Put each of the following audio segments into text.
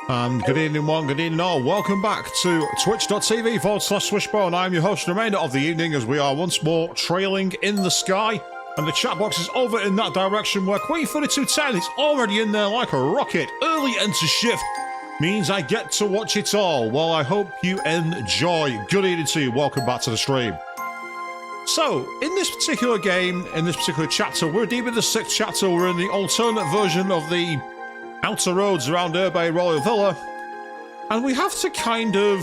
And good evening one, good evening all. Welcome back to twitch.tv/Swishbone. I'm your host, the remainder of the evening, as we are once more trailing in the sky. And the chat box is over in that direction where Queen 3210 is already in there like a rocket. Early enter shift means I get to watch it all. Well, I hope you enjoy. Good evening to you. Welcome back to the stream. So, in this particular game, in this particular chapter, we're deep in the 6th chapter. We're in the alternate version of the outer roads around Urbay Royal Villa, and we have to kind of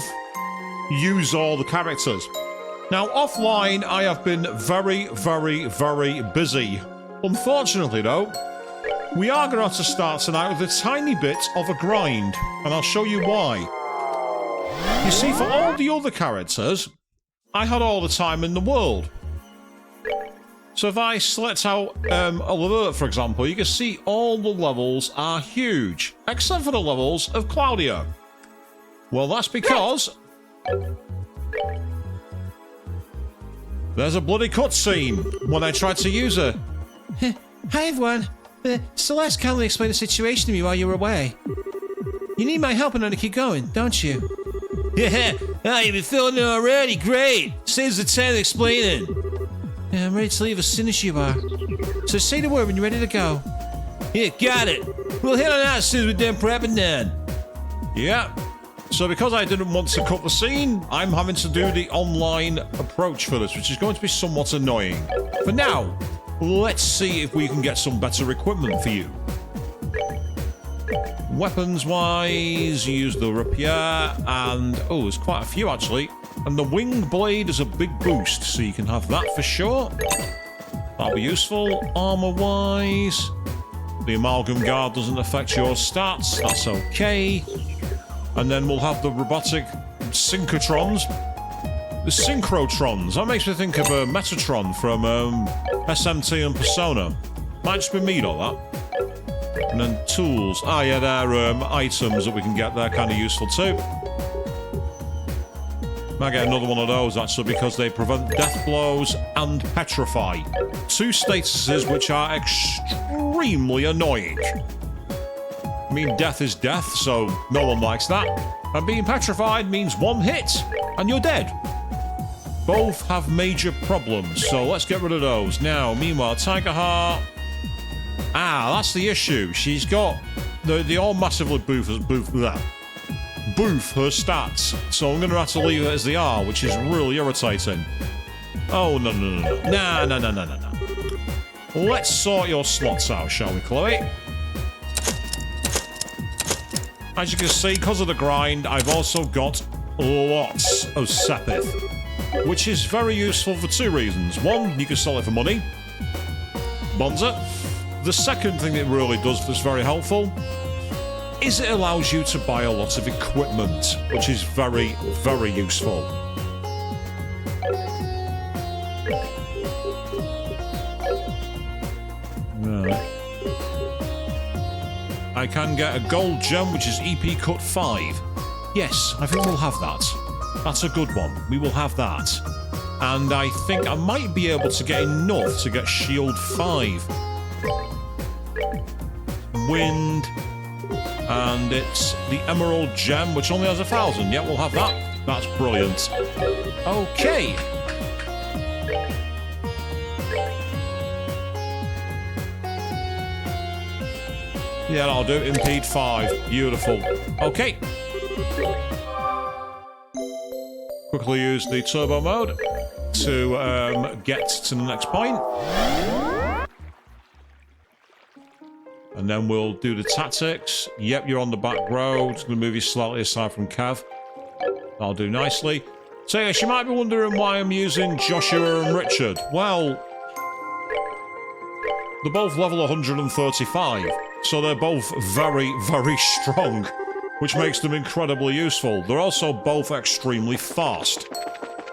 use all the characters. Now, offline, I have been very, very, very busy. Unfortunately, though, we are going to have to start tonight with a tiny bit of a grind, and I'll show you why. You see, for all the other characters, I had all the time in the world. So if I select out Alert, for example, you can see all the levels are huge, except for the levels of Claudia. Well, that's because there's a bloody cutscene when I tried to use her. Hi everyone. Celeste kindly explained the situation to me while you were away. You need my help in order to keep going, don't you? Yeah, you've been feeling it already. Great. Saves the time explaining. Yeah, I'm ready to leave as soon as you are. So say the word when you're ready to go. Yeah, got it. We'll head on out as soon as we're done prepping then. Yeah. So because I didn't want to cut the scene, I'm having to do the online approach for this, which is going to be somewhat annoying. For now, let's see if we can get some better equipment for you. Weapons-wise, use the rapier, and oh, there's quite a few actually. And the wing blade is a big boost, so you can have that for sure. That'll be useful. Armor-wise, the amalgam guard doesn't affect your stats. That's okay. And then we'll have the robotic synchrotrons. The synchrotrons. That makes me think of a Metatron from SMT and Persona. Might just be me, or that. And then tools. Ah, yeah, they're items that we can get. They're kind of useful too. Might get another one of those, actually, because they prevent death blows and petrify. Two statuses which are extremely annoying. I mean, death is death, so no one likes that. And being petrified means one hit, and you're dead. Both have major problems, so let's get rid of those. Now, meanwhile, Tiger Heart. Ah, that's the issue. She's got... They all massively boof her stats, so I'm going to have to leave it as they are, which is really irritating. Oh, no. Let's sort your slots out, shall we, Chloe? As you can see, because of the grind, I've also got lots of Sepith, which is very useful for two reasons. One, you can sell it for money. Bonza. The second thing it really does that's very helpful is it allows you to buy a lot of equipment, which is very, very useful. Right. I can get a gold gem, which is EP Cut 5. Yes, I think we'll have that. That's a good one. We will have that. And I think I might be able to get enough to get Shield 5. Wind. And it's the Emerald Gem, which only has 1,000. Yeah, we'll have that. That's brilliant. Okay. Yeah, that'll do. Impede 5. Beautiful. Okay. Quickly use the turbo mode to get to the next point. And then we'll do the tactics. Yep, you're on the back road. Just going to move you slightly aside from Cav. That'll do nicely. So yes, you might be wondering why I'm using Joshua and Richard. Well, they're both level 135. So they're both very, very strong, which makes them incredibly useful. They're also both extremely fast,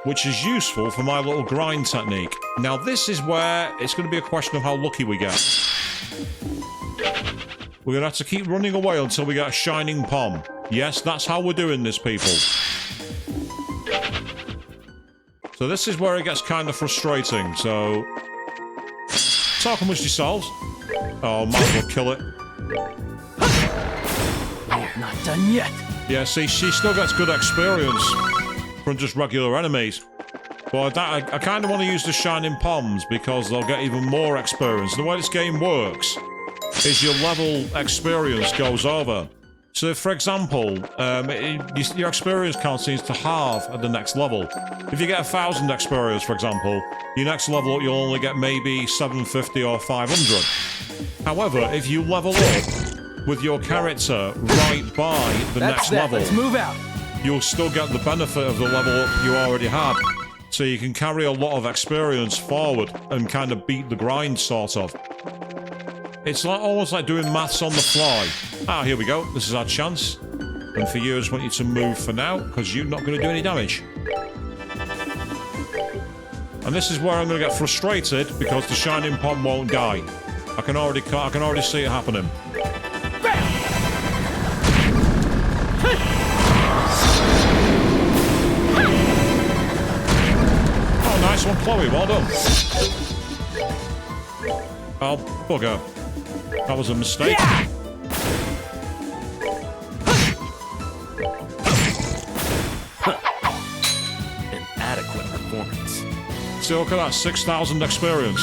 which is useful for my little grind technique. Now, this is where it's going to be a question of how lucky we get. We're going to have to keep running away until we get a shining pom. Yes, that's how we're doing this, people. So this is where it gets kind of frustrating. So, talk amongst yourselves. Oh, might as well kill it. We're not done yet. Yeah, see, she still gets good experience from just regular enemies. But I kind of want to use the Shining Poms because they'll get even more experience. The way this game works is your level experience goes over. So, for example, your experience count seems to halve at the next level. If you get 1,000 experience, for example, your next level up you'll only get maybe 750 or 500. However, if you level up with your character right by the next level, let's move out. you'll still get the benefit of the level up you already had. So you can carry a lot of experience forward and kind of beat the grind, sort of. It's like almost like doing maths on the fly. Ah, here we go. This is our chance. And for you, I just want you to move for now, because you're not going to do any damage. And this is where I'm going to get frustrated, because the Shining Pom won't die. I can already see it happening. Oh, nice one, Chloe. Well done. Oh, bugger. That was a mistake. Yeah! Inadequate performance. So look at that, 6,000 experience.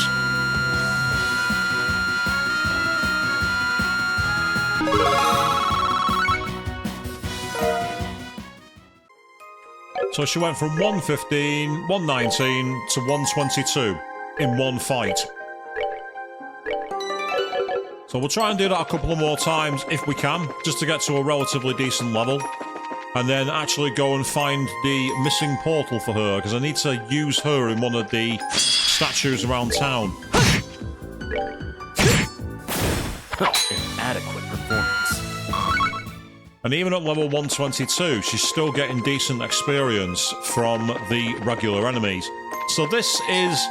So she went from 115, 119 to 122 in one fight. So we'll try and do that a couple of more times if we can, just to get to a relatively decent level. And then actually go and find the missing portal for her, because I need to use her in one of the statues around town. Inadequate performance. And even at level 122, she's still getting decent experience from the regular enemies. So this is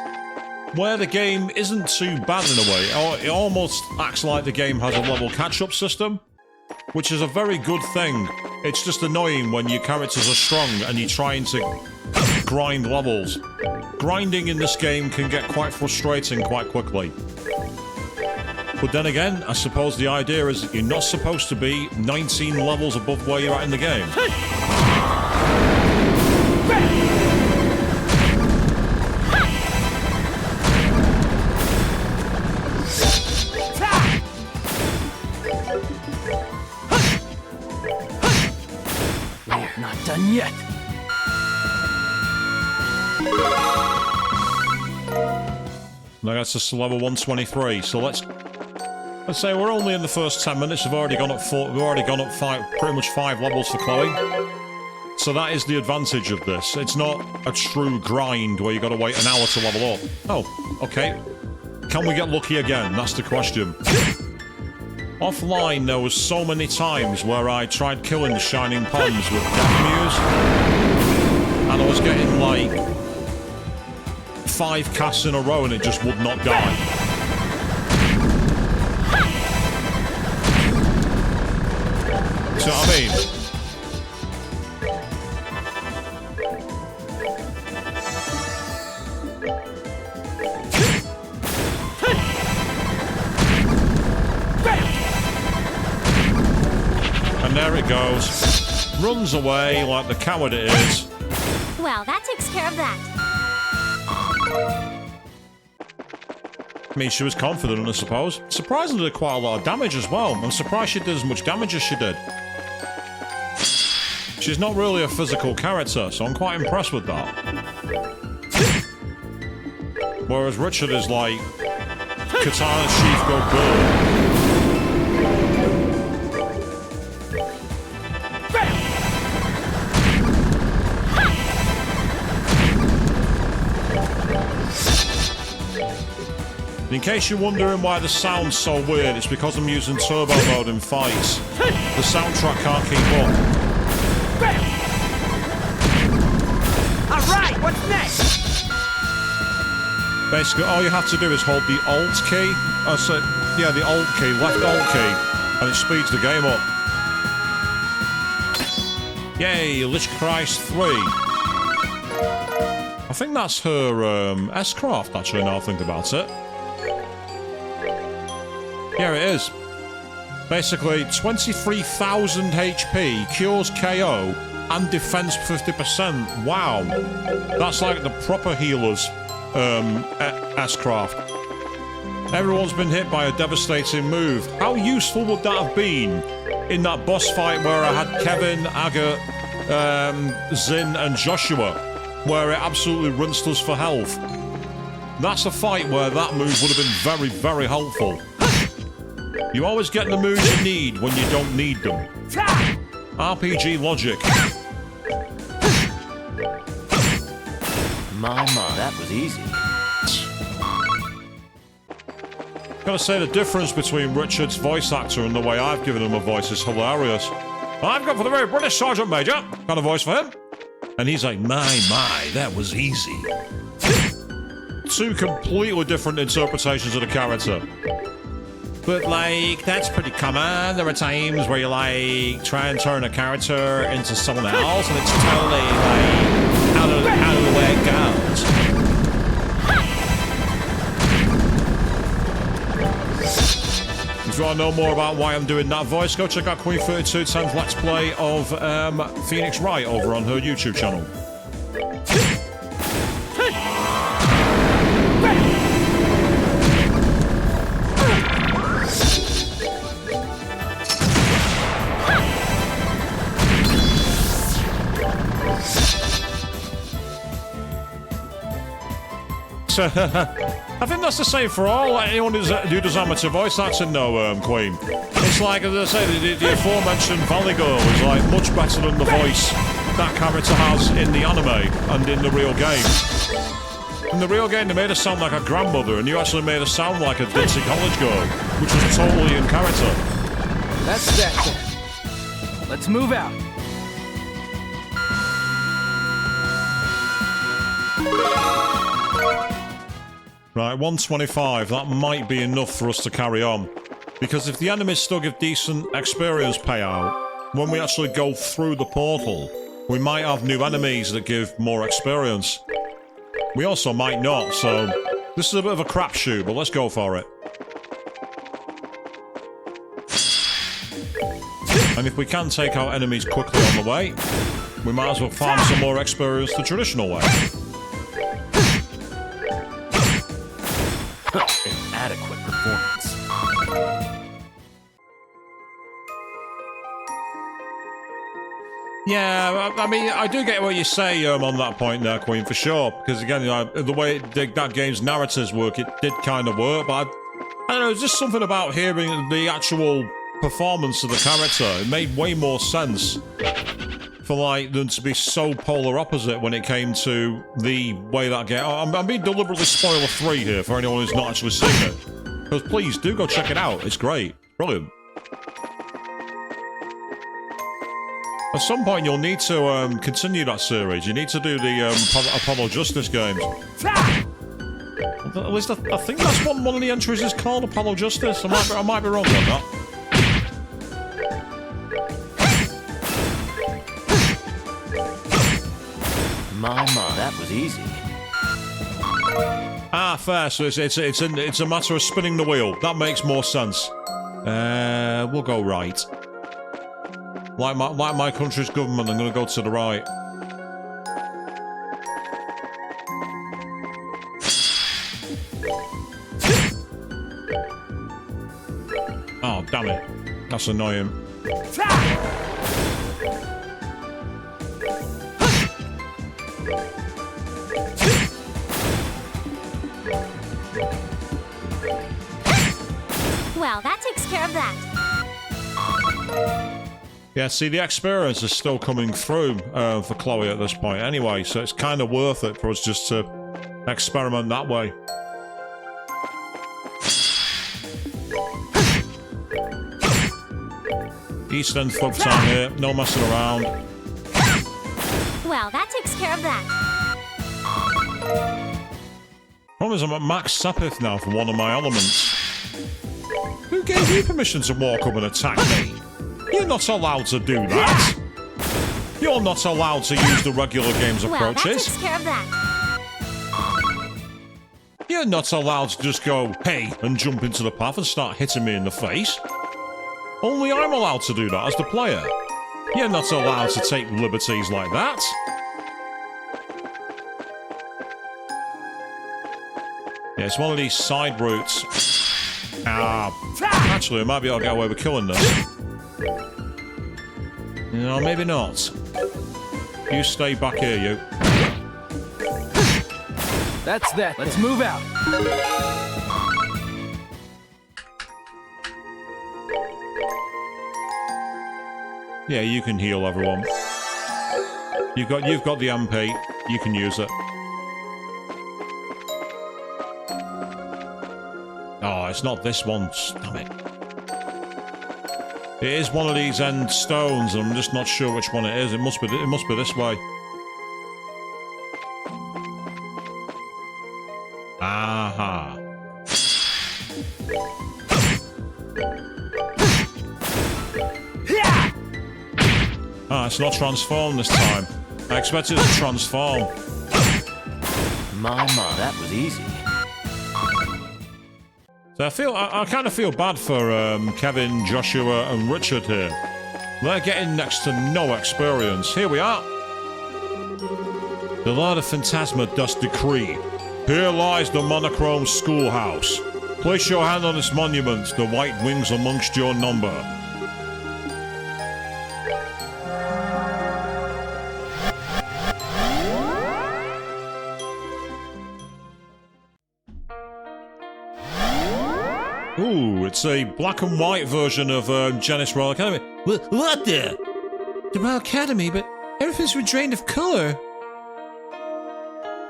where the game isn't too bad in a way. It almost acts like the game has a level catch-up system, which is a very good thing. It's just annoying when your characters are strong and you're trying to grind levels. Grinding in this game can get quite frustrating quite quickly. But then again, I suppose the idea is that you're not supposed to be 19 levels above where you're at in the game. We're not done yet. Now that's just level 123. So let's say we're only in the first 10 minutes. We've already gone up pretty much 5 levels for Chloe. So that is the advantage of this. It's not a true grind where you got to wait an hour to level up. Oh, okay. Can we get lucky again? That's the question. Offline, there was so many times where I tried killing the Shining Poms with Death Muse, and I was getting like 5 casts in a row and it just would not die. See what I mean? And there it goes. Runs away like the coward it is. Well, that takes care of that. I mean, she was confident, I suppose. Surprisingly, did quite a lot of damage as well. I'm surprised she did as much damage as she did. She's not really a physical character, so I'm quite impressed with that. Whereas Richard is like Katana Sheath Go Bull. In case you're wondering why the sound's so weird, it's because I'm using turbo mode in fights. The soundtrack can't keep up. Alright, what's next? Basically, all you have to do is hold the Alt key. The Alt key, left Alt key, and it speeds the game up. Yay, Lich Christ 3. I think that's her S-Craft, actually, now I think about it. Yeah, it is. Basically, 23,000 HP, cures KO, and defense 50%. Wow. That's like the proper healer's S-Craft. Everyone's been hit by a devastating move. How useful would that have been in that boss fight where I had Kevin, Aga, Zin, and Joshua, where it absolutely rinsed us for health? That's a fight where that move would have been very, very helpful. You always get the moves you need when you don't need them. RPG logic. My, that was easy. Gotta say, the difference between Richard's voice actor and the way I've given him a voice is hilarious. I've got for the very British Sergeant Major. Got a voice for him. And he's like, my, that was easy. Two completely different interpretations of the character. But, like, that's pretty common. There are times where you, like, try and turn a character into someone else, and it's totally, like, out of the way it goes. If you want to know more about why I'm doing that voice, go check out Queen3210's Let's Play of Phoenix Wright over on her YouTube channel. I think that's the same for all anyone who does amateur voice acting, though, Queen. It's like, as I say, the aforementioned Valley Girl is like much better than the voice that character has in the anime and in the real game. In the real game, they made her sound like a grandmother, and you actually made her sound like a ditzy college girl, which was totally in character. That's that. Let's move out. Right, 125. That might be enough for us to carry on. Because if the enemies still give decent experience payout, when we actually go through the portal, we might have new enemies that give more experience. We also might not, so this is a bit of a crapshoot, but let's go for it. And if we can take out enemies quickly on the way, we might as well farm some more experience the traditional way. Inadequate performance. Yeah, I mean, I do get what you say on that point there, Queen, for sure. Because again, the way that game's narratives work, it did kind of work. But I don't know, it's just something about hearing the actual performance of the character. It made way more sense for like them to be so polar opposite when it came to the way that game. I'm being deliberately spoiler-free here for anyone who's not actually seen it. Because please do go check it out. It's great, brilliant. At some point, you'll need to continue that series. You need to do the Apollo Justice games. At least I think that's what one of the entries is called, Apollo Justice. I might be wrong on that. My, that was easy. Ah, fair. So it's a matter of spinning the wheel. That makes more sense. We'll go right. Like my country's government, I'm going to go to the right. Oh, damn it. That's annoying. Well, that takes care of that. Yeah, see, the experience is still coming through for Chloe at this point anyway, so it's kind of worth it for us just to experiment that way. East End thug time here, no messing around. Well, that takes care of that. Problem is I'm at max Sepith now for one of my elements. Who gave you permission to walk up and attack me? You're not allowed to do that. You're not allowed to use the regular game's Well, that approaches. takes care of that. You're not allowed to just go, hey, and jump into the path and start hitting me in the face. Only I'm allowed to do that as the player. You're not allowed to take liberties like that. Yeah, it's one of these side routes. Actually, I might be able to get away with killing this. No, maybe not. You stay back here, you. That's that. Let's move out. Yeah, you can heal everyone. You've got the MP. You can use it. Oh, it's not this one. Damn it. It is one of these end stones, and I'm just not sure which one it is. It must be this way. Aha. Ah, it's not transformed this time. I expected it to transform. My, that was easy. So I kind of feel bad for Kevin, Joshua, and Richard here. They're getting next to no experience. Here we are. The Lord of Phantasma does decree. Here lies the monochrome schoolhouse. Place your hand on this monument, the white wings amongst your number. Ooh, it's a black and white version of Genis Royal Academy. What the? The Royal Academy, but everything's been drained of colour.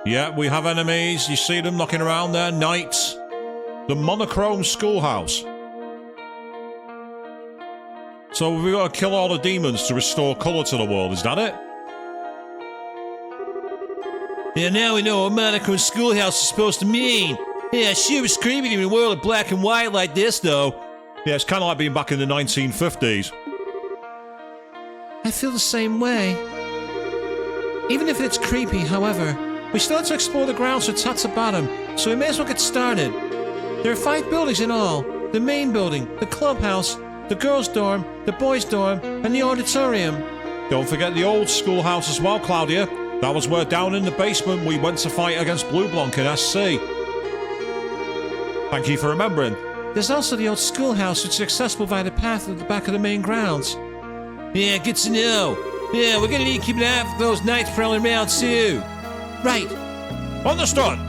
Yeah, we have enemies. You see them knocking around there, knights. The monochrome schoolhouse. So we've got to kill all the demons to restore colour to the world, is that it? Yeah, now we know what monochrome schoolhouse is supposed to mean. Yeah, sure was creepy to be in a world of black and white like this, though. Yeah, it's kind of like being back in the 1950s. I feel the same way. Even if it's creepy, however, we still have to explore the grounds for Tatsabatum, so we may as well get started. There are 5 buildings in all. The main building, the clubhouse, the girls' dorm, the boys' dorm, and the auditorium. Don't forget the old schoolhouse as well, Claudia. That was where down in the basement we went to fight against Blue Blanc in SC. Thank you for remembering. There's also the old schoolhouse, which is accessible via the path at the back of the main grounds. Yeah, good to know. Yeah, we're gonna need to keep an eye out for those knights prowling around, too. Right. Understood.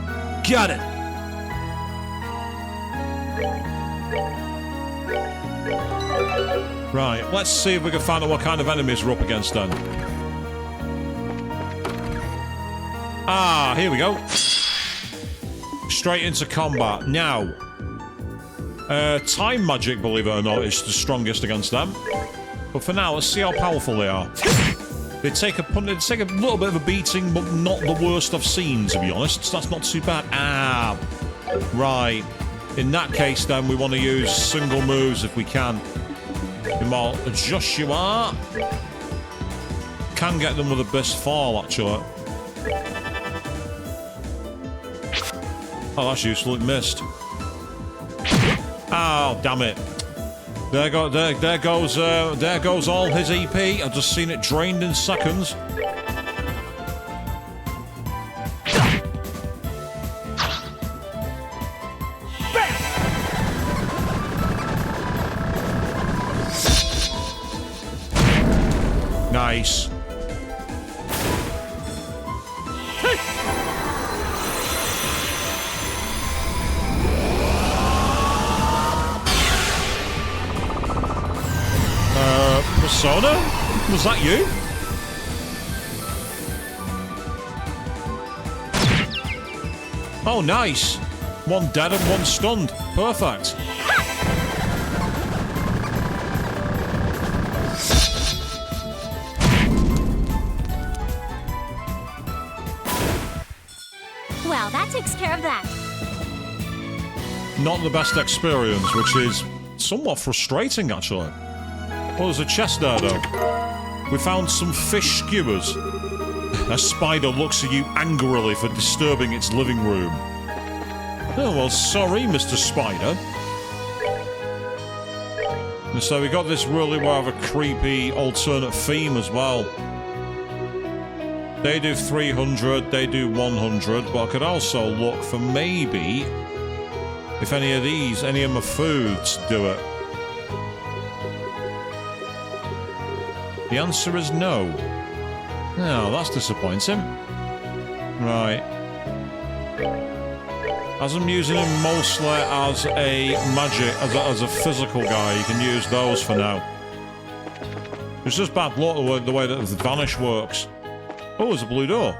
Got it. Right, let's see if we can find out what kind of enemies we're up against then. Ah, here we go. Straight into combat. Now, time magic, believe it or not, is the strongest against them. But for now, let's see how powerful they are. They take a little bit of a beating, but not the worst I've seen, to be honest. So that's not too bad. Ah, right. In that case, then, we want to use single moves if we can. Jamal Joshua can get them with a best fall, actually. Oh, that's useful. It missed. Oh, damn it. There goes all his EP. I've just seen it drained in seconds. Nice. Persona? Was that you? Oh, nice. One dead and one stunned. Perfect. Well, that takes care of that. Not the best experience, which is somewhat frustrating, actually. Oh, there's a chest there, though. We found some fish skewers. A spider looks at you angrily for disturbing its living room. Oh, well, sorry, Mr. Spider. And so we got this really rather creepy alternate theme as well. They do 300, they do 100, but I could also look for maybe if any of my foods do it. The answer is no. No, that's disappointing. Right. As I'm using him mostly as a magic, as a physical guy, you can use those for now. It's just bad luck the way that the vanish works. Oh, there's a blue door.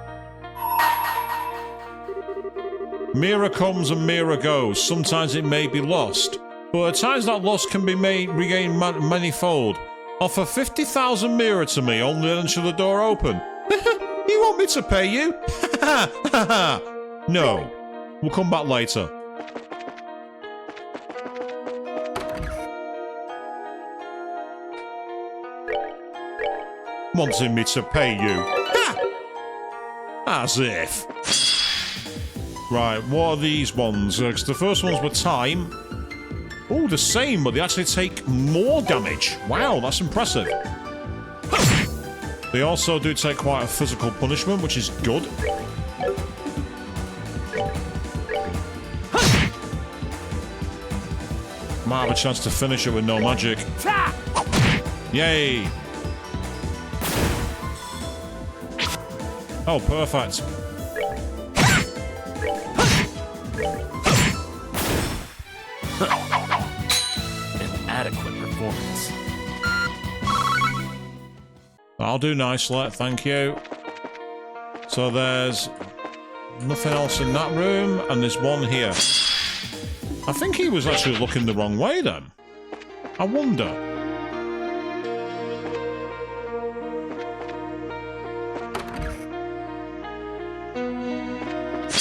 Mira comes and Mira goes. Sometimes it may be lost, but at times that loss can be regained manyfold. Offer 50,000 Mira to me, only then shall the door open. You want me to pay you? No. We'll come back later. Wanting me to pay you? Ha! As if. Right, what are these ones? Because the first ones were time. Oh, the same, but they actually take more damage. Wow, that's impressive. They also do take quite a physical punishment, which is good. Might have a chance to finish it with no magic. Yay! Oh, perfect. An adequate performance. I'll do nicely, thank you. So there's nothing else in that room, and there's one here. I think he was actually looking the wrong way then. I wonder.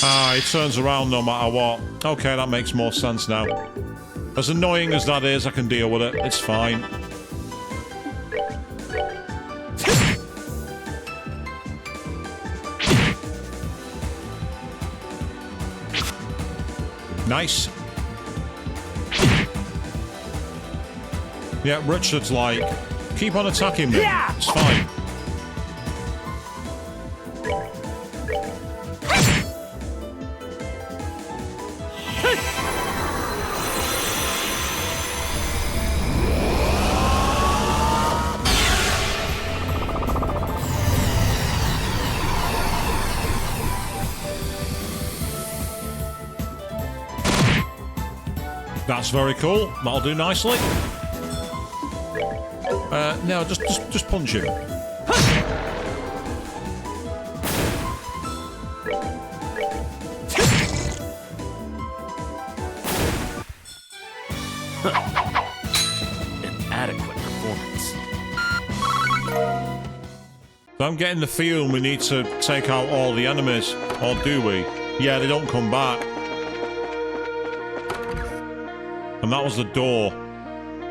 Ah, he turns around no matter what. Okay, that makes more sense now. As annoying as that is, I can deal with it. It's fine. Nice. Yeah, Richard's like, keep on attacking me. It's fine. That's very cool. That'll do nicely. No, just punch him. An adequate performance. So I'm getting the feeling we need to take out all the enemies, or do we? Yeah, they don't come back. And that was the door.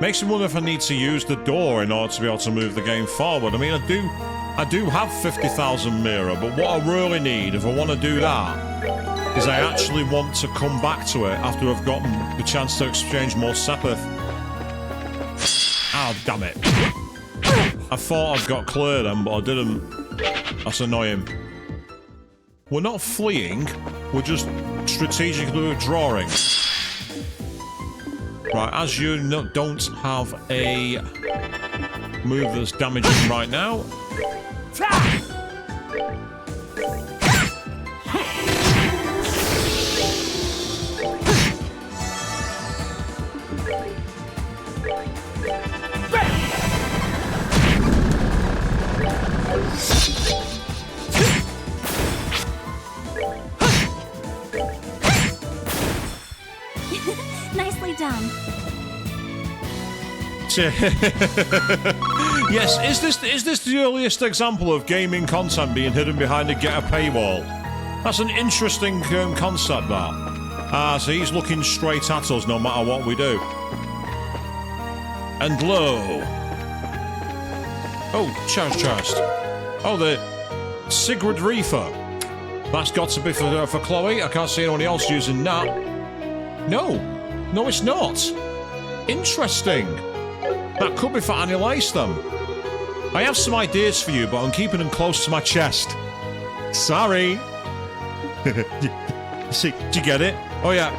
Makes me wonder if I need to use the door in order to be able to move the game forward. I mean, I do have 50,000 Mira, but what I really need, if I want to do that, is I actually want to come back to it after I've gotten the chance to exchange more Sepith. Oh, damn it. I thought I'd got clear then, but I didn't. That's annoying. We're not fleeing, we're just strategically withdrawing. Right, as you don't have a move that's damaging right now. Nicely done. Yes, is this the earliest example of gaming content being hidden behind a paywall? That's an interesting concept, that. So he's looking straight at us no matter what we do. And lo. Oh, chest. Oh, the Sigrid Reefer. That's got to be for Chloe. I can't see anyone else using that. No, it's not. Interesting. That could be for Annie Latham. I have some ideas for you, but I'm keeping them close to my chest. Sorry. See, do you get it? Oh yeah.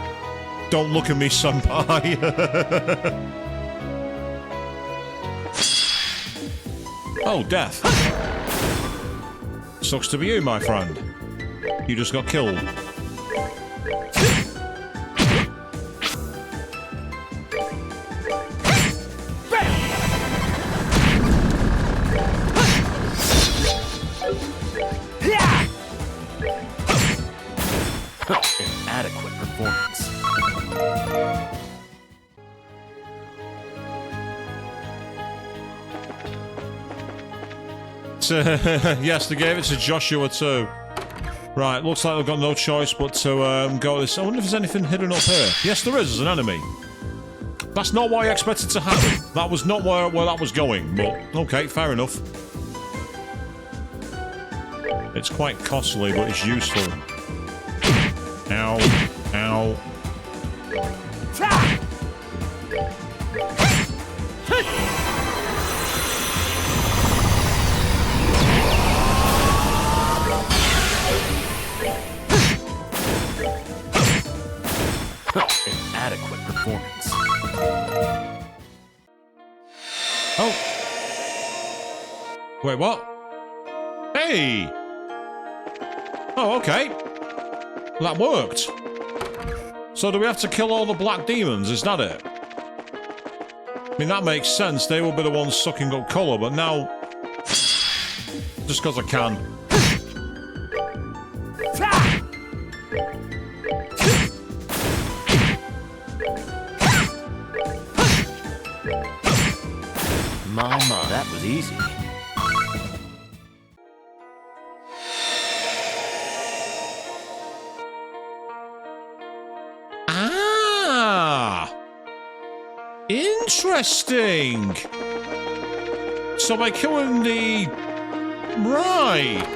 Don't look at me, senpai. Oh, death. Sucks to be you, my friend. You just got killed. Inadequate performance. Yes, they gave it to Joshua too. Right, looks like they've got no choice but to go this. I wonder if there's anything hidden up here. Yes, there is. There's an enemy. That's not what I expected to happen. That was not where that was going, but okay, fair enough. It's quite costly, but it's useful. Ow. Ow. Inadequate performance. Oh. Wait, what? Hey! Oh, okay. That worked. So do we have to kill all the black demons? Is that it? I mean, that makes sense. They will be the ones sucking up colour, but now... Just because I can. My, that was easy. Ah! Interesting! So by killing the... Right.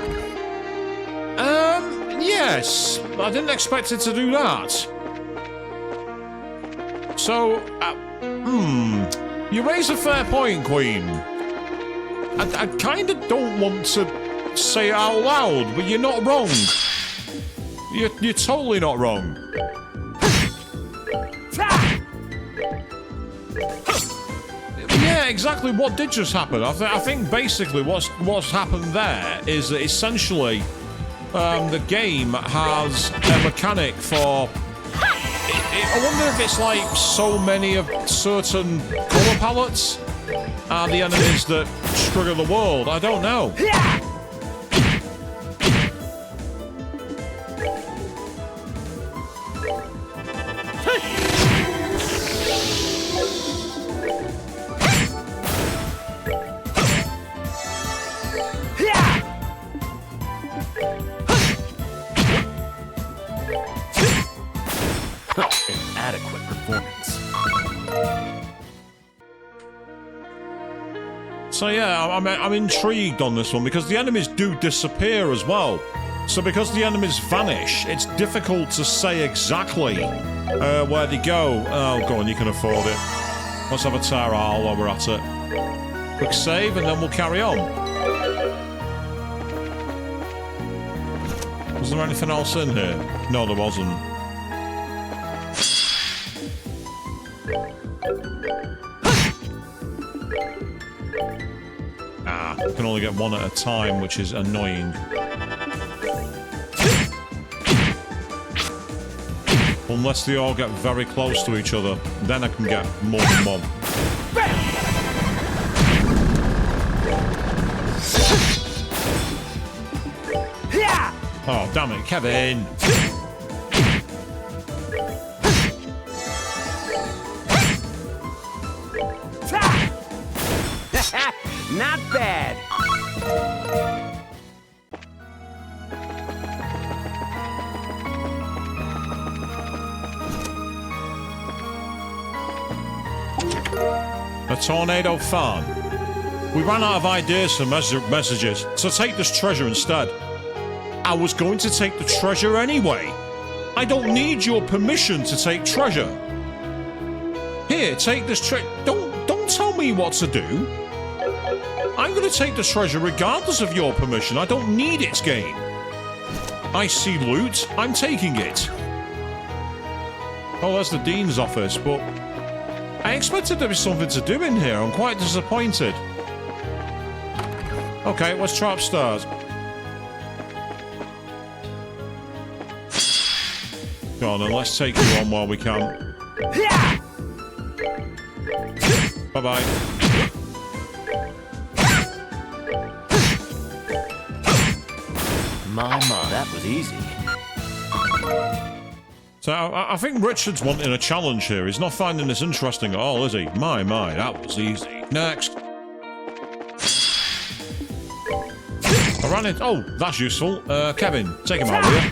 Yes. I didn't expect it to do that. So, you raise a fair point, Queen. I kind of don't want to say it out loud, but you're not wrong. You're totally not wrong. Yeah, exactly. What did just happen? I think basically what's happened there is that essentially the game has a mechanic for. I wonder if it's like so many of certain colour palettes are the enemies that trigger the world. I don't know. Inadequate performance. So yeah, I'm intrigued on this one because the enemies do disappear as well. So because the enemies vanish, it's difficult to say exactly where they go. Oh, go on, you can afford it. Let's have a Tara while we're at it. Quick save, and then we'll carry on. Was there anything else in here? No, there wasn't. Ah, you can only get one at a time, which is annoying. Unless they all get very close to each other, then I can get more than one. Oh, damn it, Kevin! Not bad. A tornado farm. We ran out of ideas for messages, so take this treasure instead. I was going to take the treasure anyway. I don't need your permission to take treasure. Here, take this treasure. Don't tell me what to do. I'm going to take the treasure regardless of your permission. I don't need its game. I see loot. I'm taking it. Oh, that's the Dean's office, but I expected there was something to do in here. I'm quite disappointed. Okay, let's try upstairs. Go on, then let's take you on while we can. Bye-bye. My, that was easy. So I think Richard's wanting a challenge here. He's not finding this interesting at all, is he? My, that was easy. Next. I ran it. Oh, that's useful. Kevin, take him out, will you?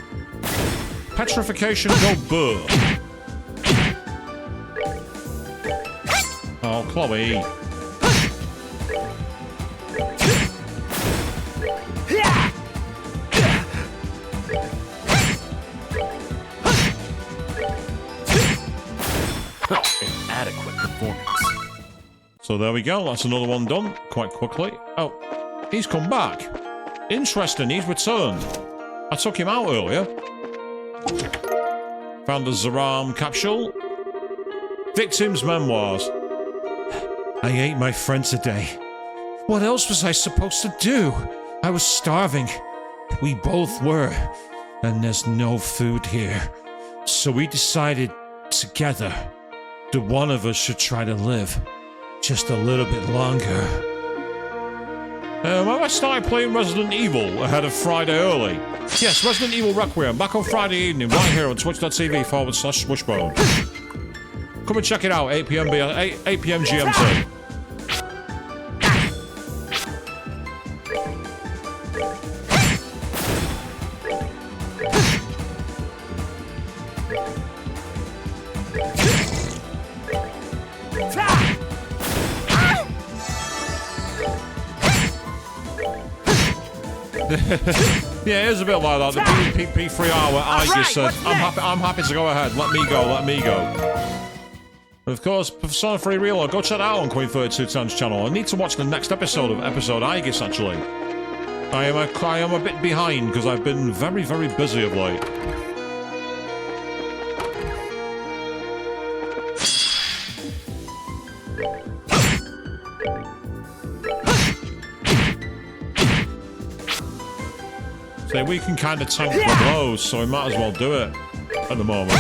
Petrification, go burr. Oh, Chloe. Inadequate performance. So there we go. That's another one done quite quickly. Oh, he's come back. Interesting, he's returned. I took him out earlier. Found a Zaram capsule. Victim's memoirs. I ate my friend today. What else was I supposed to do? I was starving. We both were. And there's no food here. So we decided together that one of us should try to live just a little bit longer. Well, I started playing Resident Evil ahead of Friday early. Yes, Resident Evil Requiem, back on Friday evening, right here on twitch.tv/Swishbone. Come and check it out, 8 p.m. GMT. Yeah, it is a bit like that. The PvP 3 hour I just said, I'm happy to go ahead. Let me go. Of course, Persona 3 Reload, go check that out on Queen3210's channel. I need to watch the next episode of Episode Aegis, actually. I am a bit behind because I've been very, very busy of late. So we can kind of tank the blows, so we might as well do it at the moment.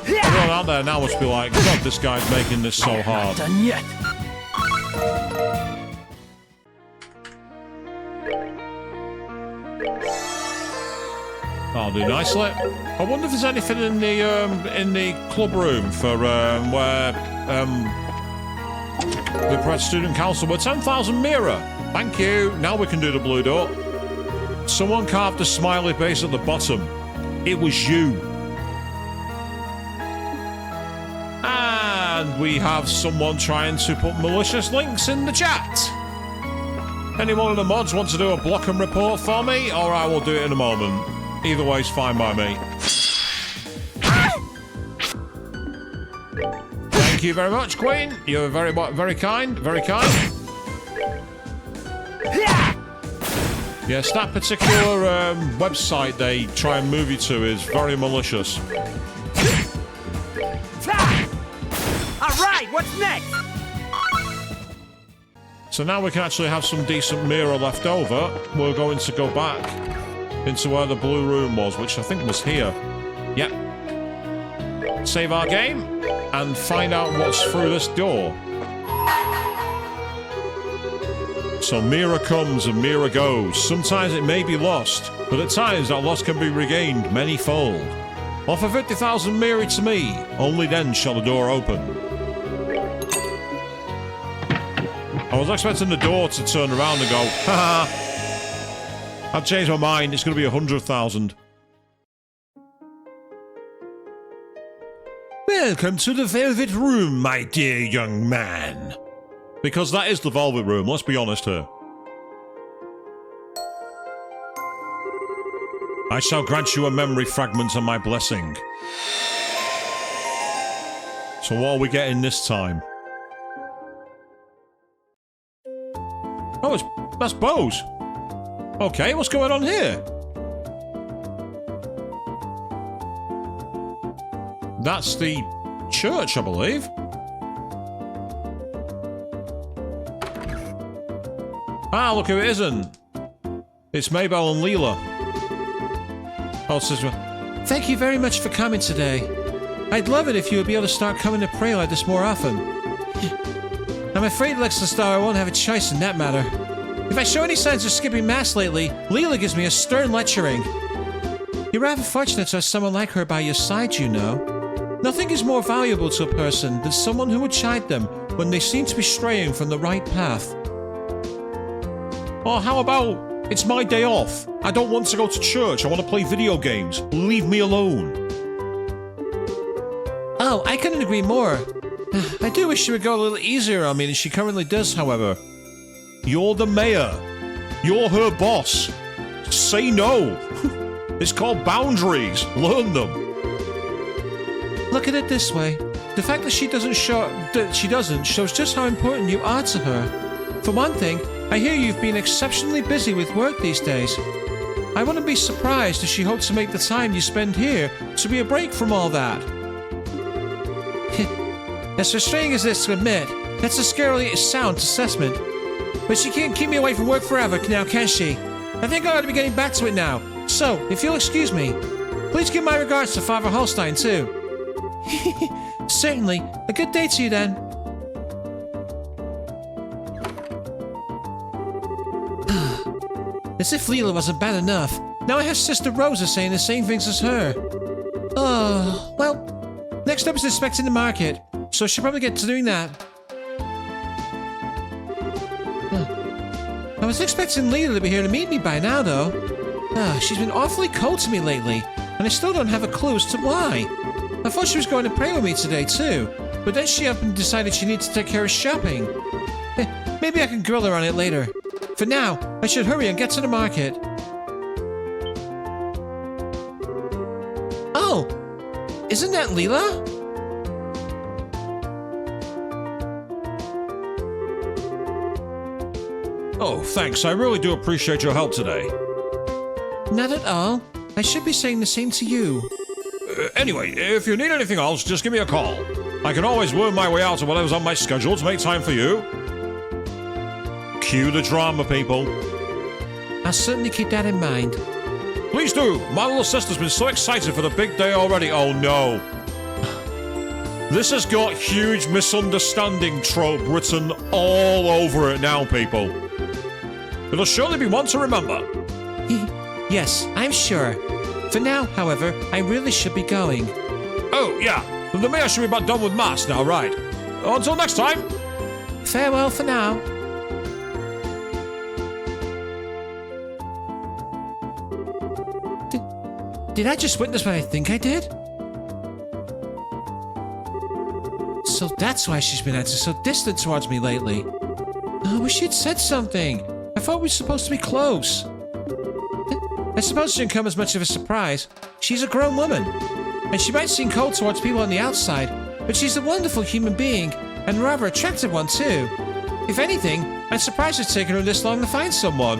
Everyone out there now must be like, God, this guy's making this so hard. Not done yet. I'll do nicely. I wonder if there's anything in the club room for where the Press Student Council were 10,000 Mira. Thank you. Now we can do the blue door. Someone carved a smiley face at the bottom. It was you. And we have someone trying to put malicious links in the chat. Any one of the mods want to do a block and report for me, or I will do it in a moment. Either way's fine by me. Thank you very much, Queen. You're very kind, very kind. Yes, that particular website they try and move you to is very malicious. All right, what's next? So now we can actually have some decent Mira left over. We're going to go back into where the blue room was, which I think was here. Yep. Save our game and find out what's through this door. So Mira comes and Mira goes. Sometimes it may be lost, but at times that loss can be regained many-fold. Offer 50,000 Mira to me, only then shall the door open. I was expecting the door to turn around and go, haha. I've changed my mind, it's going to be 100,000. Welcome to the Velvet Room, my dear young man. Because that is the Velvet Room, let's be honest here. I shall grant you a memory fragment and my blessing. So what are we getting this time? Oh, that's Bose. Okay, what's going on here? That's the church, I believe. Ah, look who it isn't. It's Mabel and Leela. Oh, sister. Thank you very much for coming today. I'd love it if you would be able to start coming to pray like this more often. I'm afraid, Lexistar, I won't have a choice in that matter. If I show any signs of skipping mass lately, Leela gives me a stern lecturing. You're rather fortunate to have someone like her by your side, you know. Nothing is more valuable to a person than someone who would chide them when they seem to be straying from the right path. Oh, how about, it's my day off. I don't want to go to church. I want to play video games. Leave me alone. Oh, I couldn't agree more. I do wish she would go a little easier on me than she currently does, however. You're the mayor. You're her boss. Say no. It's called boundaries. Learn them. Look at it this way. The fact that she doesn't shows just how important you are to her. For one thing, I hear you've been exceptionally busy with work these days. I wouldn't be surprised if she hoped to make the time you spend here to be a break from all that. As frustrating as this to admit, that's a scarily sound assessment. But she can't keep me away from work forever now, can she? I think I ought to be getting back to it now. So, if you'll excuse me, please give my regards to Father Holstein, too. Certainly. A good day to you, then. As if Leela wasn't bad enough, now I have Sister Rosa saying the same things as her. Oh, well, next up is inspecting the market, so I should probably get to doing that. I was expecting Leela to be here to meet me by now, though. She's been awfully cold to me lately, and I still don't have a clue as to why. I thought she was going to pray with me today, too, but then she up and decided she needs to take care of shopping. Maybe I can grill her on it later. For now, I should hurry and get to the market. Oh! Isn't that Leela? Oh, thanks. I really do appreciate your help today. Not at all. I should be saying the same to you. Anyway, if you need anything else, just give me a call. I can always worm my way out of whatever's on my schedule to make time for you. Cue the drama, people. I'll certainly keep that in mind. Please do. My little sister's been so excited for the big day already. Oh, no. This has got huge misunderstanding trope written all over it now, people. It'll surely be one to remember. Yes, I'm sure. For now, however, I really should be going. Oh, yeah. The mayor should be about done with mass now, right? Until next time. Farewell for now. Did I just witness what I think I did? So that's why she's been acting so distant towards me lately. I wish she'd said something. I I thought we were supposed to be close. I suppose it shouldn't come as much of a surprise. She's a grown woman, and she might seem cold towards people on the outside, but she's a wonderful human being, and a rather attractive one too. If anything, I'm surprised it's taken her this long to find someone.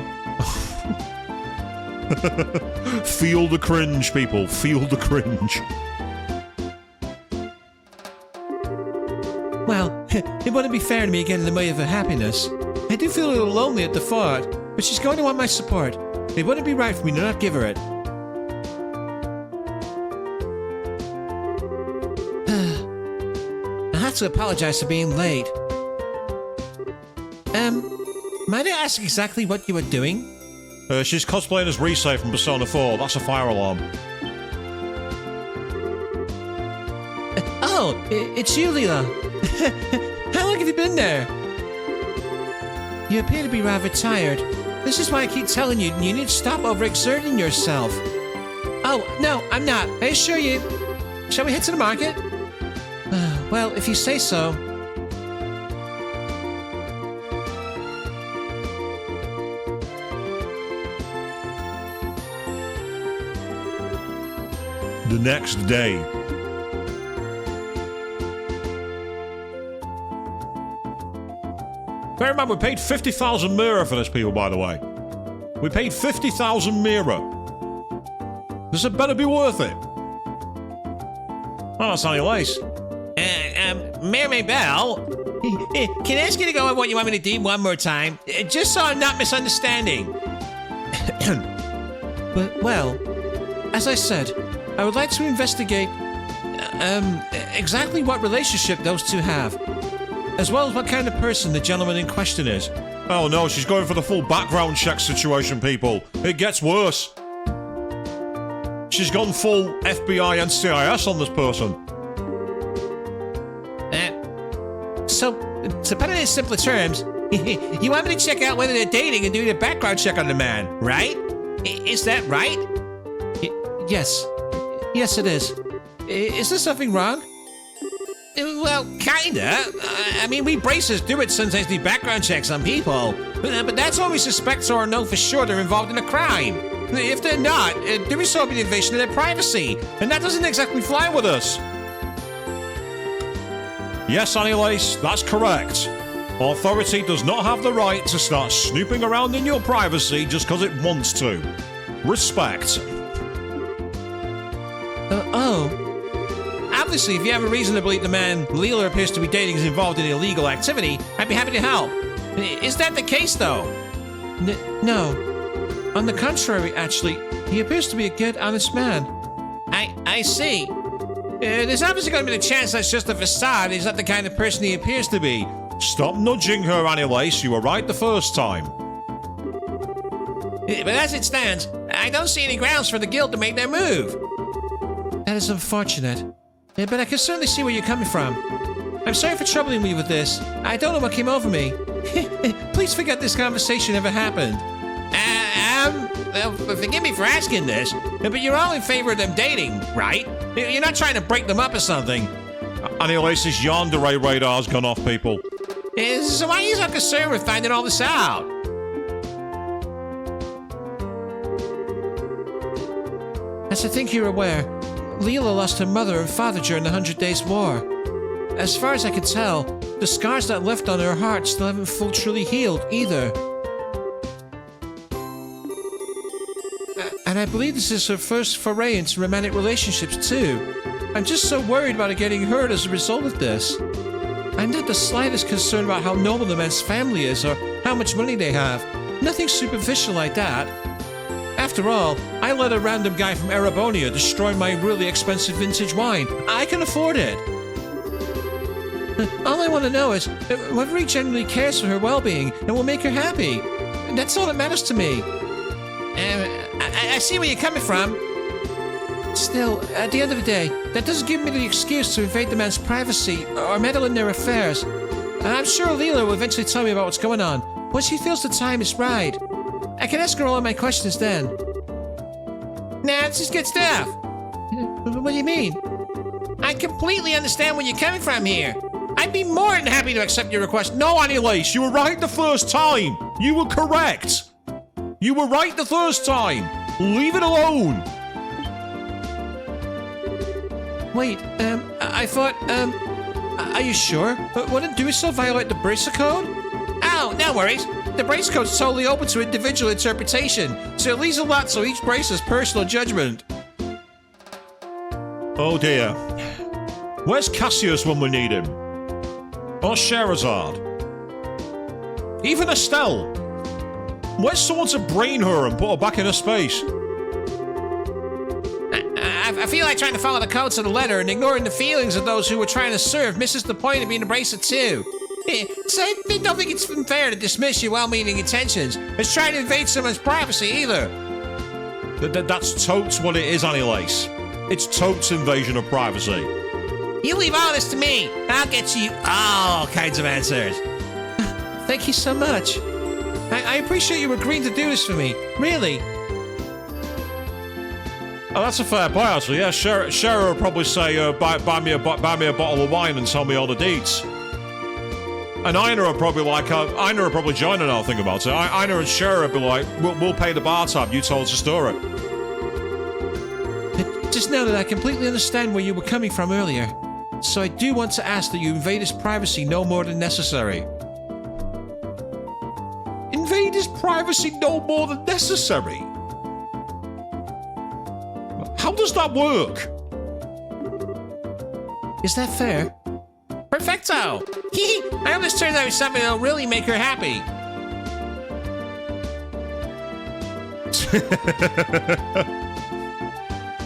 Feel the cringe, people. Feel the cringe. Well, it wouldn't be fair to me getting in the way of her happiness. I do feel a little lonely at the thought, but she's going to want my support. It wouldn't be right for me to not give her it. I have to apologize for being late. Might I ask exactly what you were doing? She's cosplaying as Rise from Persona 4. That's a fire alarm. Oh, it's you, Leela. How long have you been there? You appear to be rather tired. This is why I keep telling you, you need to stop overexerting yourself. Oh, no, I'm not. I assure you. Shall we head to the market? Well, if you say so. The next day. Bear in mind, we paid 50,000 Mira for this, people, by the way. We paid 50,000 Mira. This had better be worth it. Oh, that's Annie Lace. Mary Bell? Can I ask you to go over what you want me to do one more time? Just so I'm not misunderstanding. But, well, as I said, I would like to investigate, exactly what relationship those two have, as well as what kind of person the gentleman in question is. Oh no, she's going for the full background check situation, people. It gets worse. She's gone full FBI and CIS on this person. So, to put it in simpler terms, you want me to check out whether they're dating and doing a background check on the man, right? Is that right? Yes. Yes, it is. Is there something wrong? Well, kinda. I mean, we bracers do it sometimes, do background checks on people. But that's when we suspect or know for sure they're involved in a crime. If they're not, doing so would be an invasion of their privacy. And that doesn't exactly fly with us. Yes, Annie Lace, that's correct. Authority does not have the right to start snooping around in your privacy just because it wants to. Respect. Obviously, if you have a reason to believe the man Leela appears to be dating is involved in illegal activity, I'd be happy to help. Is that the case, though? No. On the contrary, actually, he appears to be a good, honest man. I see. There's obviously going to be the chance that's just a facade. He's not the kind of person he appears to be. Stop nudging her, Annie Lace. You were right the first time. But as it stands, I don't see any grounds for the guild to make their move. That is unfortunate. But I can certainly see where you're coming from. I'm sorry for troubling you with this. I don't know what came over me. Please forget this conversation ever happened. Well, forgive me for asking this, but you're all in favor of them dating, right? You're not trying to break them up or something. Annie Lace's yandere radar's gone off, people. So why are you so concerned with finding all this out? As I think you're aware, Leela lost her mother and father during the 100 Days War. As far as I can tell, the scars that left on her heart still haven't fully truly healed either. And I believe this is her first foray into romantic relationships too. I'm just so worried about her getting hurt as a result of this. I'm not the slightest concerned about how noble the man's family is or how much money they have. Nothing superficial like that. After all, I let a random guy from Arabonia destroy my really expensive vintage wine. I can afford it. All I want to know is whether he genuinely cares for her well-being and will make her happy. That's all that matters to me. I see where you're coming from. Still, at the end of the day, that doesn't give me the excuse to invade the man's privacy or meddle in their affairs. And I'm sure Leela will eventually tell me about what's going on, when she feels the time is right. I can ask her all of my questions then. Nah, it's just good stuff. What do you mean? I completely understand where you're coming from here. I'd be more than happy to accept your request. No, Annie Lace, you were right the first time. You were correct. You were right the first time. Leave it alone. Wait, I thought, are you sure? Wouldn't doing so violate the Bracer Code? Oh, no worries. The brace code's totally open to individual interpretation, so it leaves a lot to each bracer's personal judgment. Oh dear. Where's Cassius when we need him? Or Sherazade? Even Estelle? Where's someone to brain her and put her back in her space? I feel like trying to follow the code to the letter and ignoring the feelings of those who we're trying to serve misses the point of being a bracer too. So I don't think it's unfair to dismiss your well-meaning intentions as trying to invade someone's privacy either. That's totes what it is, Annie Lace. It's totes invasion of privacy. You leave all this to me. I'll get you all kinds of answers. Thank you so much. I appreciate you agreeing to do this for me. Really. Oh, that's a fair point, actually. Yeah, Shara would probably say, buy me a bottle of wine and tell me all the deets. And Ina would probably Ina would probably join in our thing about it. Ina and Shara would be like, we'll pay the bar tab, you told us a story. Just know that I completely understand where you were coming from earlier. So I do want to ask that you invade his privacy no more than necessary. Invade his privacy no more than necessary? How does that work? Is that fair? Perfecto! I hope this turns out something that'll really make her happy.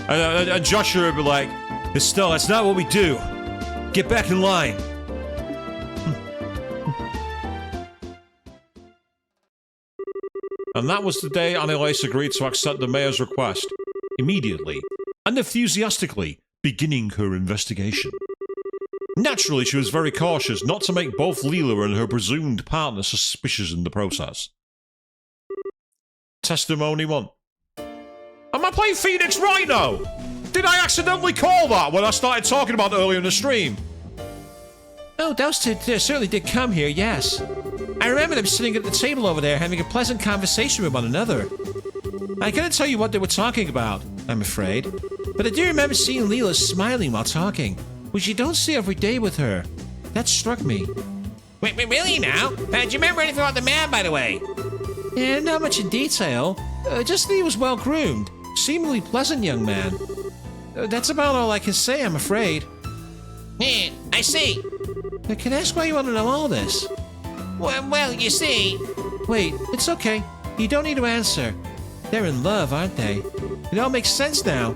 and Joshua would be like, Estelle, that's not what we do. Get back in line. And that was the day Annie Lace agreed to accept the mayor's request, immediately and enthusiastically beginning her investigation. Naturally, she was very cautious not to make both Leela and her presumed partner suspicious in the process. Testimony 1. Am I playing Phoenix Rhino? Did I accidentally call that when I started talking about it earlier in the stream? Oh, those two certainly did come here, yes. I remember them sitting at the table over there having a pleasant conversation with one another. I couldn't tell you what they were talking about, I'm afraid, but I do remember seeing Leela smiling while talking, which you don't see every day with her. That struck me. Wait, really now? Do you remember anything about the man, by the way? Yeah, not much in detail. Just that he was well-groomed, seemingly pleasant young man. That's about all I can say, I'm afraid. Yeah, I see. Can I ask why you want to know all this? Well, you see... Wait, it's okay. You don't need to answer. They're in love, aren't they? It all makes sense now.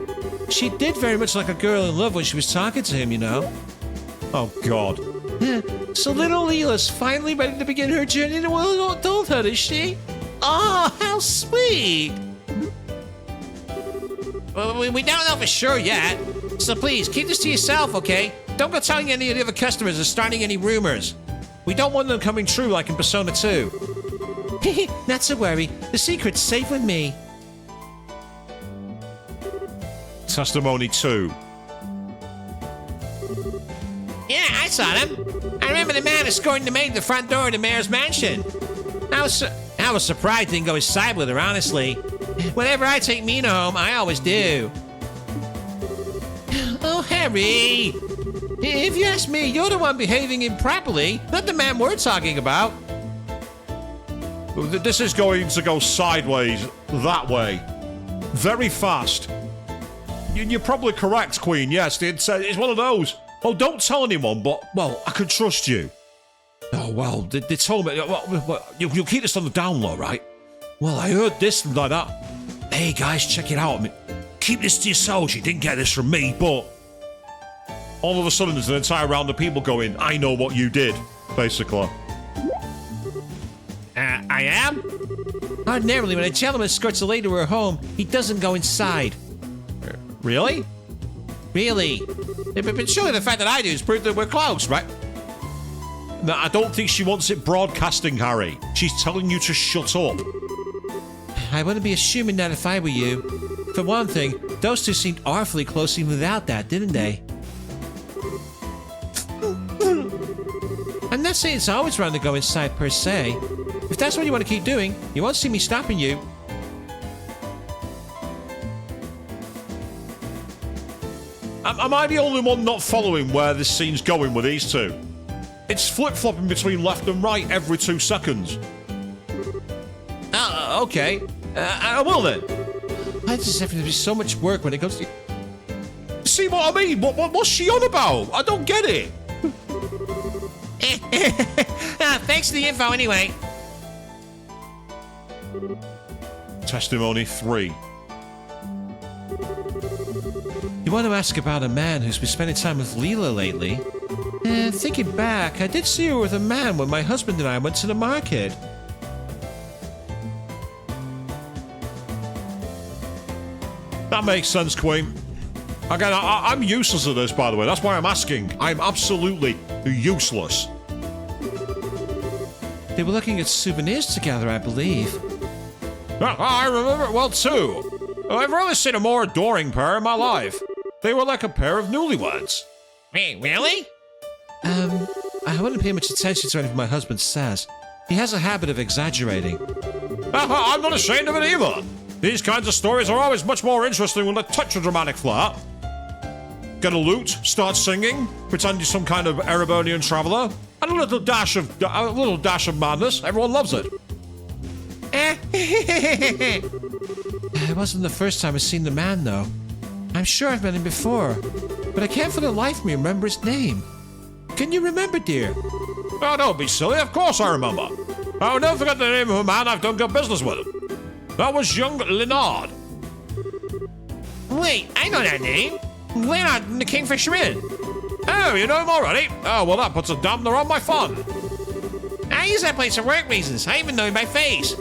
She did very much like a girl in love when she was talking to him, you know. Oh, God. So little Leela's finally ready to begin her journey into adulthood, is she? Oh, how sweet! Well, we don't know for sure yet. So please, keep this to yourself, okay? Don't go telling any of the other customers or starting any rumors. We don't want them coming true like in Persona 2. Not to worry. The secret's safe with me. Testimony 2. Yeah, I saw them. I remember the man escorting the maid to the front door of the mayor's mansion. I was surprised he didn't go inside with her, honestly. Whenever I take Mina home, I always do. Oh, Harry! If you ask me, you're the one behaving improperly, not the man we're talking about. This is going to go sideways that way. Very fast. You're probably correct, Queen. Yes, it's one of those. Oh, don't tell anyone, but, well, I can trust you. Oh, well, they told me... Well, you'll keep this on the down low, right? Well, I heard this and like that. Hey, guys, check it out. I mean, keep this to yourselves. You didn't get this from me, but... All of a sudden, there's an entire round of people going, I know what you did, basically. I am? Ordinarily, when a gentleman escorts a lady to her home, he doesn't go inside. Really? Really? But surely the fact that I do is proof that we're close, right? No, I don't think she wants it broadcasting, Harry. She's telling you to shut up. I wouldn't be assuming that if I were you. For one thing, those two seemed awfully close even without that, didn't they? not saying it's always wrong to go inside per se. If that's what you want to keep doing, you won't see me stopping you. Am I the only one not following where this scene's going with these two? It's flip-flopping between left and right every 2 seconds. Okay. I will then. Why does everything be so much work when it comes to... See what I mean? What's she on about? I don't get it. Thanks for the info anyway. Testimony 3. You want to ask about a man who's been spending time with Leela lately? Thinking back, I did see her with a man when my husband and I went to the market. That makes sense, Queen. Again, I'm useless at this, by the way. That's why I'm asking. I'm absolutely useless. They were looking at souvenirs together, I believe. I remember it well, too. I've rarely seen a more adoring pair in my life. They were like a pair of newlyweds. Wait, really? I wouldn't pay much attention to anything my husband says. He has a habit of exaggerating. I'm not ashamed of it either. These kinds of stories are always much more interesting with a touch of dramatic flair. Get a lute, start singing, pretend you're some kind of Erebonian traveller, and a little dash of madness. Everyone loves it. It wasn't the first time I've seen the man, though. I'm sure I've met him before, but I can't for the life of me remember his name. Can you remember, dear? Oh, don't be silly. Of course I remember. I'll never forget the name of a man I've done good business with. That was young Leonard. Wait, I know that name. Leonard from the Kingfisher Inn. Oh, you know him already? Oh, well, that puts a dampener on my fun. I use that place for work reasons. I even know him by face.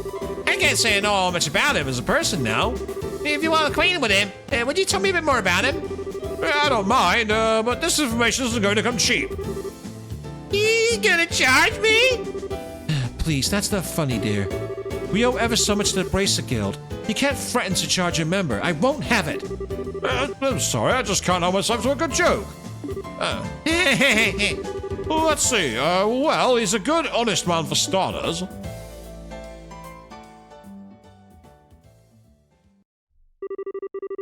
I can't say I know much about him as a person now. If you want acquainted with him, would you tell me a bit more about him? I don't mind, but this information isn't going to come cheap. He's gonna charge me? Please, that's not funny, dear. We owe ever so much to the Bracer Guild. You can't threaten to charge a member. I won't have it. I'm sorry, I just can't help myself to a good joke. Well, let's see. Well, he's a good, honest man for starters.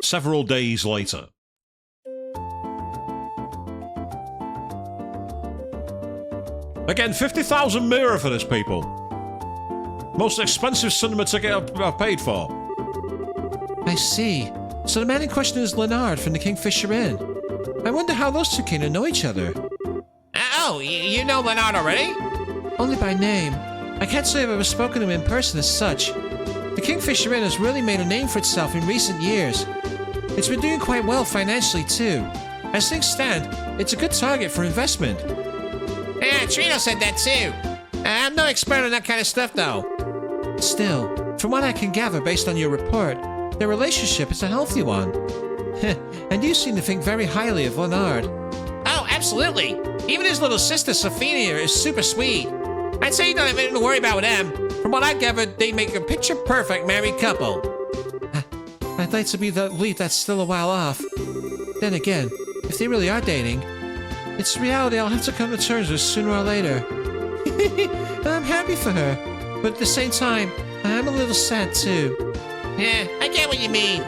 Several days later. Again, 50,000 Mira for this, people. Most expensive cinema ticket I've paid for. I see. So the man in question is Leonard from the Kingfisher Inn. I wonder how those two came to know each other. Oh, you know Leonard already? Only by name. I can't say I've ever spoken to him in person as such. The Kingfisher Inn has really made a name for itself in recent years. It's been doing quite well financially, too. As things stand, it's a good target for investment. Yeah, Trino said that too. I'm no expert on that kind of stuff, though. Still, from what I can gather based on your report, their relationship is a healthy one. And you seem to think very highly of Leonard. Oh, absolutely. Even his little sister, Sophia, is super sweet. I'd say you don't have anything to worry about with them. From what I've gathered, they make a picture-perfect married couple. I'd like to believe that's still a while off. Then again, if they really are dating, it's a reality I'll have to come to terms with sooner or later. I'm happy for her, but at the same time, I'm a little sad too. Yeah, I get what you mean.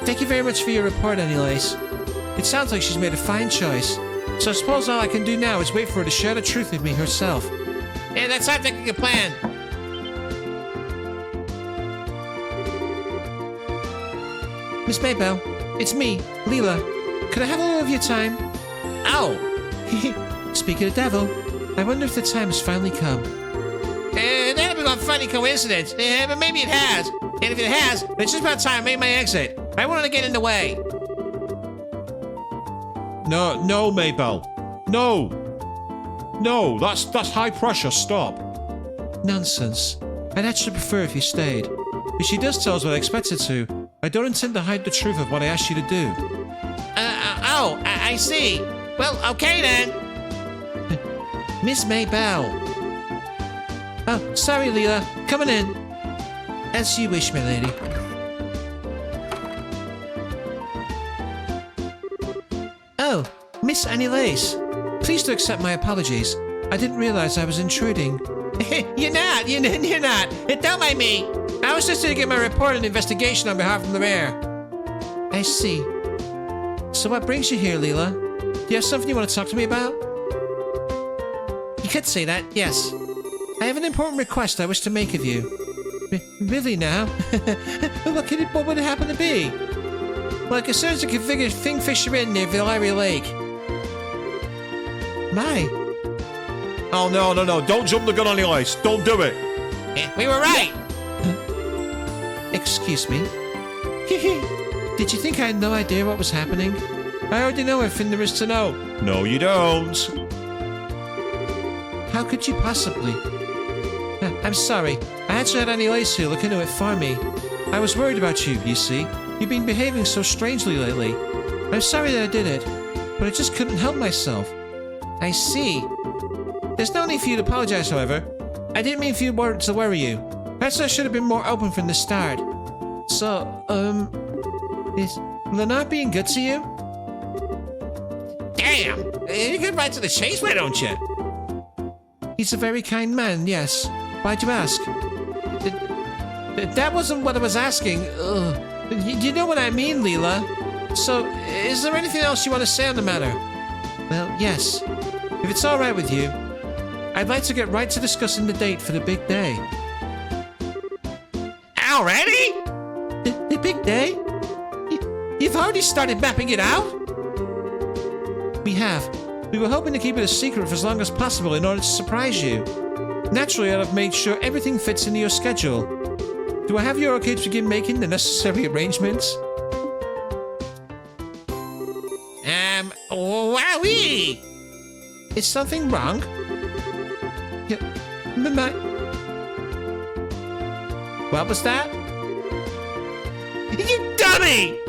Thank you very much for your report, anyways. It sounds like she's made a fine choice, so I suppose all I can do now is wait for her to share the truth with me herself. Yeah, that sounds like a good plan. Miss Maybell, it's me, Leela. Could I have a little of your time? Oh. Speaking of devil, I wonder if the time has finally come. That'd be a funny coincidence, but maybe it has. And if it has, it's just about time I made my exit. I wanted to get in the way. No, Maybell. No, that's high pressure. Stop. Nonsense. I'd actually prefer if you stayed. If she does tell us what I expected to, I don't intend to hide the truth of what I asked you to do. I see. Well, okay then. Miss Maybell. Oh, sorry, Leela. Coming in. As you wish, my lady. Oh, Miss Annie Lace. Please do accept my apologies. I didn't realize I was intruding. You're not. You're not. Don't mind me. I was just here to get my report on the investigation on behalf of the mayor. I see. So what brings you here, Leela? Do you have something you want to talk to me about? You could say that, yes. I have an important request I wish to make of you. Really now? What would it happen to be? Well, it concerns the configured Kingfisher Inn near Villery Lake. My. Oh, no. Don't jump the gun on your lace. Don't do it. We were right. Excuse me? Did you think I had no idea what was happening? I already know everything there is to know. No, you don't. How could you possibly? I'm sorry. I actually had Annie Lace here look into it for me. I was worried about you, you see. You've been behaving so strangely lately. I'm sorry that I did it, but I just couldn't help myself. I see. There's no need for you to apologize, however. I didn't mean for you to worry you. Perhaps I should have been more open from the start. So, is Leonard being good to you? Damn. You get right to the chase, why don't you? He's a very kind man, yes. Why'd you ask? That wasn't what I was asking. You know what I mean, Leela. So, is there anything else you want to say on the matter? Well, yes. If it's all right with you, I'd like to get right to discussing the date for the big day. Already? The big day? You've already started mapping it out? We have. We were hoping to keep it a secret for as long as possible in order to surprise you. Naturally, I'd have made sure everything fits into your schedule. Do I have your okay to begin making the necessary arrangements? Wowee! Is something wrong? Yeah, what was that? You dummy!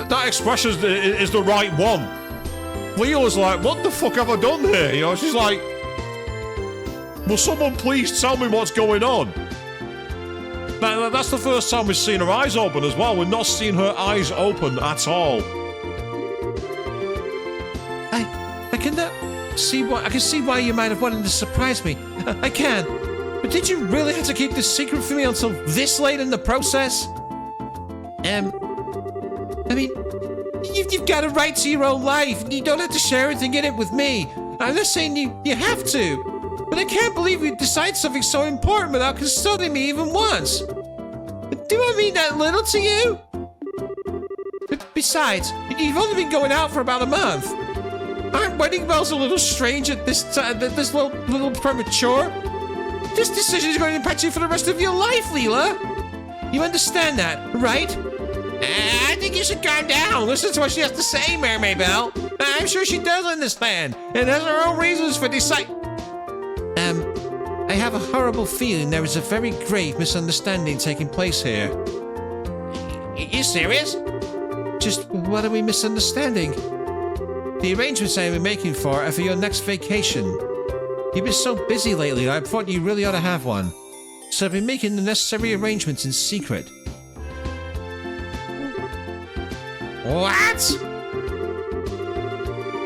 That expression is the right one. Leela's like, what the fuck have I done here? You know, she's like, will someone please tell me what's going on? Now, that's the first time we've seen her eyes open as well. We've not seen her eyes open at all. I can see why you might have wanted to surprise me. I can. But did you really have to keep this secret from me until this late in the process? I mean, you've got a right to your own life. You don't have to share everything in it with me. I'm not saying you have to. But I can't believe you decide something so important without consulting me even once. Do I mean that little to you? Besides, you've only been going out for about a month. Aren't wedding bells a little strange at this time? This little premature? This decision is going to impact you for the rest of your life, Leela. You understand that, right? I think you should calm down. Listen to what she has to say, Mermaid Belle. I'm sure she does understand and has her own reasons for deciding. I have a horrible feeling there is a very grave misunderstanding taking place here. You serious? Just what are we misunderstanding? The arrangements I have been making for are for your next vacation. You've been so busy lately, I thought you really ought to have one. So I've been making the necessary arrangements in secret. What?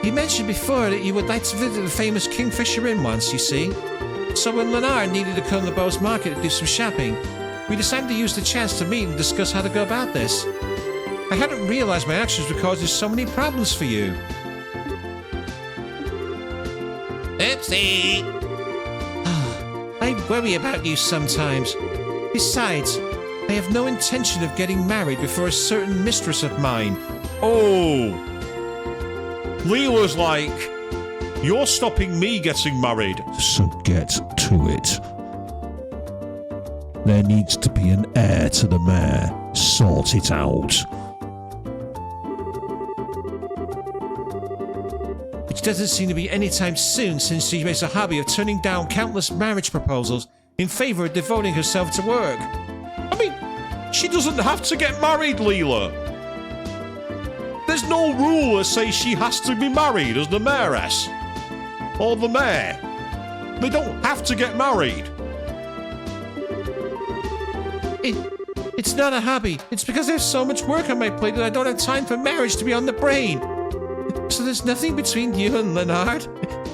You mentioned before that you would like to visit the famous Kingfisher Inn once, you see. So when Leonard needed to come to Bowes Market to do some shopping, we decided to use the chance to meet and discuss how to go about this. I hadn't realized my actions would cause so many problems for you. Oopsie. I worry about you sometimes. Besides, I have no intention of getting married before a certain mistress of mine. Oh. Leela's like, you're stopping me getting married. So get to it. There needs to be an heir to the mare. Sort it out. Which doesn't seem to be any time soon, since she makes a hobby of turning down countless marriage proposals in favor of devoting herself to work. I mean, she doesn't have to get married, Leela. There's no rule that says she has to be married as the mayoress. Or the mayor. They don't have to get married. It's not a hobby. It's because I have so much work on my plate that I don't have time for marriage to be on the brain. So there's nothing between you and Leonard?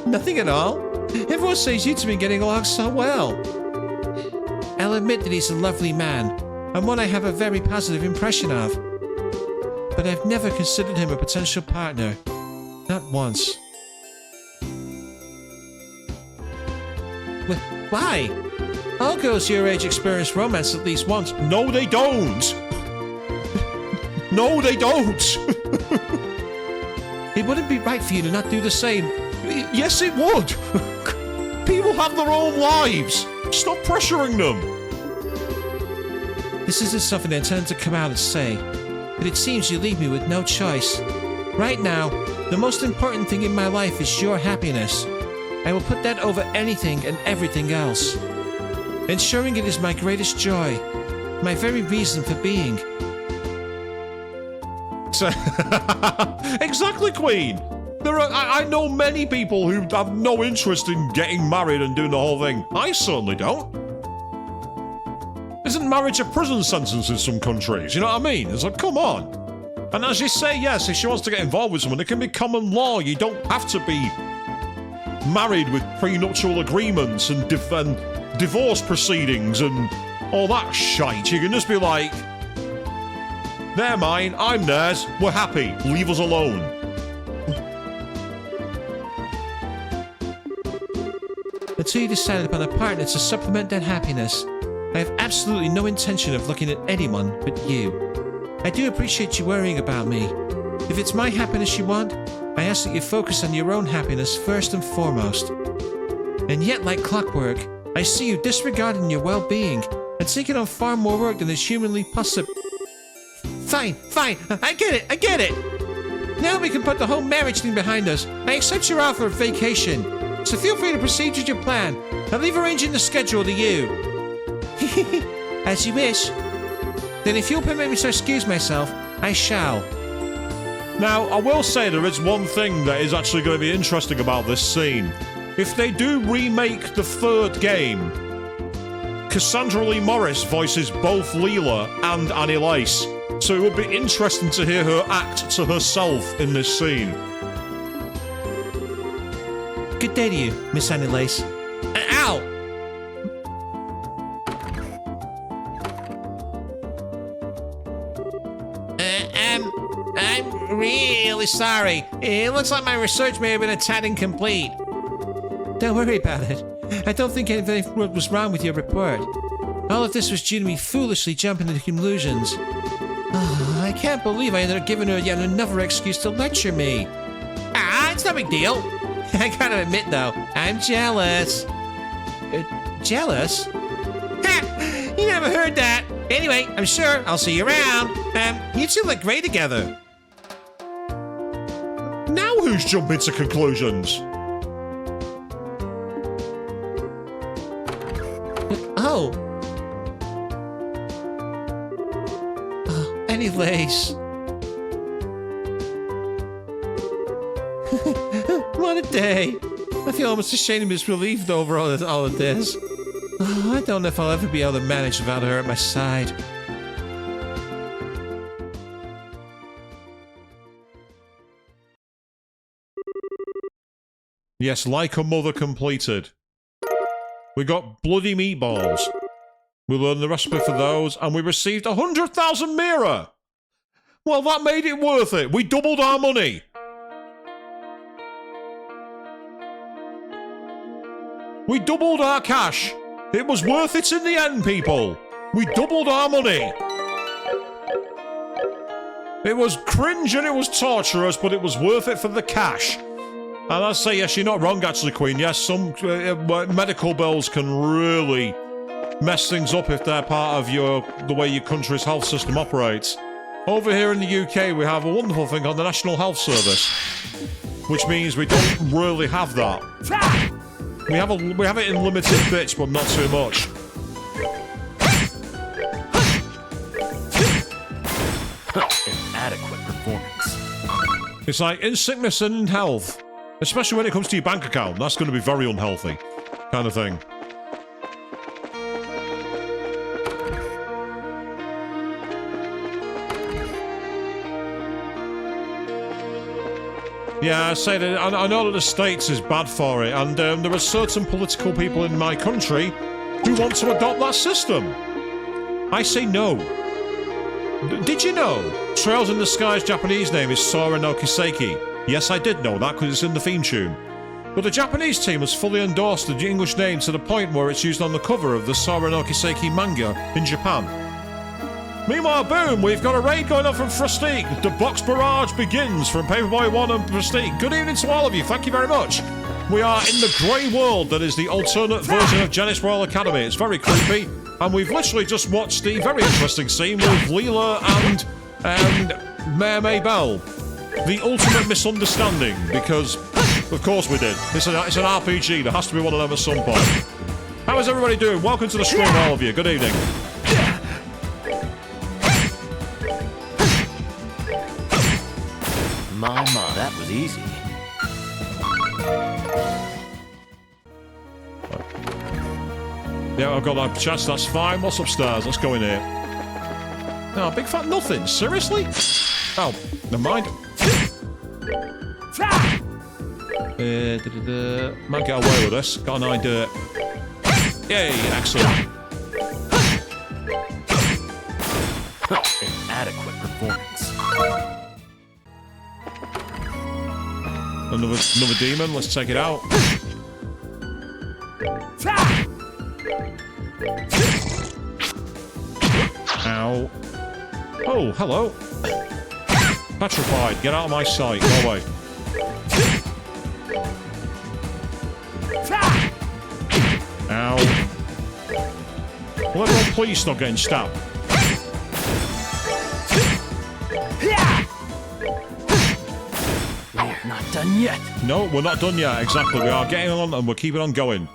Nothing at all? Everyone says you two been getting along so well. I'll admit that he's a lovely man, and one I have a very positive impression of. But I've never considered him a potential partner. Not once. Why? All girls your age experience romance at least once. No, they don't! No, they don't! It wouldn't be right for you to not do the same. Yes, it would! People have their own lives! Stop pressuring them! This isn't something I intend to come out and say, but it seems you leave me with no choice. Right now, the most important thing in my life is your happiness. I will put that over anything and everything else. Ensuring it is my greatest joy, my very reason for being. Exactly, Queen! I know many people who have no interest in getting married and doing the whole thing. I certainly don't. Isn't marriage a prison sentence in some countries? You know what I mean? It's like, come on. And as you say, yes, if she wants to get involved with someone, it can be common law. You don't have to be married with prenuptial agreements and divorce proceedings and all that shite. You can just be like, they're mine, I'm theirs, we're happy, leave us alone. Until you decided upon a partner to supplement that happiness, I have absolutely no intention of looking at anyone but you. I do appreciate you worrying about me. If it's my happiness you want, I ask that you focus on your own happiness first and foremost. And yet, like clockwork, I see you disregarding your well-being and taking on far more work than is humanly possible. Fine, I get it! Now we can put the whole marriage thing behind us. I accept your offer of vacation, so feel free to proceed with your plan. I'll leave arranging the schedule to you. As you wish. Then if you'll permit me to excuse myself, I shall. Now, I will say there is one thing that is actually going to be interesting about this scene. If they do remake the third game, Cassandra Lee Morris voices both Leela and Annie Lace. So it would be interesting to hear her act to herself in this scene. Good day to you, Miss Annie Lace. Ow! I'm really sorry. It looks like my research may have been a tad incomplete. Don't worry about it. I don't think anything was wrong with your report. All of this was due to me foolishly jumping into conclusions. Oh, I can't believe I ended up giving her yet another excuse to lecture me. It's no big deal. I gotta admit, though, I'm jealous. Jealous? Ha! You never heard that. Anyway, I'm sure I'll see you around. You two look great together. Now who's jumping to conclusions? Oh. Annie Lace. What a day. I feel almost ashamed and relieved over all of this. Oh, I don't know if I'll ever be able to manage without her at my side. Yes, Like a Mother completed. We got bloody meatballs. We learned the recipe for those, and we received 100,000 Mira! Well, that made it worth it. We doubled our money. We doubled our cash. It was worth it in the end, people. We doubled our money. It was cringe and it was torturous, but it was worth it for the cash. And I say, yes, you're not wrong, actually, Queen. Yes, some medical bills can really mess things up if they're part of the way your country's health system operates. Over here in the UK, we have a wonderful thing called the National Health Service, which means we don't really have that. We have it in limited bits, but not too much. Inadequate performance. It's like in sickness and in health, especially when it comes to your bank account. That's going to be very unhealthy, kind of thing. Yeah, I say that I know that the States is bad for it, and there are certain political people in my country who want to adopt that system. I say no. Did you know Trails in the Sky's Japanese name is Sora no Kiseki? Yes, I did know that because it's in the theme tune. But the Japanese team has fully endorsed the English name to the point where it's used on the cover of the Sora no Kiseki manga in Japan. Meanwhile, boom, we've got a raid going on from Frostique. The box barrage begins from Paperboy 1 and Frostique. Good evening to all of you. Thank you very much. We are in the grey world that is the alternate version of Genis Royal Academy. It's very creepy. And we've literally just watched the very interesting scene with Leela and Mayor Maybell. The ultimate misunderstanding, because, of course we did. It's an RPG. There has to be one of them at some point. How is everybody doing? Welcome to the stream, all of you. Good evening. Mama, that was easy. Yeah, I've got that chest, that's fine. What's upstairs? Let's go in here. No, big fat nothing. Seriously? Oh, never mind. Might get away with this. Got an idea. Yay, excellent. Inadequate performance. Another demon. Let's take it out. Ow. Oh, hello. Petrified. Get out of my sight. Go away. Ow. Will everyone please stop getting stabbed? We're not done yet. No, we're not done yet. Exactly. We are getting on and we're keeping on going.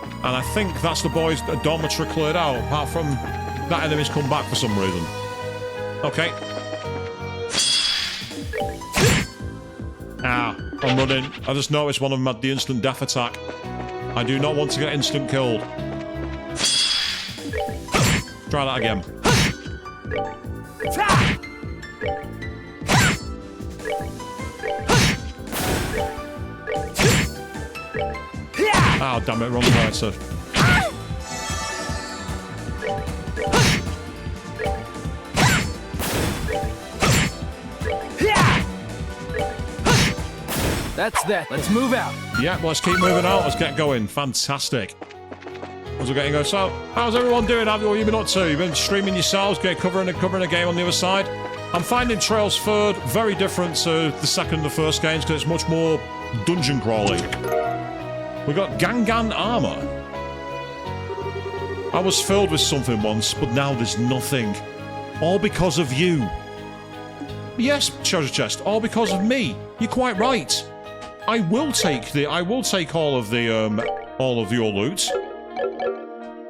And I think that's the boys' dormitory cleared out, apart from that enemy's come back for some reason. Okay. Ah, I'm running. I just noticed one of them had the instant death attack. I do not want to get instant killed. Try that again. Oh, damn it, wrong person. That's that. Let's move out. Yeah, well, let's keep moving out. Let's get going. Fantastic. As we're getting going. So, how's everyone doing? What have you been up to? You've been streaming yourselves, covering a game on the other side. I'm finding Trails Third very different to the second and the first games because it's much more dungeon crawling. We got Gangan armor. I was filled with something once, but now there's nothing. All because of you. Yes, treasure chest. All because of me. You're quite right. I will take all of your loot.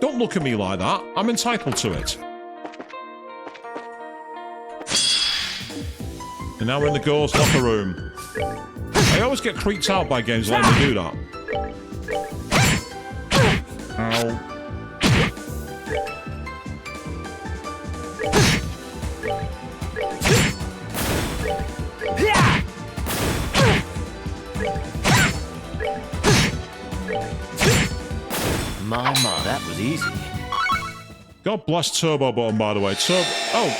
Don't look at me like that. I'm entitled to it. And now we're in the ghost locker room. I always get creeped out by games letting me do that. Ow. Mama, that was easy. God bless Turbo Button, by the way. Oh.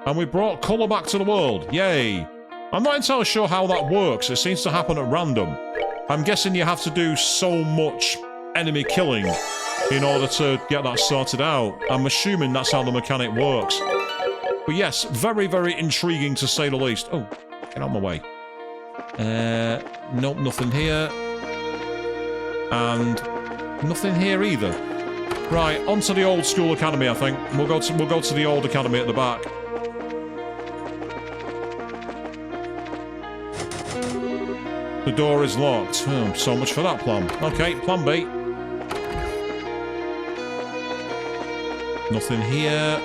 And we brought colour back to the world. Yay. I'm not entirely sure how that works. It seems to happen at random. I'm guessing you have to do so much enemy killing in order to get that sorted out. I'm assuming that's how the mechanic works. But yes, very, very intriguing to say the least. Oh, get out of my way. Nope, nothing here. And nothing here either. Right, onto the old school academy, I think. We'll go to the old academy at the back. The door is locked. Oh, so much for that plan. Okay, plan B. Nothing here.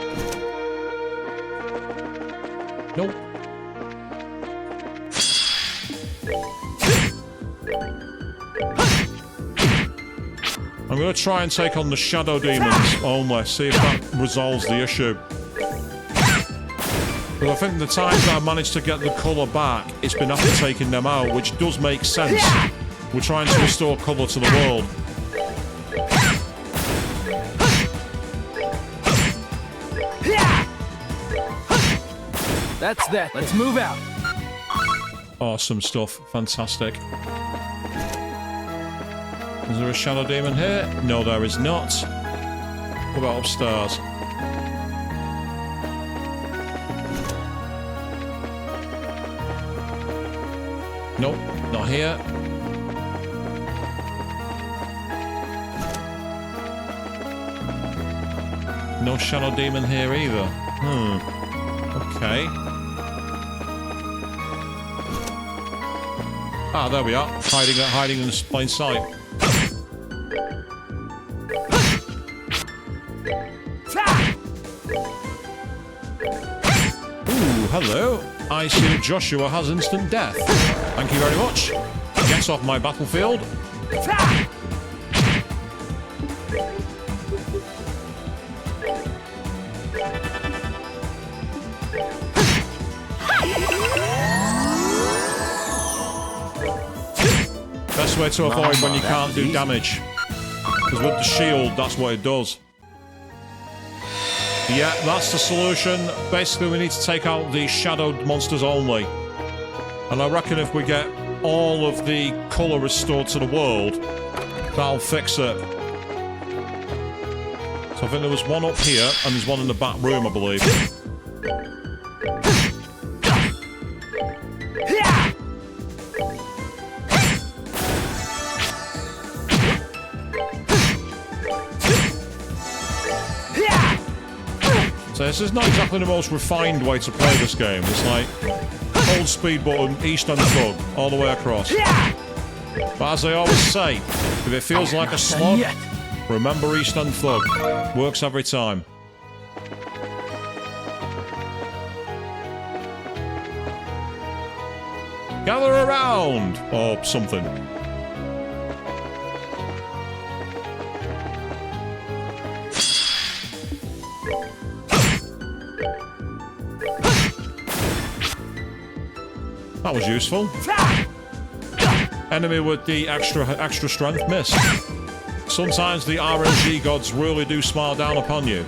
Nope. I'm going to try and take on the shadow demons only, see if that resolves the issue. But I think the times that I managed to get the colour back, it's been after taking them out, which does make sense. We're trying to restore colour to the world. That's that. Let's move out. Awesome stuff. Fantastic. Is there a shadow demon here? No, there is not. What about upstairs? Nope, not here. No shadow demon here either. Okay. Ah, there we are. Hiding in plain sight. Ooh, hello. I see Joshua has instant death. Thank you very much. Get off my battlefield. Best way to avoid when you can't do damage. Because with the shield, that's what it does. Yeah, that's the solution. Basically, we need to take out the shadowed monsters only. And I reckon if we get all of the colour restored to the world, that'll fix it. So I think there was one up here, and there's one in the back room, I believe. So this is not exactly the most refined way to play this game. It's like hold speed button, East and Thug, all the way across. But as I always say, if it feels like a slog, remember East and Thug. Works every time. Gather around! Or something. That was useful. Enemy with the extra strength missed. Sometimes the RNG gods really do smile down upon you.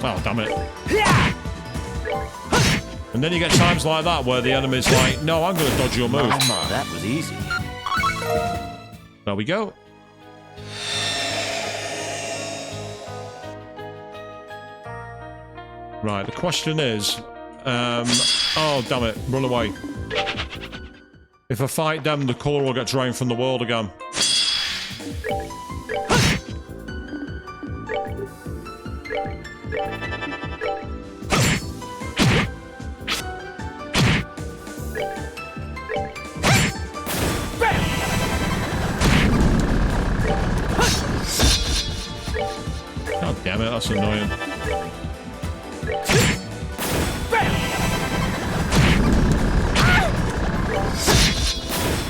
Oh, damn it. And then you get times like that where the enemy's like, no, I'm going to dodge your move. That was easy. There we go. Right, the question is... oh, damn it. Run away. If I fight them, the colour will get drained from the world again. God damn it, that's annoying.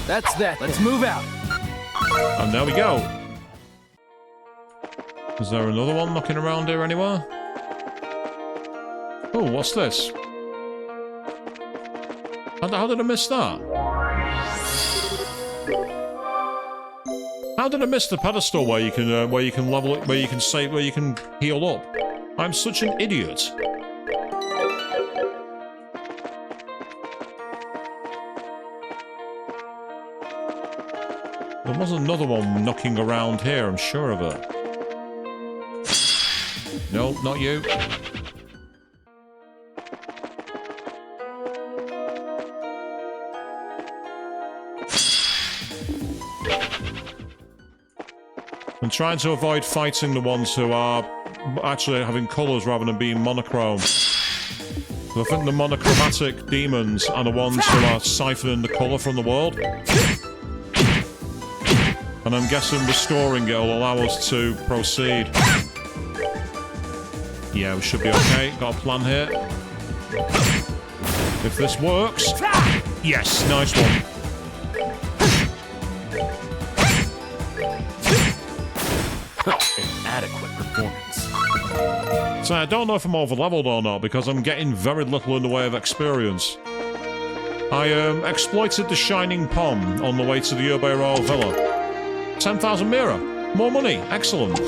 That's that. Let's move out. And there we go. Is there another one knocking around here anywhere? Oh, what's this? How did I miss that? How did I miss the pedestal where you can level it, where you can save, where you can heal up? I'm such an idiot. There was another one knocking around here, I'm sure of it. No, not you. I'm trying to avoid fighting the ones who are actually having colours rather than being monochrome. I think the monochromatic demons are the ones who are siphoning the colour from the world. And I'm guessing restoring it will allow us to proceed. Yeah, we should be okay. Got a plan here. If this works... Yes, nice one. performance. So I don't know if I'm over-leveled or not, because I'm getting very little in the way of experience. I exploited the Shining Pom on the way to the Urbe Royal Villa. 10,000 Mira. More money. Excellent.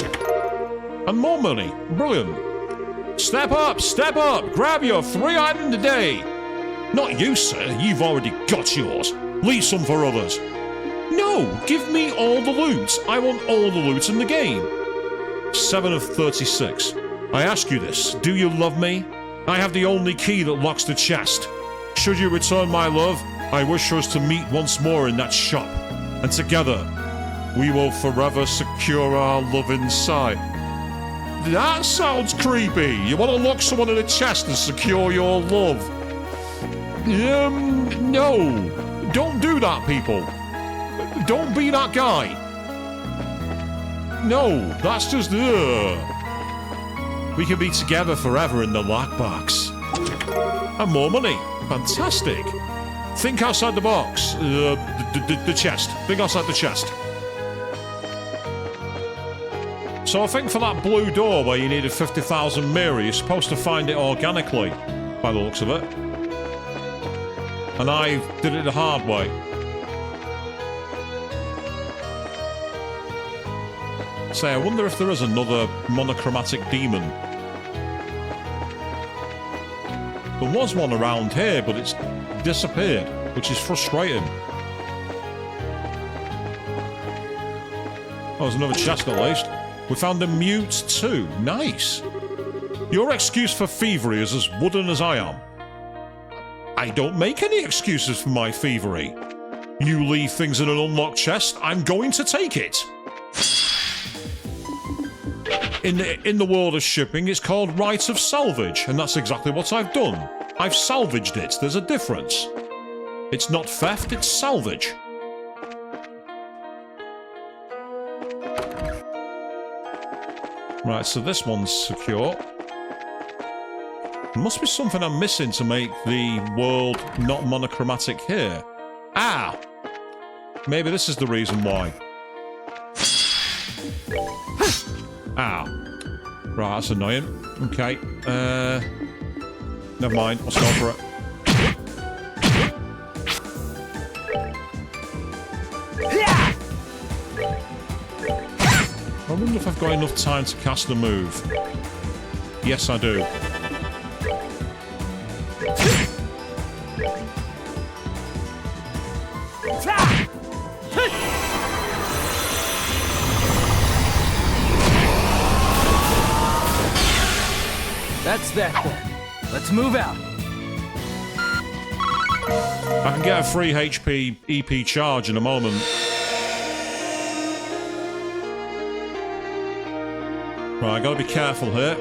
And more money. Brilliant. Step up, step up. Grab your 3 items today. Not you, sir. You've already got yours. Leave some for others. No, give me all the loot. I want all the loot in the game. 7 of 36. I ask you this. Do you love me? I have the only key that locks the chest. Should you return my love, I wish us to meet once more in that shop. And together, we will forever secure our love inside. That sounds creepy. You want to lock someone in a chest and secure your love? No. Don't do that, people. Don't be that guy. No, that's just... We can be together forever in the lockbox. And more money. Fantastic. Think outside the box. The chest. Think outside the chest. So I think for that blue door where you needed 50,000 Mira, you're supposed to find it organically, by the looks of it. And I did it the hard way. Say, I wonder if there is another monochromatic demon. There was one around here, but it's disappeared, which is frustrating. Oh, there's another chest at least. We found a mute too. Nice. Your excuse for thievery is as wooden as I am. I don't make any excuses for my thievery. You leave things in an unlocked chest, I'm going to take it. In the world of shipping, it's called right of salvage, and that's exactly what I've done. I've salvaged it. There's a difference. It's not theft, it's salvage. Right, so this one's secure. There must be something I'm missing to make the world not monochromatic here. Ah! Maybe this is the reason why. Ah. Right, that's annoying. Okay. Never mind. Let's go for it. I wonder if I've got enough time to cast a move. Yes, I do. That's that then. Let's move out. I can get a free HP EP charge in a moment. Right, I gotta be careful here.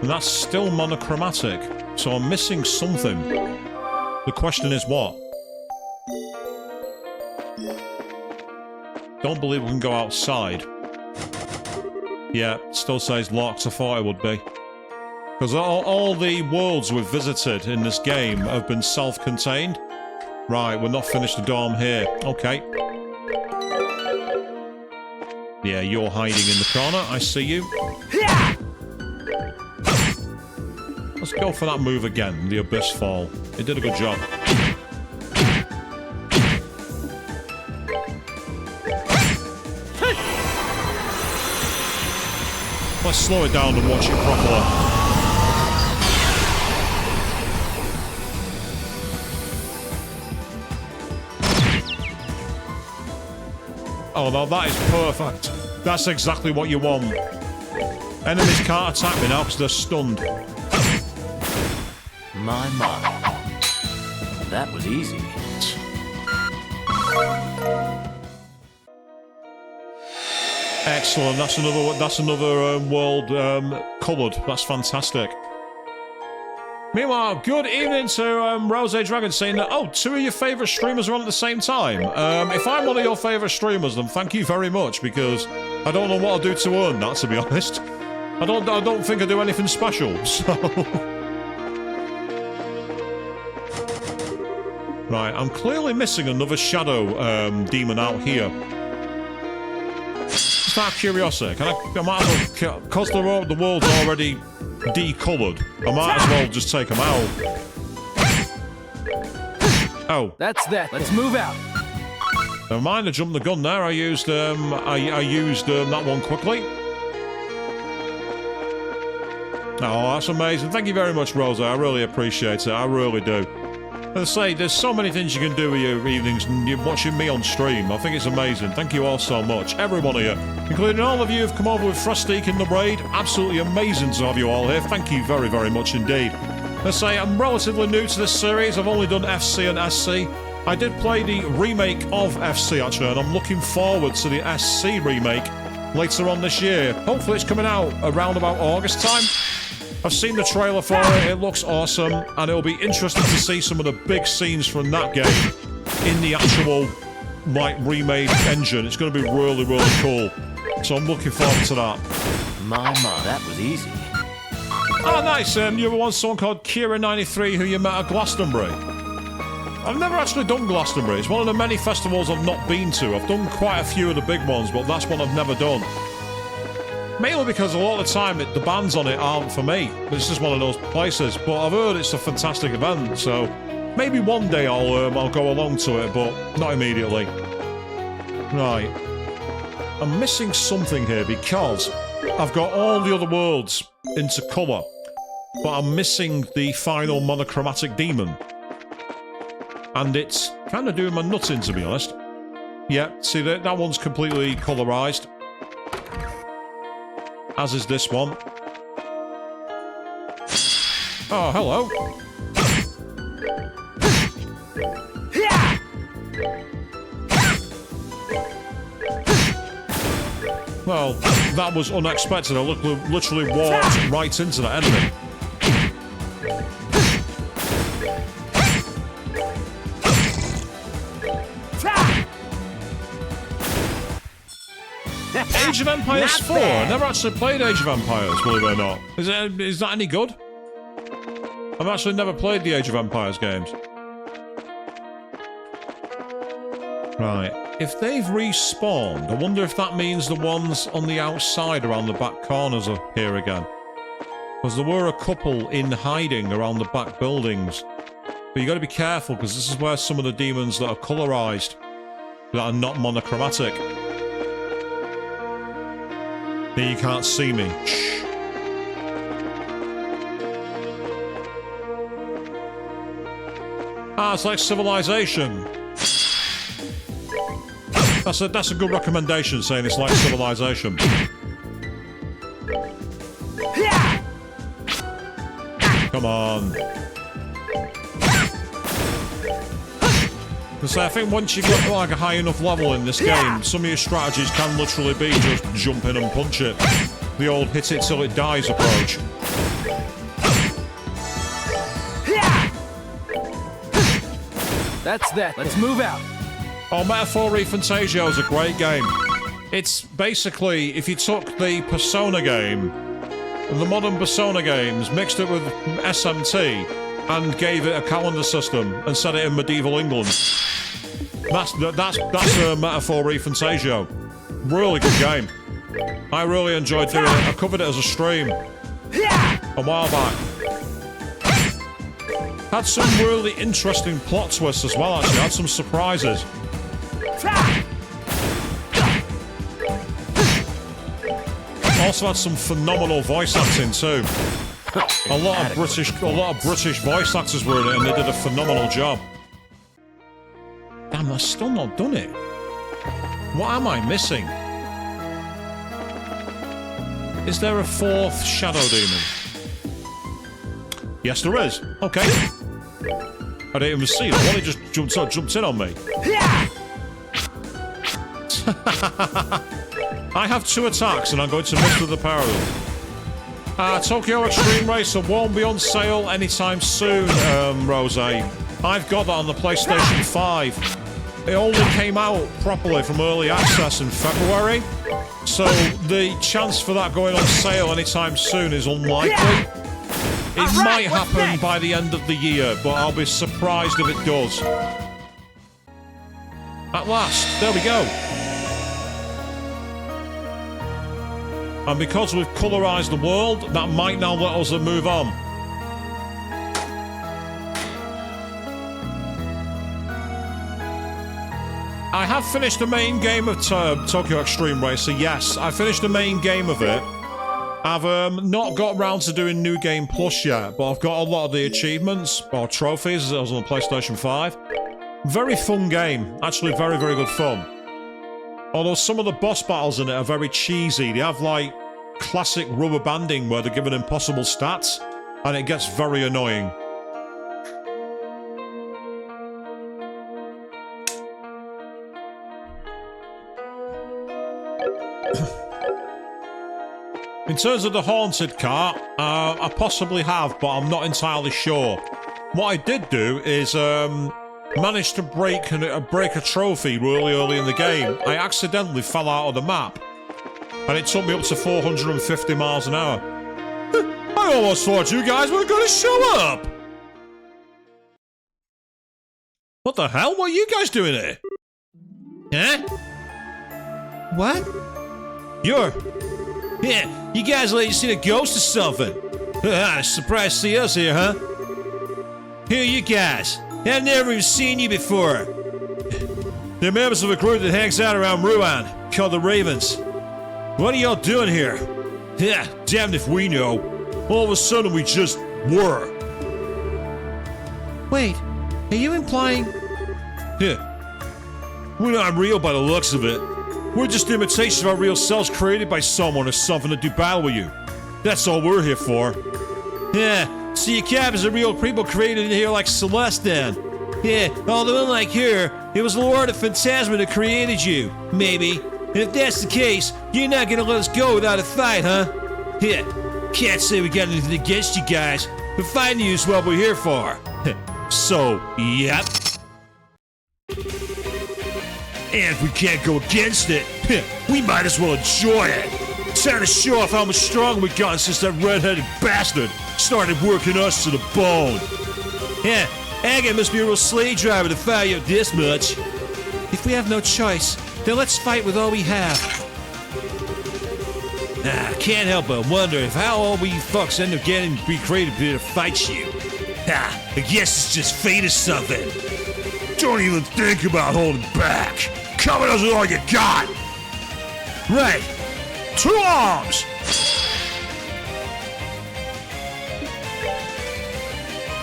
And that's still monochromatic, so I'm missing something. The question is what? Don't believe we can go outside. Yeah, still says locked. I thought it would be. Because all the worlds we've visited in this game have been self-contained. Right, we're not finished the dorm here. Okay. Yeah, you're hiding in the corner. I see you. Let's go for that move again, the Abyss Fall. It did a good job. Let's slow it down and watch it properly. Oh, no, that is perfect. That's exactly what you want. Enemies can't attack me now because they're stunned. My. That was easy. Excellent. That's another world coloured. That's fantastic. Meanwhile, good evening to Rose Dragon saying that, oh, 2 of your favourite streamers are on at the same time. If I'm one of your favourite streamers, then thank you very much, because I don't know what I'll do to earn that, to be honest. I don't think I do anything special, so... Right, I'm clearly missing another shadow demon out here. Just Just out of curiosity, I might as well, because the world's already decoloured, I might as well just take them out. Oh. That's that. Let's move out. Never mind, I jumped the gun there. I used that one quickly. Oh, that's amazing. Thank you very much, Rosa. I really appreciate it. I really do. As I say, there's so many things you can do with your evenings and you're watching me on stream. I think it's amazing. Thank you all so much. Every one of you, including all of you who've come over with Frostique in the raid. Absolutely amazing to have you all here. Thank you very, very much indeed. As I say, I'm relatively new to this series. I've only done FC and SC. I did play the remake of FC, actually, and I'm looking forward to the SC remake later on this year. Hopefully it's coming out around about August time. I've seen the trailer for it, it looks awesome, and it'll be interesting to see some of the big scenes from that game in the actual, like, remade engine. It's going to be really, really cool. So I'm looking forward to that. My, that was easy. Oh, nice. You ever want someone called Kira93 who you met at Glastonbury? I've never actually done Glastonbury. It's one of the many festivals I've not been to. I've done quite a few of the big ones, but that's one I've never done. Mainly because a lot of the time the bands on it aren't for me. It's just one of those places. But I've heard it's a fantastic event, so maybe one day I'll go along to it, but not immediately. Right. I'm missing something here because I've got all the other worlds into colour, but I'm missing the final monochromatic demon. And it's kind of doing my nuts in, to be honest. Yeah, see, that one's completely colorized. As is this one. Oh, hello. Well, that was unexpected. I literally walked right into that enemy. Age of Empires 4. I never actually played Age of Empires, believe it or not. Is that any good? I've actually never played the Age of Empires games. Right. If they've respawned, I wonder if that means the ones on the outside around the back corners are here again. Because there were a couple in hiding around the back buildings. But you got to be careful, because this is where some of the demons that are colorized, that are not monochromatic. Here, you can't see me. Shh. Ah, it's like Civilization. That's a good recommendation, saying it's like Civilization. Come on. Because I think once you get like a high enough level in this game, some of your strategies can literally be just jump in and punch it. The old hit it till it dies approach. That's that. Let's move out. Oh, Metaphor ReFantazio is a great game. It's basically, if you took the Persona game, the modern Persona games, mixed it with SMT, and gave it a calendar system, and set it in medieval England. That's a Metaphor ReFantazio. Really good game. I really enjoyed doing it. I covered it as a stream a while back. Had some really interesting plot twists as well, actually. Had some surprises. Also had some phenomenal voice acting too. A lot of British voice actors were in it, and they did a phenomenal job. Damn, I've still not done it. What am I missing? Is there a fourth Shadow Demon? Yes, there is. Okay. I didn't even see that one. It just jumped in on me. I have 2 attacks, and I'm going to miss with the power of them. Tokyo Extreme Racer won't be on sale anytime soon, Rose. I've got that on the PlayStation 5. It only came out properly from early access in February, so the chance for that going on sale anytime soon is unlikely. It might happen by the end of the year, but I'll be surprised if it does. At last, there we go. And because we've colorized the world, that might now let us move on. I have finished the main game of Tokyo Extreme Racer, yes. I finished the main game of it. I've not got round to doing New Game Plus yet, but I've got a lot of the achievements, or trophies, as it was on the PlayStation 5. Very fun game. Actually, very, very good fun. Although some of the boss battles in it are very cheesy. They have, like, classic rubber banding where they're given impossible stats, and it gets very annoying. In terms of the haunted car, I possibly have, but I'm not entirely sure. What I did do is manage to break a trophy really early in the game. I accidentally fell out of the map, and it took me up to 450 miles an hour. I almost thought you guys were going to show up! What the hell? What are you guys doing here? Huh? What? Yeah, you guys like you seen a ghost or something? Surprised to see us here, huh? Who are you guys? I've never even seen you before. They're members of a group that hangs out around Ruan, called the Ravens. What are y'all doing here? Yeah, damned if we know. All of a sudden we just were. Wait, are you implying... Yeah. We're not real by the looks of it. We're just imitations of our real selves created by someone or something to do battle with you. That's all we're here for. Yeah, so your cap is a real people created in here like Celeste then. Yeah, although unlike her, it was the Lord of Phantasma that created you, maybe. And if that's the case, you're not gonna let us go without a fight, huh? Yeah, can't say we got anything against you guys, but fighting you is what we're here for. So, yep. And if we can't go against it, we might as well enjoy it. Time to show off how much stronger we've gotten since that red-headed bastard started working us to the bone. Yeah, Agate must be a real slave driver to fire you up this much. If we have no choice, then let's fight with all we have. I can't help but wonder if how all we fucks end up getting to be created to fight you. I guess it's just fate or something. Don't even think about holding back. Come at us with all you got. Right. 2 arms.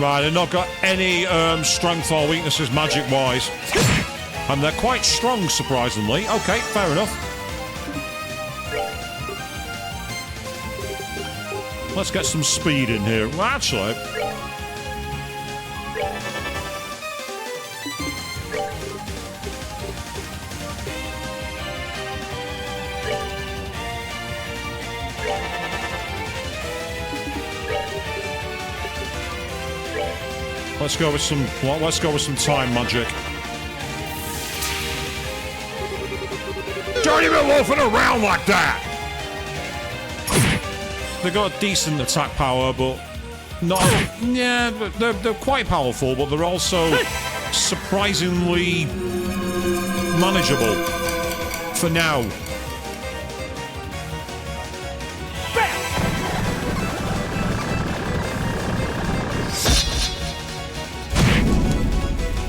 Right, they've not got any strength or weaknesses magic-wise. And they're quite strong, surprisingly. Okay, fair enough. Let's get some speed in here. Well, actually... Let's go with some time magic. Don't even loafing around like that! They got a decent attack power, but not. Yeah, they're quite powerful, but they're also surprisingly manageable for now.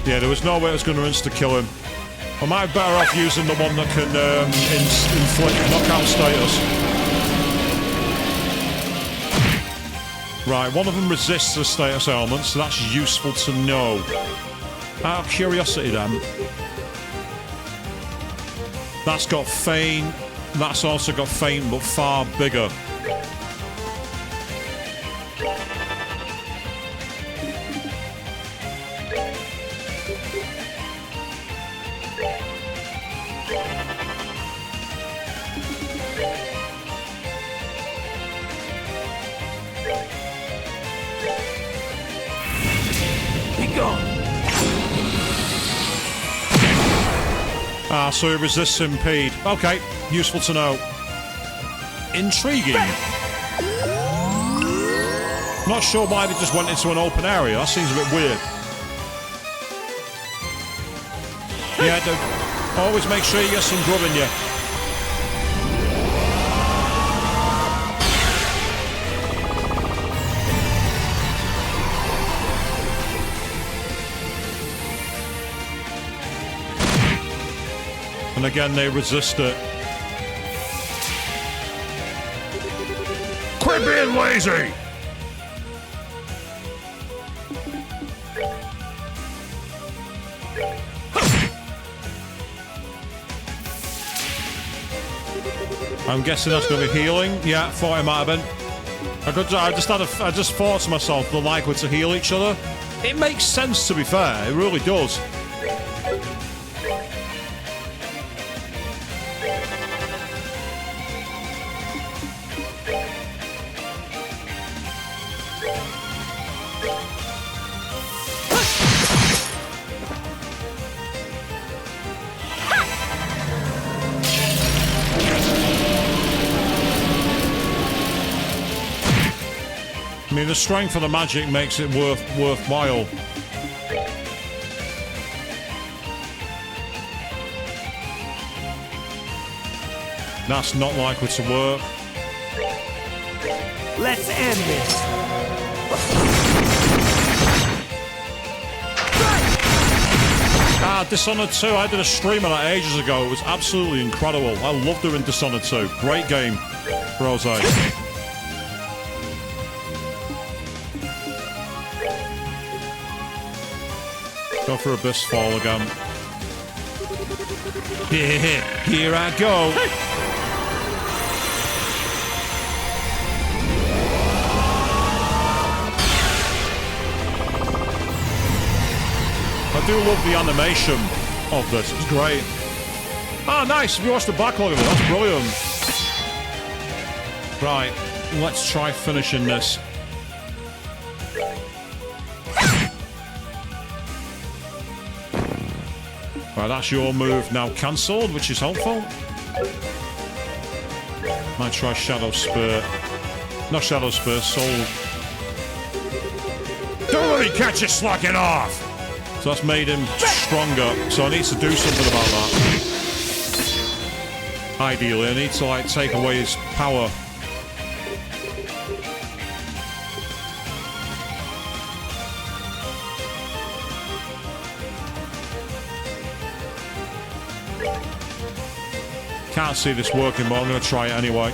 Yeah, there was no way I was going to insta-kill him. I might be better off using the one that can inflict knockout status. Right, one of them resists the status element, so that's useful to know. Out of curiosity then. That's got feint. That's also got feint, but far bigger. Ah, so he resists impede. Okay, useful to know. Intriguing. Not sure why they just went into an open area. That seems a bit weird. Yeah, always make sure you get some grub in you. And again, they resist it. Quit being lazy! I'm guessing that's going to be healing. Yeah, thought it might have been. I just thought to myself, they're likely to heal each other. It makes sense, to be fair. It really does. I mean, the strength of the magic makes it worthwhile. That's not likely to work. Let's end this. Dishonored 2. I did a stream on that ages ago. It was absolutely incredible. I love doing Dishonored 2. Great game, Rose. Go for Abyss Fall again. Here I go. I do love the animation of this. It's great. Ah, nice. If you watch the backlog of it, that's brilliant. Right, let's try finishing this. Right, that's your move now cancelled, which is helpful. Might try Shadow Spear. Not Shadow Spear, Soul. Don't let me catch you slacking off! So that's made him stronger, so I need to do something about that. Ideally, I need to, like, take away his power. Can't see this working, but I'm going to try it anyway.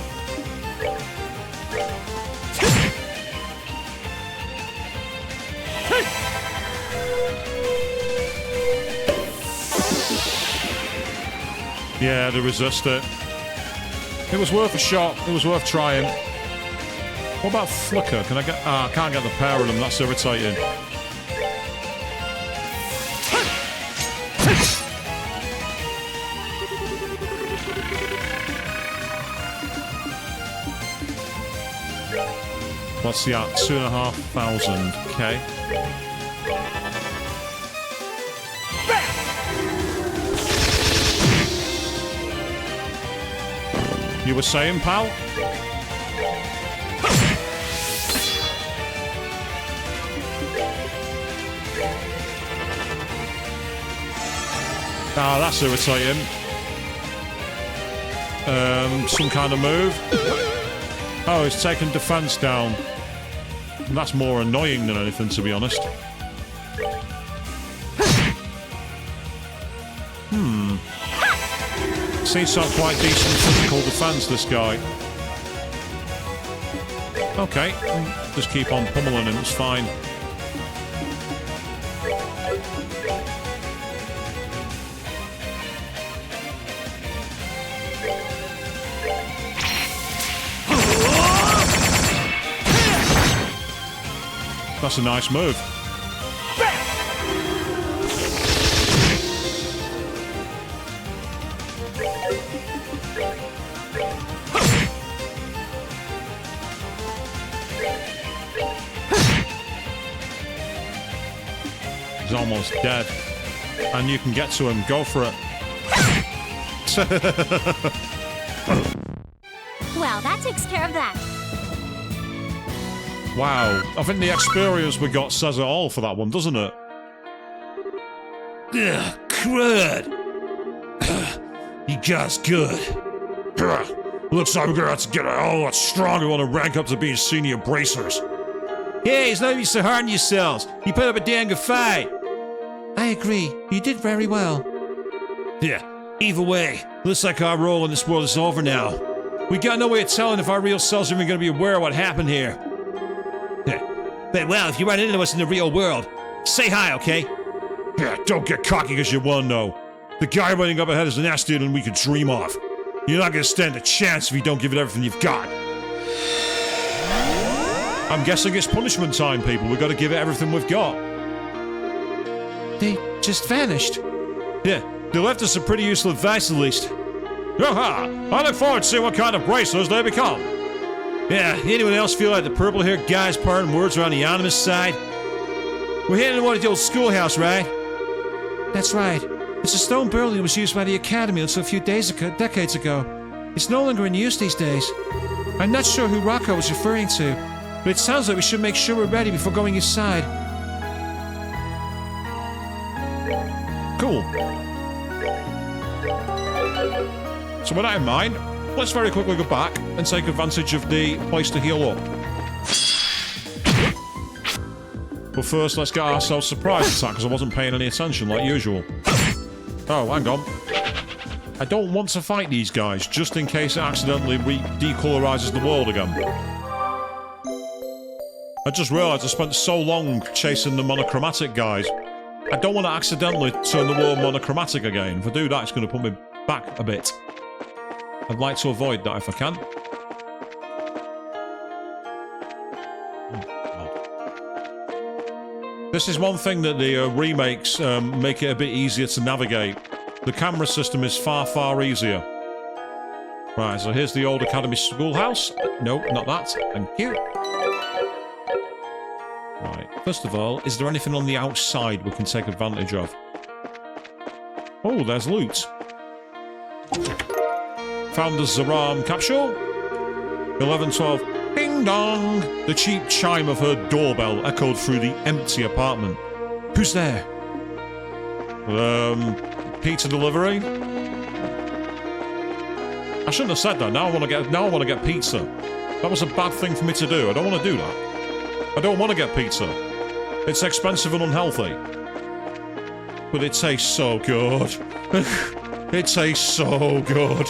Yeah, they resist it. It was worth a shot. It was worth trying. What about Flicker? Can I get... I can't get the pair of them. That's irritating. What's the at? 2,500. Okay. You were saying, pal? Ah, that's irritating. Some kind of move. Oh, it's taken defense down. That's more annoying than anything, to be honest. Seems to have quite decent physical defense, this guy. Okay, just keep on pummeling him, it's fine. That's a nice move. He's almost dead. And you can get to him. Go for it. Well, that takes care of that. Wow. I think the experience we got says it all for that one, doesn't it? Ugh, crud. You guys good. Looks like we're gonna have to get a lot stronger on a rank up to being senior bracers. Hey, it's no use to hurting yourselves. You put up a dang good fight. I agree. You did very well. Yeah, Either way, looks like our role in this world is over now. We got no way of telling if our real selves are even going to be aware of what happened here. But well, if you run into us in the real world, say hi, okay? Yeah, don't get cocky because you won, though. The guy running up ahead is nastier than we could dream of. You're not going to stand a chance if you don't give it everything you've got. I'm guessing it's punishment time, people. We've got to give it everything we've got. They just vanished. Yeah, they left us some pretty useful advice at least. Aha! I look forward to seeing what kind of bracers they become. Yeah, anyone else feel like the purple-haired guy's parting words are on the animus side? We're heading toward the old schoolhouse, right? That's right. It's a stone building that was used by the Academy until a few decades ago. It's no longer in use these days. I'm not sure who Rocco was referring to, but it sounds like we should make sure we're ready before going inside. Cool. So with that in mind, let's very quickly go back and take advantage of the place to heal up. But first, let's get ourselves surprise attack because I wasn't paying any attention like usual. Oh, hang on. I don't want to fight these guys just in case it accidentally decolorizes the world again. I just realized I spent so long chasing the monochromatic guys. I don't want to accidentally turn the world monochromatic again. If I do that, it's going to put me back a bit. I'd like to avoid that if I can. This is one thing that the remakes make it a bit easier to navigate. The camera system is far, far easier. Right, so here's the old Academy schoolhouse. No, not that. Thank you. Right, first of all, is there anything on the outside we can take advantage of? Oh, there's loot. Found the Zaram capsule. 11:12. Ding dong! The cheap chime of her doorbell echoed through the empty apartment. Who's there? Pizza delivery? I shouldn't have said that. Now I want to get pizza. That was a bad thing for me to do. I don't want to do that. I don't want to get pizza. It's expensive and unhealthy. But it tastes so good. It tastes so good.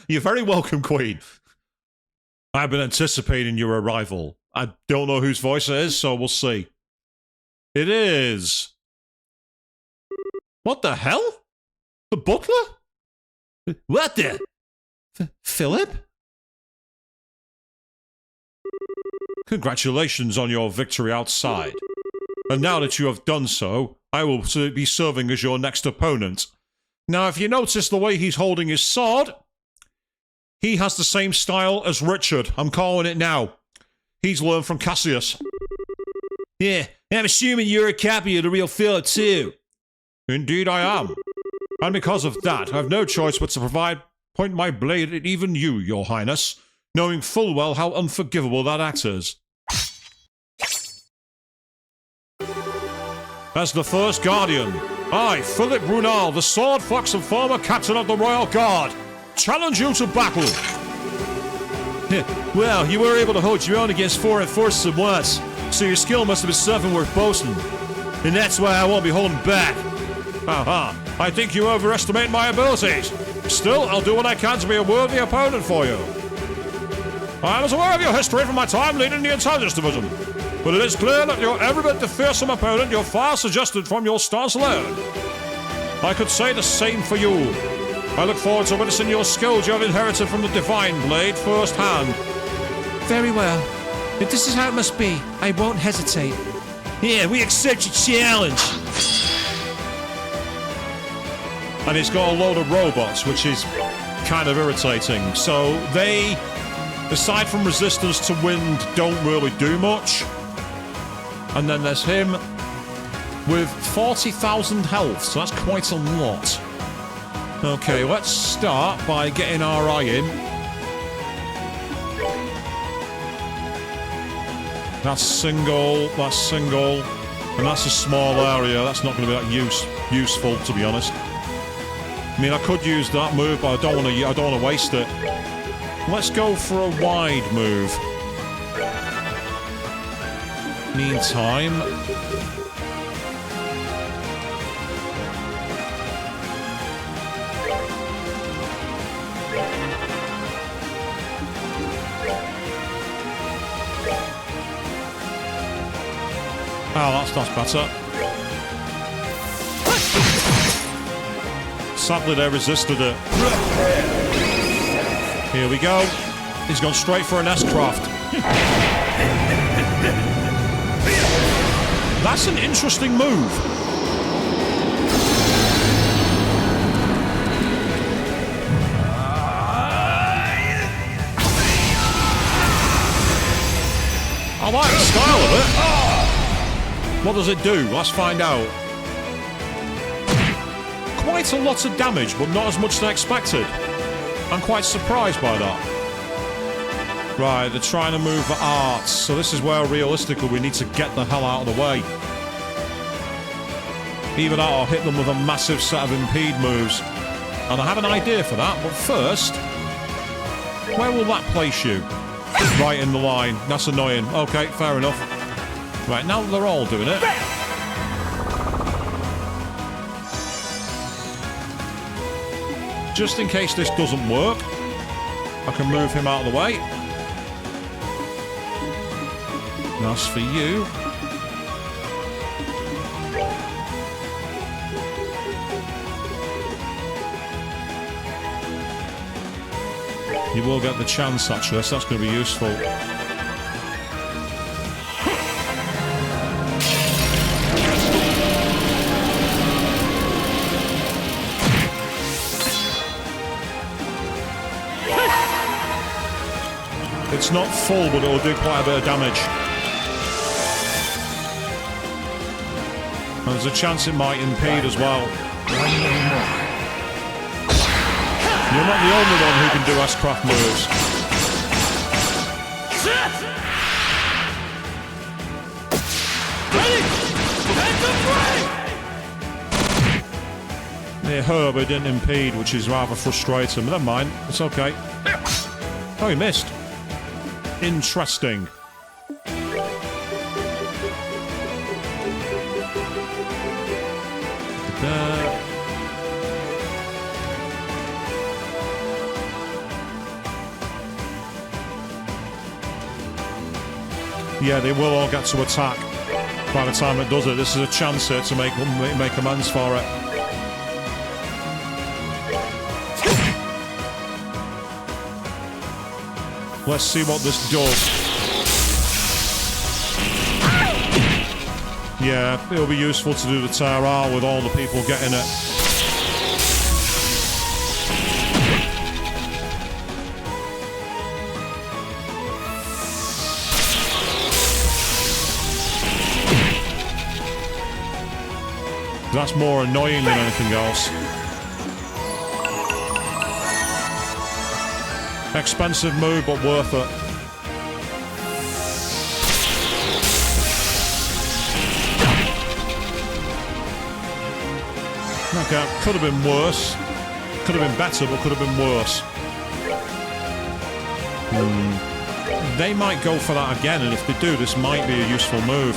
You're very welcome, Queen. I've been anticipating your arrival. I don't know whose voice it is, so we'll see. It is... What the hell? The butler? What the... Philip? Congratulations on your victory outside. And now that you have done so, I will be serving as your next opponent. Now, if you notice the way he's holding his sword, he has the same style as Richard. I'm calling it now. He's learned from Cassius. Yeah, I'm assuming you're a copy of the real Philip too. Indeed I am. And because of that, I have no choice but to point my blade at even you, your highness, knowing full well how unforgivable that act is. As the first guardian, I, Philip Brunel, the sword fox and former captain of the Royal Guard, challenge you to battle. Well, you were able to hold your own against foreign forces at once, so your skill must have been something worth boasting. And that's why I won't be holding back. Aha, I think you overestimate my abilities. Still, I'll do what I can to be a worthy opponent for you. I was aware of your history from my time leading the Intelligence Division, but it is clear that you're every bit the fearsome opponent you're far suggested from your stance alone. I could say the same for you. I look forward to witnessing your skills you have inherited from the Divine Blade firsthand. Very well. If this is how it must be, I won't hesitate. Yeah, we accept your challenge. And it's got a load of robots, which is kind of irritating. So they, aside from resistance to wind, don't really do much. And then there's him with 40,000 health, so that's quite a lot. Okay, let's start by getting our eye in. That's single, and that's a small area. That's not going to be that useful, to be honest. I mean, I could use that move, but I don't want to waste it. Let's go for a wide move. Meantime... Oh, that's better. Sadly, they resisted it. Here we go. He's gone straight for an S-Craft. That's an interesting move. I like the style of it. What does it do? Let's find out. Quite a lot of damage, but not as much as I expected. I'm quite surprised by that. Right, they're trying to move the arts, so this is where realistically we need to get the hell out of the way. Either that or hit them with a massive set of impede moves. And I have an idea for that, but first... Where will that place you? Right in the line. That's annoying. Okay, fair enough. Right, now they're all doing it. Just in case this doesn't work, I can move him out of the way. That's for you. You will get the chance, actually, so that's going to be useful. It's not full, but it'll do quite a bit of damage. And there's a chance it might impede as well. You're not the only one who can do S-Craft moves. It hurt, but it didn't impede, which is rather frustrating. But never mind, it's okay. Oh, he missed. Interesting. Yeah, they will all get to attack by the time it does it. This is a chance here to make amends for it. Let's see what this does. Yeah, it'll be useful to do the Terra with all the people getting it. That's more annoying than anything else. Expensive move, but worth it. Okay, could have been worse. Could have been better, but could have been worse. They might go for that again, and if they do, this might be a useful move.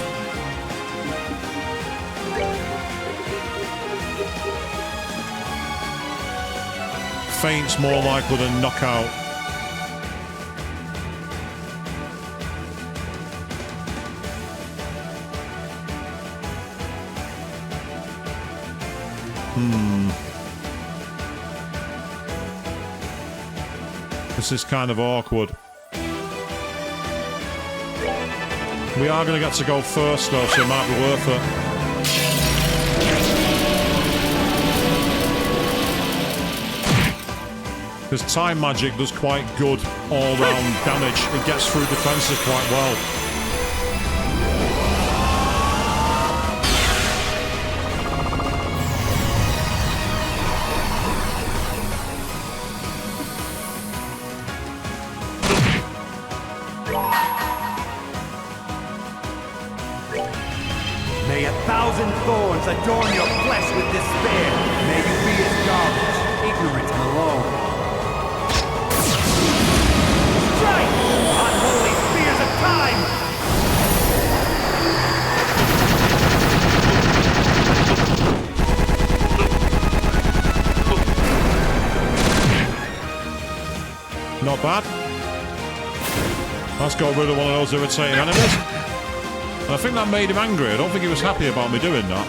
Feint's more likely than knockout. This is kind of awkward. We are going to get to go first though, so it might be worth it. Because time magic does quite good all-round damage. It gets through defenses quite well. May 1,000 thorns adorn your flesh with despair. May you be as garbage, ignorant and alone. Strike! Unholy spears of time! Not bad. That's got rid of one of those irritating enemies. And I think that made him angry. I don't think he was happy about me doing that.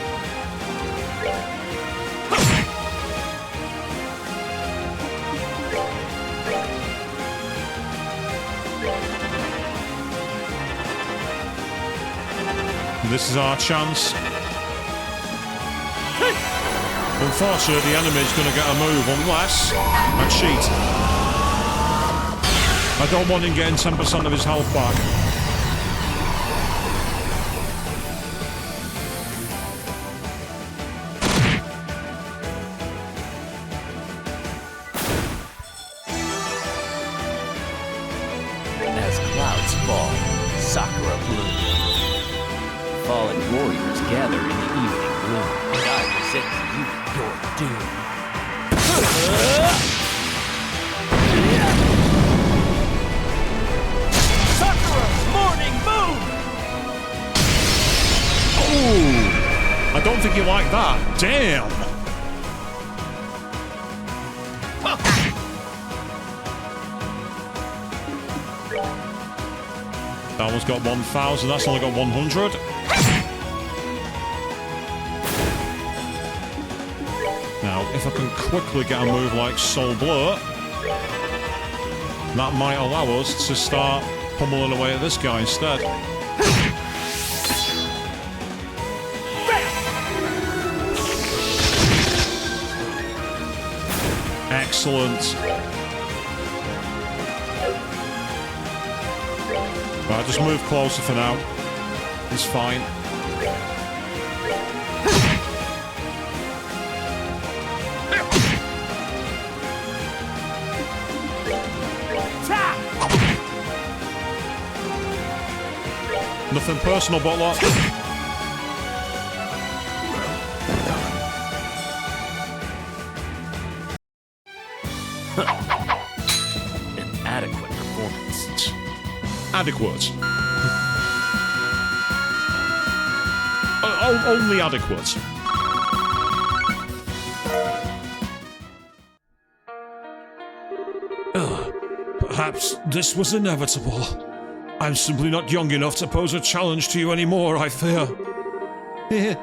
And this is our chance. Unfortunately, the enemy's going to get a move unless I cheat. I don't want him getting 10% of his health back. As clouds fall, Sakura blooms. Fallen warriors gather in the evening gloom. And I present to you your doom. Sakura's morning moon! Ooh! I don't think you like that. Damn! That one's got 1,000. That's only got 100. Now, if I can quickly get a move like Soul Blur, that might allow us to start pummeling away at this guy instead. Excellent. Right, just move closer for now. It's fine. Nothing personal, Butler. An adequate performance. Adequate. Only adequate. Perhaps this was inevitable. I'm simply not young enough to pose a challenge to you anymore, I fear.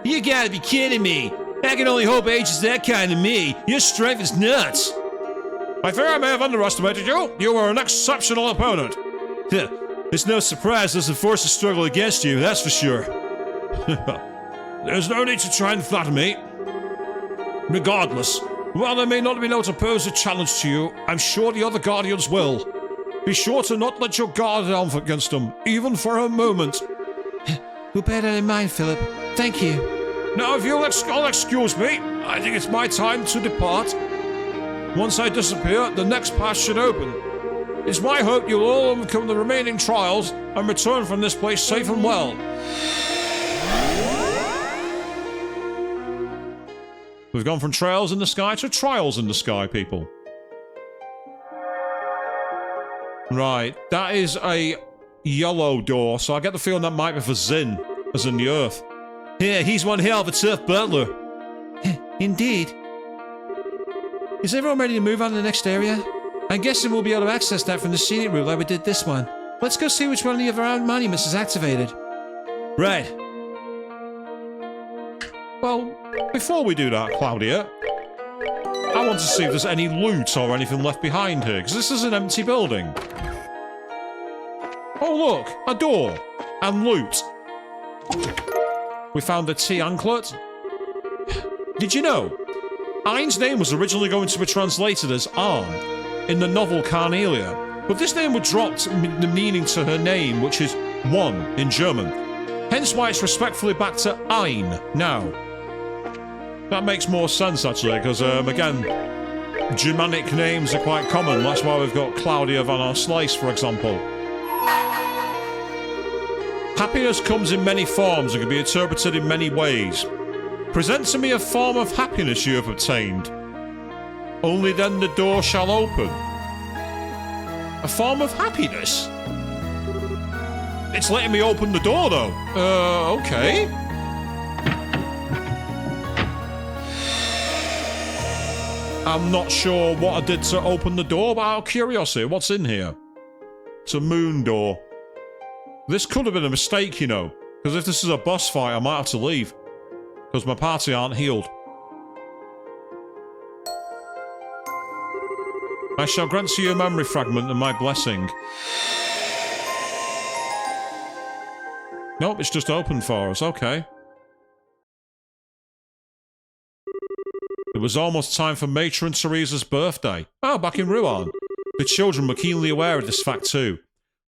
You gotta be kidding me. I can only hope age is that kind of me. Your strength is nuts. I fear I may have underestimated you. You were an exceptional opponent. It's no surprise there's a force to struggle against you, that's for sure. There's no need to try and flatter me. Regardless, while I may not be able to pose a challenge to you, I'm sure the other Guardians will. Be sure to not let your guard down against them, even for a moment. We'll bear that in mind, Philip. Thank you. Now, if you'll excuse me, I think it's my time to depart. Once I disappear, the next path should open. It's my hope you'll all overcome the remaining trials and return from this place safe and well. We've gone from trails in the sky to trials in the sky, people. Right, that is a yellow door, so I get the feeling that might be for Zin, as in the Earth. Yeah, he's one hell of a tough butler. Indeed. Is everyone ready to move on to the next area? I'm guessing we'll be able to access that from the scenic route like we did this one. Let's go see which one of our monuments is activated. Right. Well, before we do that, Claudia, I want to see if there's any loot or anything left behind here, because this is an empty building. Oh look, a door and loot. We found a T anklet. Did you know? Ain's name was originally going to be translated as Arn in the novel Carnelia, but this name was dropped the meaning to her name, which is one in German. Hence why it's respectfully back to Ein now. That makes more sense actually, because again, Germanic names are quite common. That's why we've got Claudia van der Slice, for example. Happiness comes in many forms and can be interpreted in many ways. Present to me a form of happiness you have obtained. Only then the door shall open. A form of happiness? It's letting me open the door though. Okay. I'm not sure what I did to open the door, but out of curiosity, what's in here? It's a moon door. This could have been a mistake, you know, because if this is a boss fight, I might have to leave, because my party aren't healed. I shall grant to you a memory fragment and my blessing. Nope, it's just open for us, okay. It was almost time for Matron Teresa's birthday. Oh, back in Ruan. The children were keenly aware of this fact too.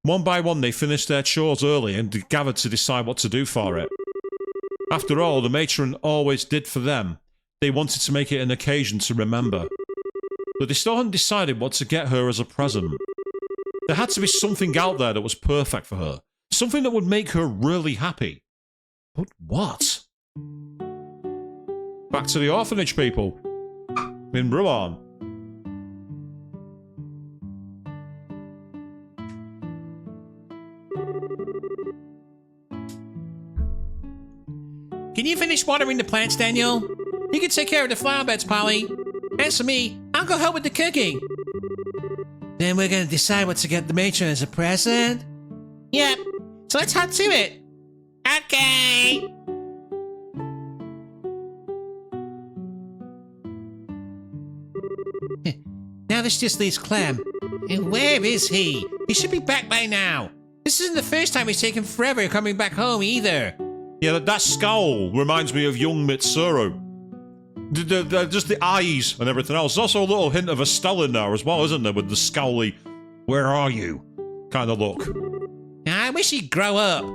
One by one they finished their chores early and gathered to decide what to do for it. After all, the matron always did for them. They wanted to make it an occasion to remember. But they still hadn't decided what to get her as a present. There had to be something out there that was perfect for her. Something that would make her really happy. But what? Back to the orphanage, people. In Ruan. Can you finish watering the plants, Daniel? You can take care of the flower beds, Polly. As for me, I'll go help with the cooking. Then we're gonna decide what to get the matron as a present? Yep. So let's head to it. Okay. Now this just leaves Clem. And where is he? He should be back by now. This isn't the first time he's taken forever coming back home either. Yeah, that scowl reminds me of young Mitsuru. Just the eyes and everything else. There's also a little hint of Estelle in there as well, isn't there? With the scowly, where are you? kind of look. I wish he'd grow up.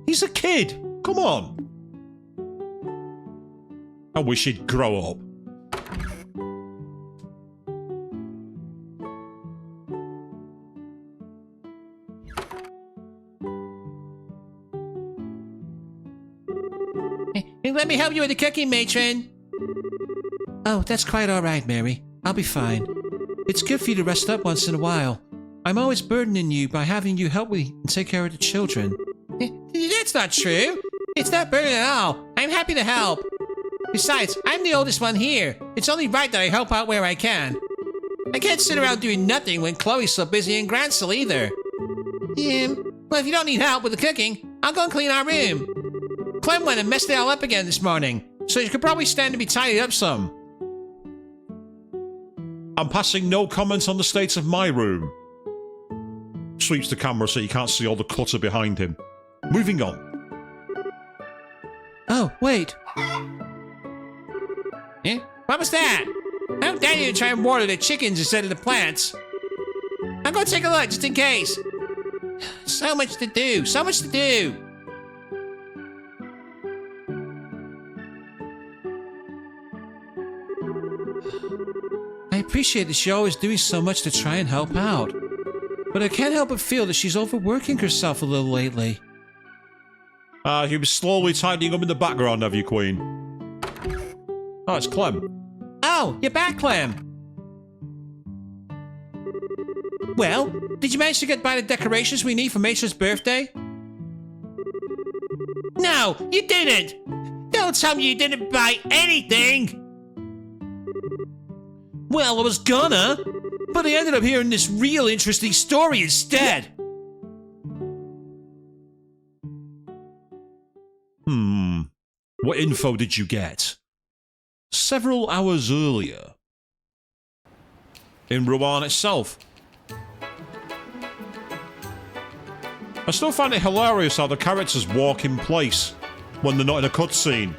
He's a kid. Come on. I wish he'd grow up. Let me help you with the cooking, matron. Oh, that's quite all right, Mary. I'll be fine. It's good for you to rest up once in a while. I'm always burdening you by having you help me and take care of the children. That's not true. It's not burden at all. I'm happy to help. Besides, I'm the oldest one here. It's only right that I help out where I can. I can't sit around doing nothing when Chloe's so busy in Gransel either. Well, if you don't need help with the cooking, I'll go and clean our room. Clem went and messed it all up again this morning, so you could probably stand to be tidied up some. I'm passing no comment on the state of my room. Sweeps the camera so you can't see all the clutter behind him. Moving on. Oh, wait. Eh? What was that? How dare you try and water the chickens instead of the plants? I'll go take a look, just in case. So much to do, so much to do. I appreciate that she's always doing so much to try and help out. But I can't help but feel that she's overworking herself a little lately. You've been slowly tidying up in the background, have you, Queen? Oh, it's Clem. Oh, you're back, Clem. Well, did you manage to get by the decorations we need for Matrion's birthday? No, you didn't! Don't tell me you didn't buy anything! Well, I was gonna, but I ended up hearing this real interesting story instead. What info did you get? Several hours earlier. In Ruan itself. I still find it hilarious how the characters walk in place when they're not in a cutscene.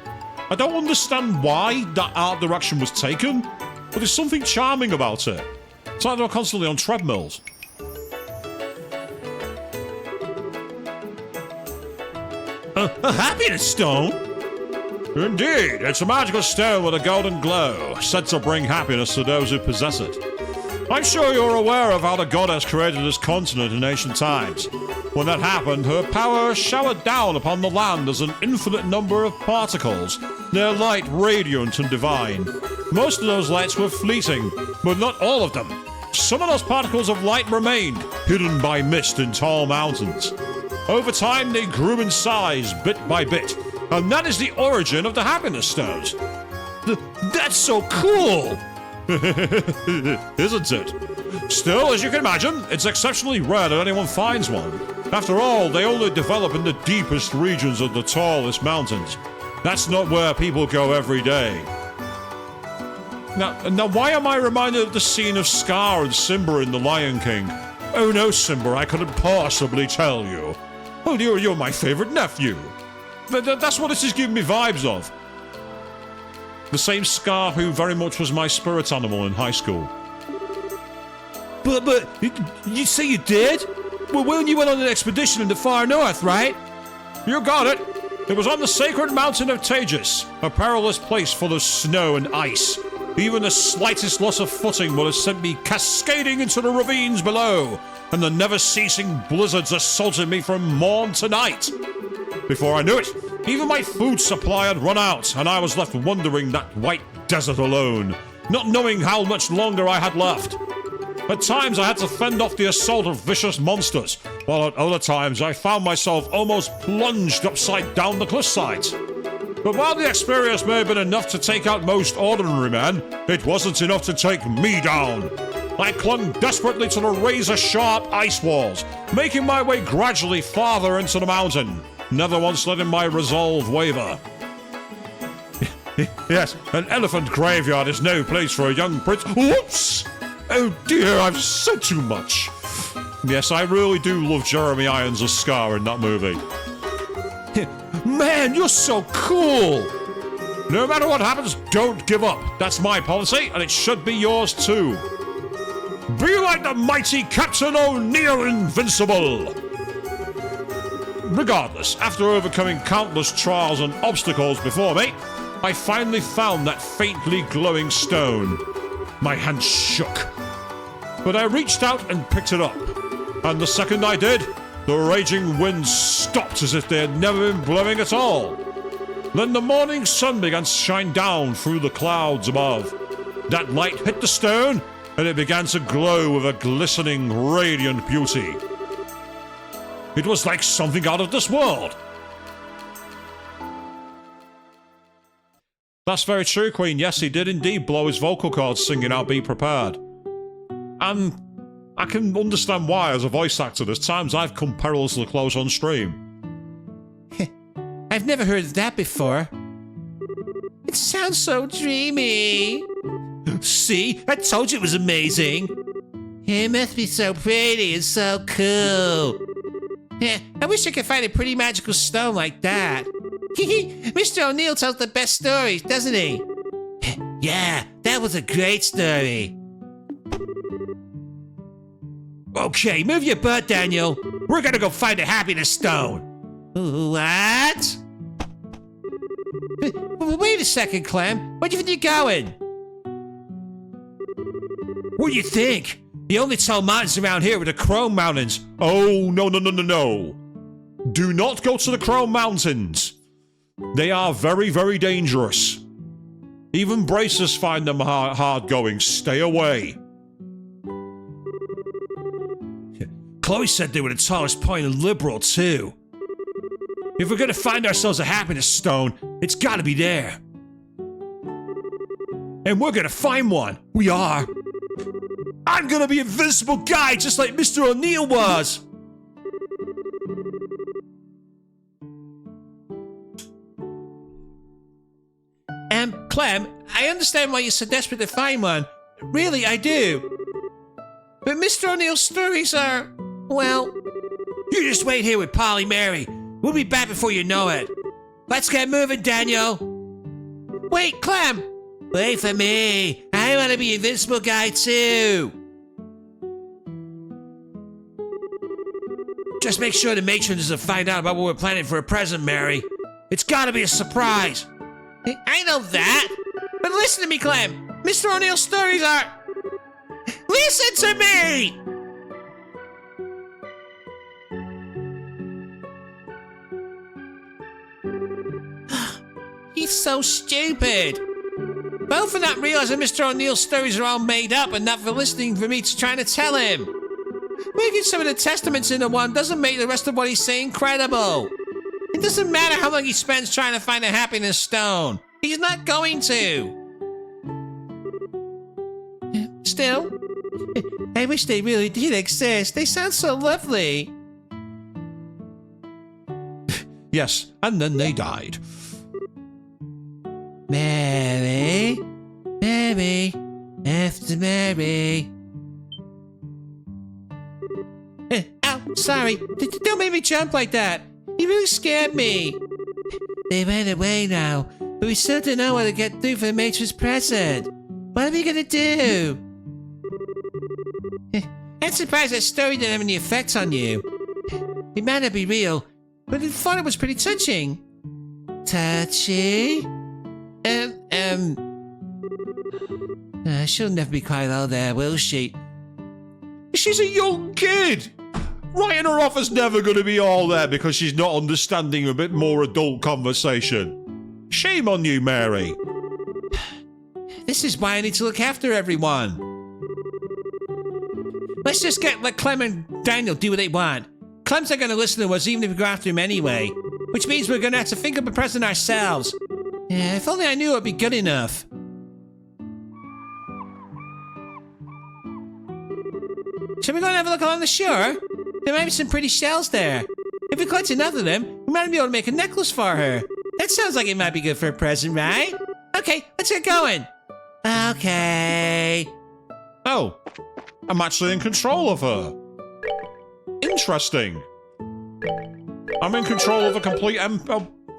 I don't understand why that art direction was taken, but there's something charming about it. It's like they're constantly on treadmills. A happiness stone? Indeed, it's a magical stone with a golden glow, said to bring happiness to those who possess it. I'm sure you're aware of how the goddess created this continent in ancient times. When that happened, her power showered down upon the land as an infinite number of particles, their light radiant and divine. Most of those lights were fleeting, but not all of them. Some of those particles of light remained, hidden by mist in tall mountains. Over time, they grew in size, bit by bit, and that is the origin of the happiness stones. That's so cool! Isn't it? Still, as you can imagine, it's exceptionally rare that anyone finds one. After all, they only develop in the deepest regions of the tallest mountains. That's not where people go every day. Now, why am I reminded of the scene of Scar and Simba in The Lion King? Oh no, Simba, I couldn't possibly tell you. Well, you're my favorite nephew. That's what this is giving me vibes of. The same Scar who very much was my spirit animal in high school. But, you say you did? Well, when you went on an expedition in the far north, right? You got it. It was on the sacred mountain of Tagus, a perilous place full of snow and ice. Even the slightest loss of footing would have sent me cascading into the ravines below, and the never-ceasing blizzards assaulted me from morn to night. Before I knew it, even my food supply had run out, and I was left wandering that white desert alone, not knowing how much longer I had left. At times I had to fend off the assault of vicious monsters, while at other times I found myself almost plunged upside down the cliff sides. But while the experience may have been enough to take out most ordinary men, it wasn't enough to take me down. I clung desperately to the razor-sharp ice walls, making my way gradually farther into the mountain, never once letting my resolve waver. Yes, an elephant graveyard is no place for a young prince. Whoops! Oh dear, I've said too much. Yes, I really do love Jeremy Irons as Scar in that movie. Man, you're so cool! No matter what happens, don't give up. That's my policy, and it should be yours too. Be like the mighty Captain O'Neill Invincible! Regardless, after overcoming countless trials and obstacles before me, I finally found that faintly glowing stone. My hand shook. But I reached out and picked it up. And the second I did, the raging winds stopped as if they had never been blowing at all. Then the morning sun began to shine down through the clouds above. That light hit the stone, and it began to glow with a glistening, radiant beauty. It was like something out of this world. That's very true, Queen. Yes, he did indeed blow his vocal cords singing out Be Prepared. And I can understand why, as a voice actor, there's times I've come perilously close on stream. I've never heard of that before. It sounds so dreamy. See? I told you it was amazing. It must be so pretty and so cool. Yeah, I wish I could find a pretty magical stone like that. Mr. O'Neill tells the best stories, doesn't he? Yeah, that was a great story. Okay, move your butt, Daniel. We're gonna go find a happiness stone. What? Wait a second, Clem. Where do you think you're going? What do you think? The only tall mountains around here are the Chrome Mountains. Oh, no. Do not go to the Chrome Mountains. They are very, very dangerous. Even bracers find them hard going. Stay away. Chloe said they were the tallest point in Liberal, too. If we're gonna find ourselves a happiness stone, it's gotta be there. And we're gonna find one. We are. I'm gonna be Invincible Guy just like Mr. O'Neill was. Clem, I understand why you're so desperate to find one. Really, I do. But Mr. O'Neill's stories are, well, you just wait here with Polly Mary. We'll be back before you know it. Let's get moving, Daniel. Wait, Clem. Wait for me. I want to be Invincible Guy too. Just make sure the matron doesn't find out about what we're planning for a present, Mary. It's gotta be a surprise. I know that. But listen to me, Clem. Mr. O'Neill's stories are... Listen to me! He's so stupid. Both for not realizing Mr. O'Neill's stories are all made up and not for listening for me trying to tell him. Making some of the testaments into one doesn't make the rest of what he's saying credible. It doesn't matter how long he spends trying to find a happiness stone. He's not going to. still? I wish they really did exist. They sound so lovely. Yes, and then they died. Mary, Mary, after Mary. Ow, sorry. Don't make me jump like that. You really scared me. They ran away now, but we still don't know how to get through for the matron's present. What are we gonna do? I'm surprised that story didn't have any effects on you. It might not be real, but I thought it was pretty touching. Touchy? She'll never be quite all there, will she? She's a young kid. Writing her off is never going to be all there because she's not understanding a bit more adult conversation. Shame on you, Mary. This is why I need to look after everyone. Let's just let Clem and Daniel do what they want. Clem's not going to listen to us even if we go after him anyway. Which means we're going to have to think of a present ourselves. Yeah, if only I knew it would be good enough. Shall we go and have a look along the shore? There might be some pretty shells there. If we collect enough of them, we might be able to make a necklace for her. That sounds like it might be good for a present, right? Okay, let's get going. Okay. Oh, I'm actually in control of her. Interesting. I'm in control of a complete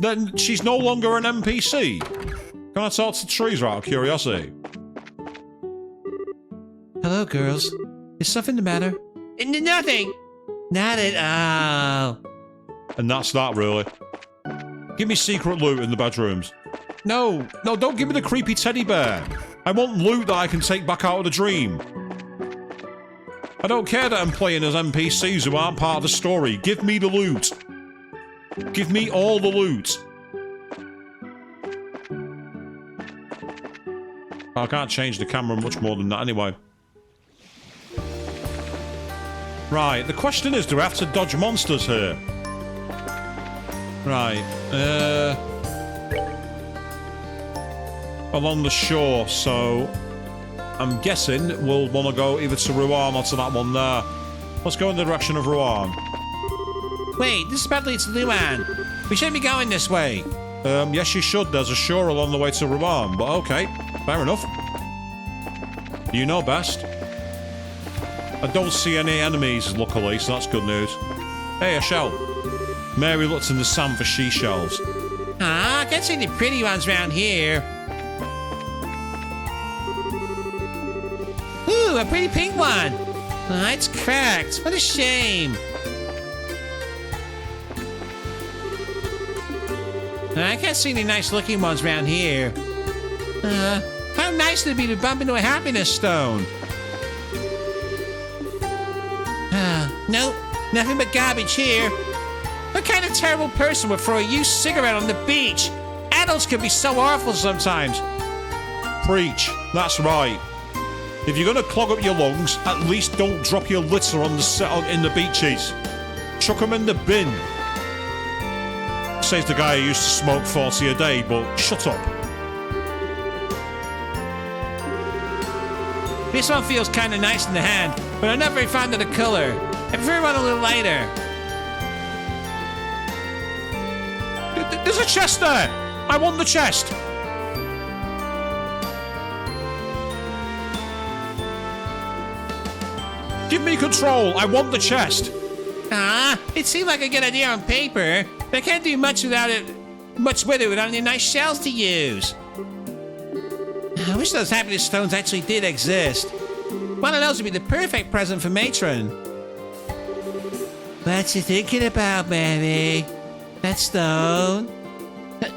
then she's no longer an NPC. Can I talk to trees out of curiosity? Hello, girls. Is something the matter? Nothing. Not at all. And that's that, really. Give me secret loot in the bedrooms. No, don't give me the creepy teddy bear. I want loot that I can take back out of the dream. I don't care that I'm playing as NPCs who aren't part of the story. Give me the loot. Give me all the loot. I can't change the camera much more than that anyway. Right, the question is, do I have to dodge monsters here? Right, along the shore, so I'm guessing we'll want to go either to Ruan or to that one there. Let's go in the direction of Ruan. Wait, this about leads to Luan. We shouldn't be going this way. Yes, you should. There's a shore along the way to Ruan, but okay, fair enough. You know best. I don't see any enemies, luckily, so that's good news. Hey, a shell. Mary looked in the sand for seashells. Ah, I can't see any pretty ones around here. Ooh, a pretty pink one. Ah, it's cracked. What a shame. I can't see any nice looking ones around here. How nice would it be to bump into a happiness stone? Nope, nothing but garbage here. What kind of terrible person would throw a used cigarette on the beach? Adults can be so awful sometimes. Preach, that's right. If you're gonna clog up your lungs, at least don't drop your litter on the in the beaches. Chuck them in the bin. Says the guy who used to smoke 40 a day, but shut up. This one feels kind of nice in the hand, but I'm not very fond of the color. I prefer one a little lighter. There's a chest there! I want the chest! Give me control! I want the chest! Ah, it seemed like a good idea on paper, but I can't do much with it without any nice shells to use. I wish those happiness stones actually did exist. One of those would be the perfect present for Matron. What you thinking about, Mary? That stone?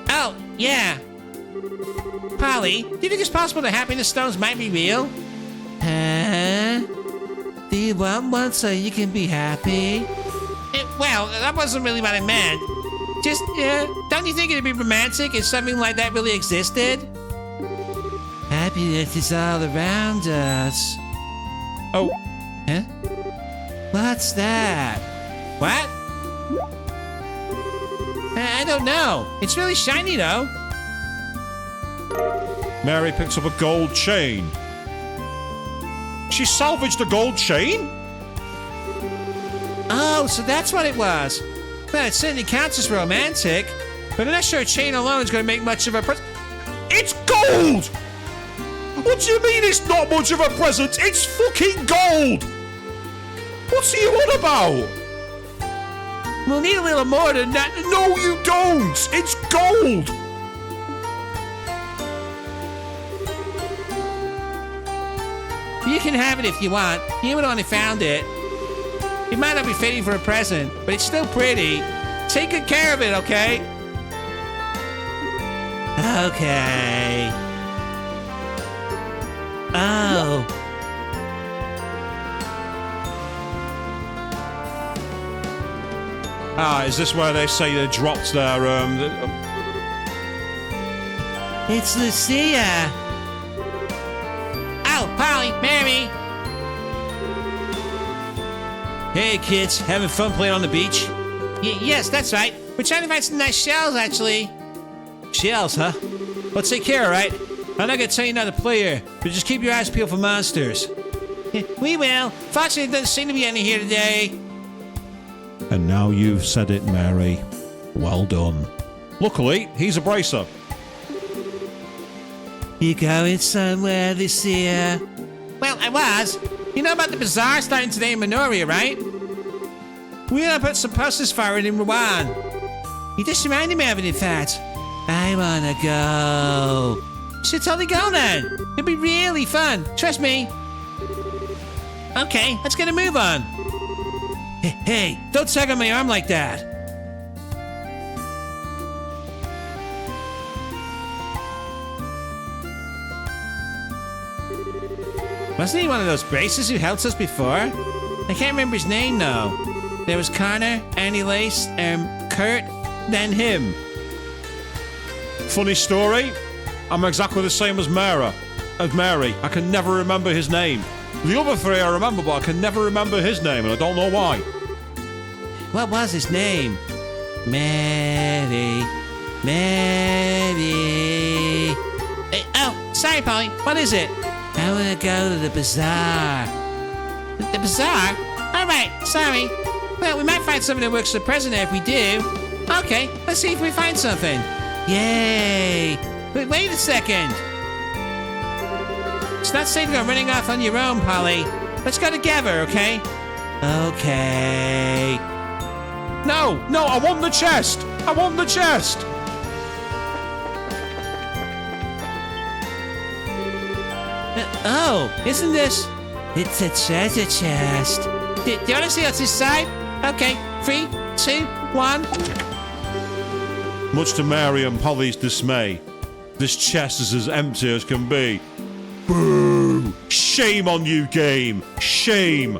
Oh, yeah. Polly, do you think it's possible the happiness stones might be real? Huh? Do you want one so you can be happy? Well, that wasn't really what I meant. Just, don't you think it'd be romantic if something like that really existed? Happiness is all around us. Oh. Huh? What's that? What? I don't know. It's really shiny, though. Mary picked up a gold chain. She salvaged a gold chain? Oh, so that's what it was. Well, it certainly counts as romantic, but I'm not sure a chain alone is going to make much of a present. It's gold! What do you mean it's not much of a present? It's fucking gold! What's he on about? We'll need a little more than that. No, you don't! It's gold! You can have it if you want. You would only found it. It might not be fitting for a present, but it's still pretty. Take good care of it, okay? Okay. Oh. Ah, is this where they say they dropped their, It's Lucia. Oh, Polly, Mary. Hey, kids, having fun playing on the beach? Yes, that's right. We're trying to find some nice shells, actually. Shells, huh? Well, take care, all right? I'm not gonna tell you not to play here, but just keep your eyes peeled for monsters. We will. Fortunately, there doesn't seem to be any here today. And now you've said it, Mary. Well done. Luckily, he's a bracer. You going somewhere this year? Well, I was. You know about the bazaar starting today in Minoria, right? We're gonna put some posters for it in Rouen. You just reminded me of it, in fact. I wanna go. Should totally go then. It'll be really fun. Trust me. Okay, let's get a move on. Hey, don't tug on my arm like that. Wasn't he one of those braces who helped us before? I can't remember his name now. There was Connor, Annie Lace, Kurt, then him. Funny story, I'm exactly the same as Mary. I can never remember his name. The other three I remember, but I can never remember his name, and I don't know why. What was his name? Mary. Oh, sorry, Polly. What is it? I want to go to the bazaar. The bazaar? All right, sorry. Well, we might find something that works for the president if we do. Okay, let's see if we find something. Yay! Wait a second. It's not safe to go running off on your own, Polly. Let's go together, okay? Okay. No, I want the chest. I want the chest. Oh, isn't this? It's a treasure chest. Do you want to see what's inside? Okay, 3, 2, 1. Much to Mary and Polly's dismay, this chest is as empty as can be. Boo! Shame on you, game! Shame!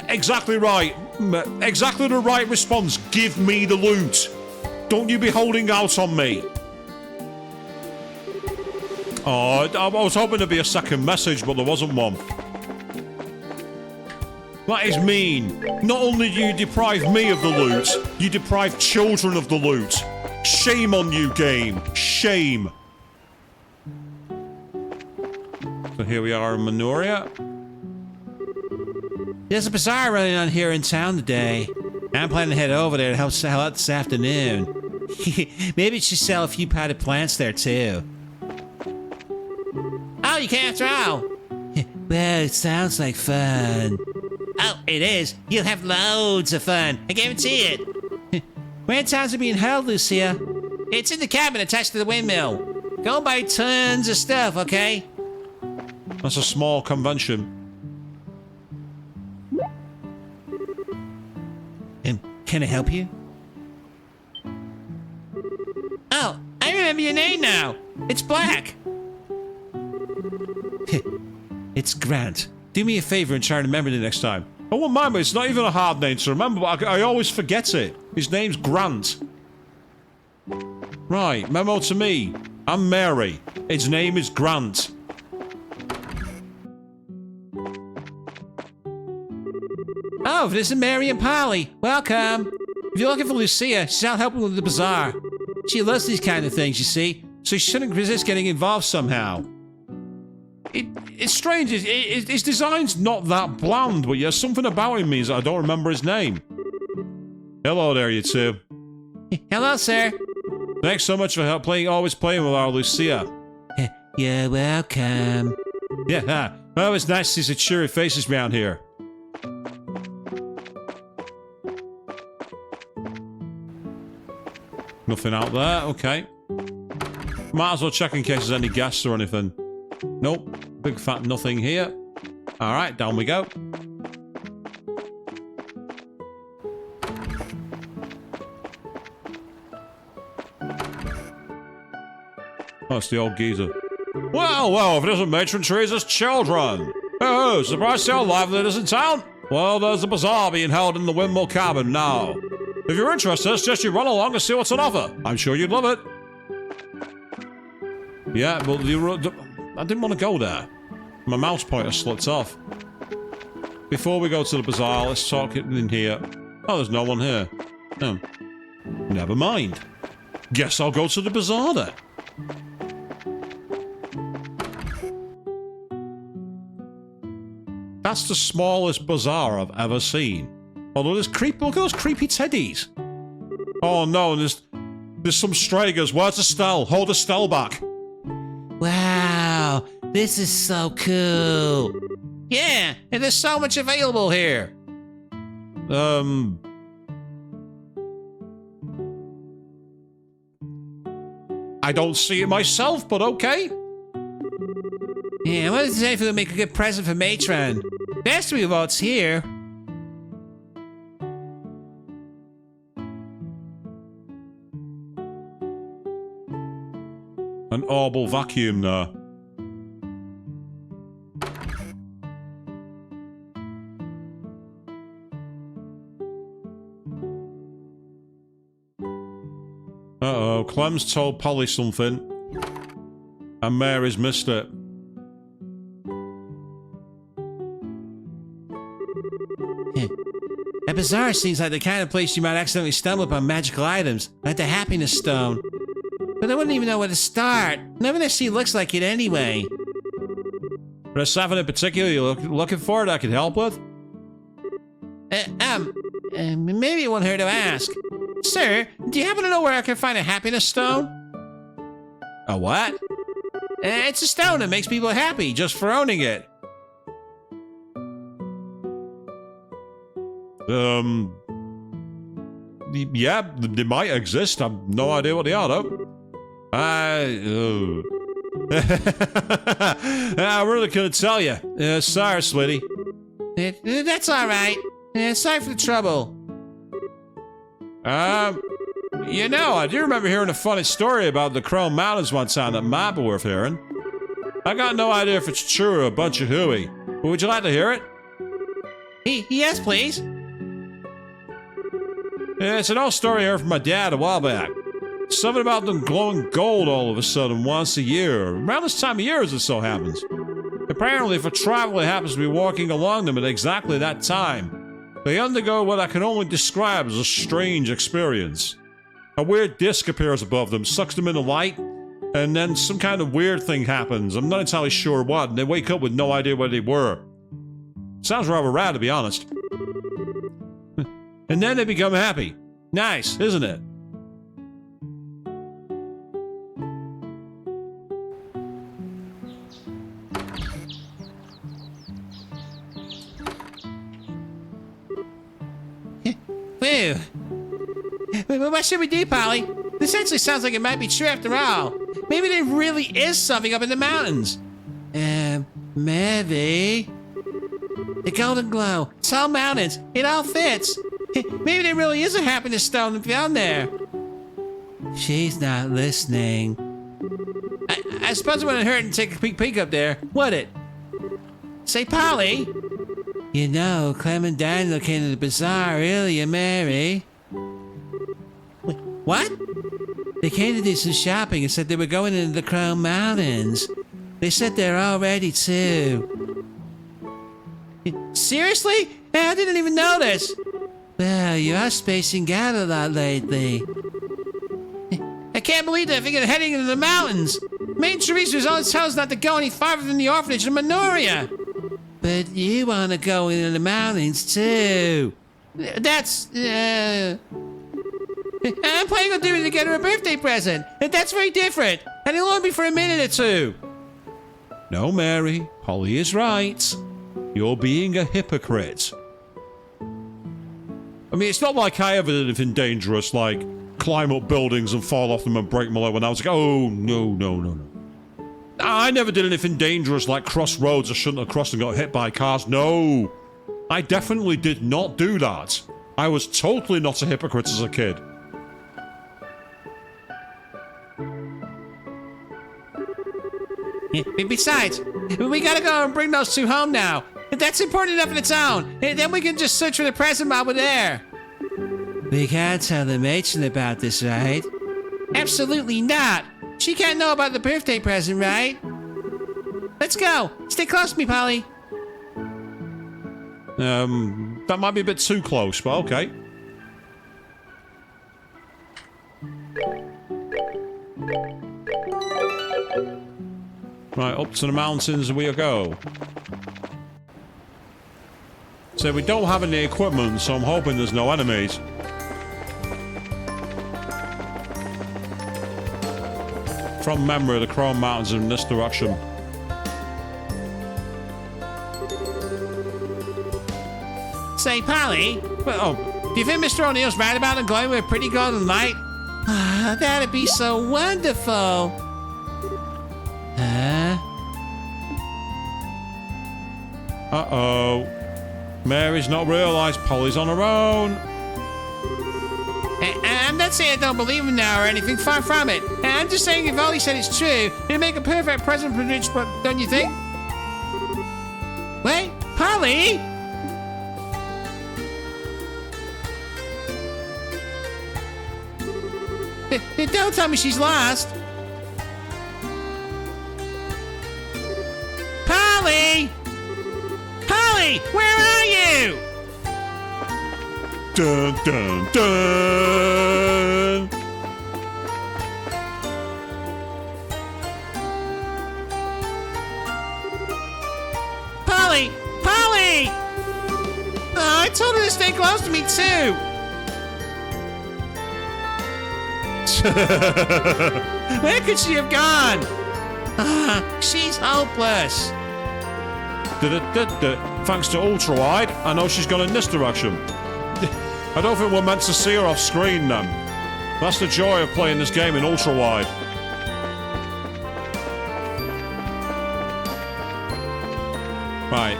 Exactly right. Exactly the right response. Give me the loot. Don't you be holding out on me. Oh, I was hoping there'd be a second message, but there wasn't one. That is mean. Not only do you deprive me of the loot, you deprive children of the loot. Shame on you, game. Shame. So here we are in Minoria. There's a bazaar running on here in town today. I'm planning to head over there to help sell out this afternoon. Maybe it should sell a few potted plants there too. Oh, you came after all. Well, it sounds like fun. Oh, it is. You'll have loads of fun. I guarantee it. Where towns are being held, Lucia? It's in the cabin attached to the windmill. Go buy tons of stuff, okay? That's a small convention. Can I help you? Oh, I remember your name now. It's Black. It's Grant. Do me a favor and try and remember it next time. I won't mind, but it's not even a hard name to remember, but I always forget it. His name's Grant. Right, memo to me. I'm Mary. His name is Grant. Oh, this is Mary and Polly. Welcome. If you're looking for Lucia, she's out helping with the bazaar. She loves these kind of things, you see, so she shouldn't resist getting involved somehow. It's strange. His design's not that bland, but there's something about him means that I don't remember his name. Hello there, you two. Hello, sir. Thanks so much for always playing with our Lucia. You're welcome. Yeah, well, it's nice to see some cheery faces around here. Nothing out there, okay. Might as well check in case there's any guests or anything. Nope, big fat nothing here. Alright, down we go. Oh, it's the old geezer. Well, if it isn't Matron Teresa's children! Oh, surprised to see how lively it is in town? Well, there's a bazaar being held in the Windmill Cabin now. If you're interested, suggest you run along and see what's on offer. I'm sure you'd love it. Yeah, but I didn't want to go there. My mouse pointer slipped off. Before we go to the bazaar, let's talk it in here. Oh, there's no one here. No. Never mind. Guess I'll go to the bazaar then. That's the smallest bazaar I've ever seen. Although look at those creepy teddies. Oh no, there's some stragglers. Where's Estelle? Hold Estelle back. Wow, this is so cool. Yeah, and there's so much available here. I don't see it myself, but okay. Yeah, what does it say if we make a good present for Matron? Best we votes here. An orbital vacuum there. Uh-oh, Clem's told Polly something. And Mary's missed it. A bazaar seems like the kind of place you might accidentally stumble upon magical items, like the happiness stone. But I wouldn't even know where to start. None of this scene looks like it anyway. There's something in particular you're looking for that I can help with? Maybe it won't hurt to ask. Sir, do you happen to know where I can find a happiness stone? A what? It's a stone that makes people happy just for owning it. Yeah, they might exist. I've no idea what they are, though. I really couldn't tell you. Sorry, sweetie. That's all right. Sorry for the trouble. You know, I do remember hearing a funny story about the Chrome Mountains one time that might be worth hearing. I got no idea if it's true or a bunch of hooey. But would you like to hear it? Yes, please. Yeah, it's an old story I heard from my dad a while back. Something about them glowing gold all of a sudden once a year, around this time of year as it so happens. Apparently, if a traveler happens to be walking along them at exactly that time, they undergo what I can only describe as a strange experience. A weird disc appears above them, sucks them into light, and then some kind of weird thing happens. I'm not entirely sure what, and they wake up with no idea where they were. Sounds rather rad, to be honest. And then they become happy. Nice, isn't it? Whew. What should we do, Polly? This actually sounds like it might be true after all. Maybe there really is something up in the mountains. Maybe. The golden glow. It's all mountains. It all fits. Maybe there really is a happiness stone down there. She's not listening. I suppose it wouldn't hurt to take a peek up there, would it? Say, Polly. You know, Clem and Daniel came to the bazaar earlier, Mary. What? They came to do some shopping and said they were going into the Chrome Mountains. They said they're all ready, too. Seriously? I didn't even notice. Well, you are spacing out a lot lately. I can't believe they're thinking of heading into the mountains. Maid Teresa was always telling us not to go any farther than the orphanage in Minoria. But you want to go into the mountains too. That's, I'm planning on doing it to get her a birthday present. And that's very different. And it'll only be for a minute or two. No, Mary, Polly is right. You're being a hypocrite. I mean, it's not like I ever did anything dangerous, like climb up buildings and fall off them and break my leg when I was like, oh, no. I never did anything dangerous like cross roads I shouldn't have crossed and got hit by cars. No. I definitely did not do that. I was totally not a hypocrite as a kid. Besides, we gotta go and bring those two home now. That's important enough in its own. And then we can just search for the present while we're there. We can't tell the matron about this, right? Absolutely not. She can't know about the birthday present, right? Let's go. Stay close to me, Polly. That might be a bit too close, but okay. Right, up to the mountains we go. So we don't have any equipment, so I'm hoping there's no enemies. From memory, the Chrome Mountains are in this direction. Say, Polly, well, do you think Mr. O'Neill's right about him going with a pretty golden light? Ah, that'd be so wonderful. Huh? Uh-oh. Mary's not realised Polly's on her own. I'm not saying I don't believe him now or anything, far from it. I'm just saying if all he said is true, it'd make a perfect present for Rich, don't you think? Wait, Polly? Don't tell me she's lost. Polly! Polly, where are you? Dun, dun, dun! Polly! Polly! Oh, I told her to stay close to me, too. Where could she have gone? Ah, she's hopeless. Thanks to Ultra Wide, I know she's gone in this direction. I don't think we're meant to see her off screen then. That's the joy of playing this game in Ultra Wide. Right.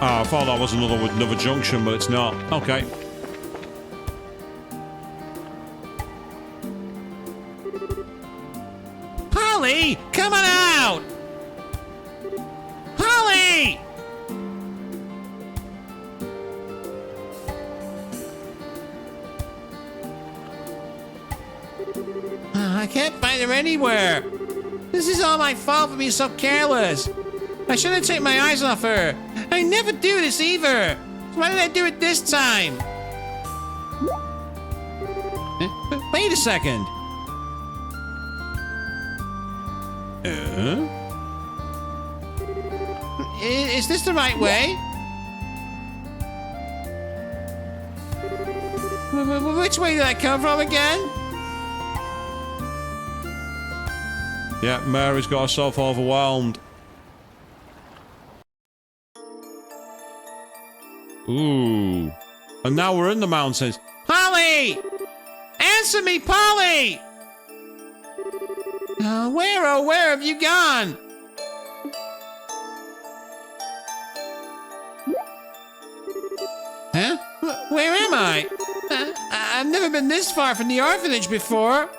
Ah, I thought that was another junction, but it's not. Okay. Polly, come on out! Polly! I can't find her anywhere. This is all my fault for being so careless. I shouldn't take my eyes off her. I never do this either. So why did I do it this time? Wait a second. Is this the right way? Which way did I come from again? Yeah, Mary's got herself overwhelmed. Ooh. And now we're in the mountains. Polly! Answer me, Polly! Where have you gone? Huh? Where am I? I've never been this far from the orphanage before.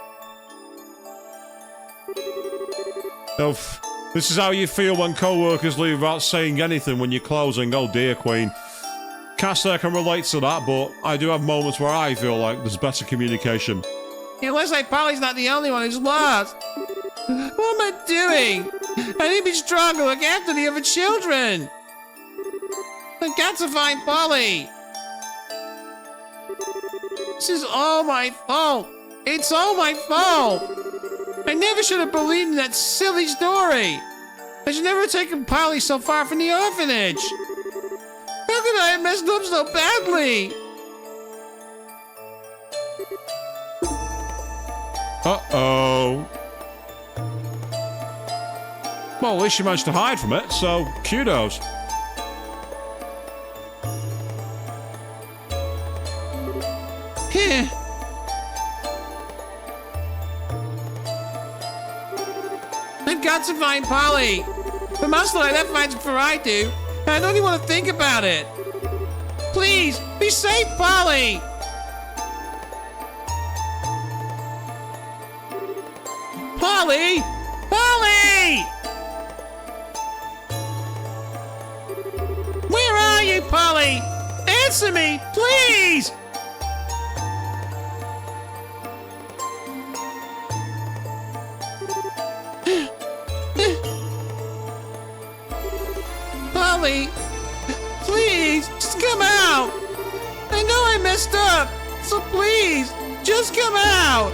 Oof. This is how you feel when co-workers leave without saying anything when you're closing. Oh dear, Queen. Can't say I can relate to that, but I do have moments where I feel like there's better communication. It looks like Polly's not the only one who's lost. What am I doing? I need to be strong and look after the other children. I've got to find Polly. This is all my fault. It's all my fault. I never should have believed in that silly story. I should never have taken Polly so far from the orphanage. How could I have messed up so badly? Uh-oh. Well, at least she managed to hide from it, so kudos. Heh. I've got to find Polly. The monster I left finds before I do. And I don't even want to think about it. Please, be safe, Polly. Polly! Polly! Where are you, Polly? Answer me, please! Polly, please, just come out. I know I messed up, so please, just come out.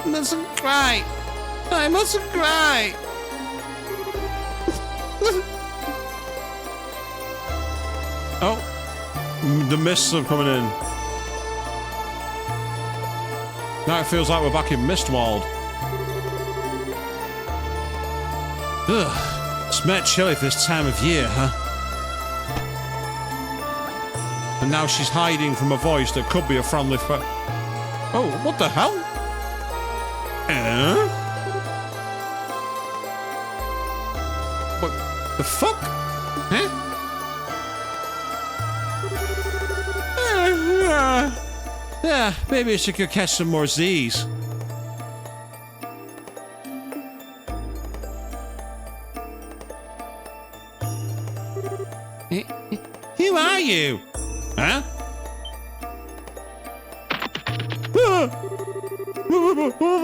I mustn't cry. I mustn't cry. Oh, the mists are coming in. Now it feels like we're back in Mistwald. Ugh, it's mad chilly for this time of year, huh? And now she's hiding from a voice that could be a friendly Oh, what the hell? What the fuck? Huh? Yeah, maybe I should go catch some more Z's. Who are you? Huh?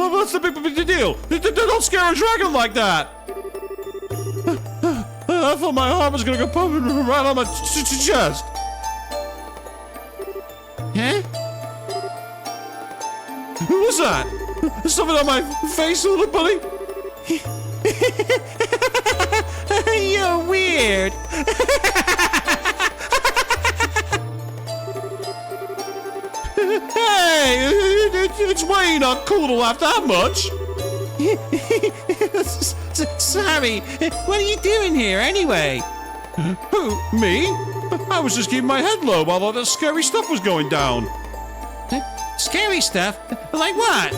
What's the big deal? Don't scare a dragon like that! I thought my arm was gonna go pumping right on my chest. Huh? What was that? Something on my face, little buddy? You're weird. Hey, it's way not cool to laugh that much. Sorry, what are you doing here anyway? Who, me? I was just keeping my head low while all that scary stuff was going down. Scary stuff? Like what?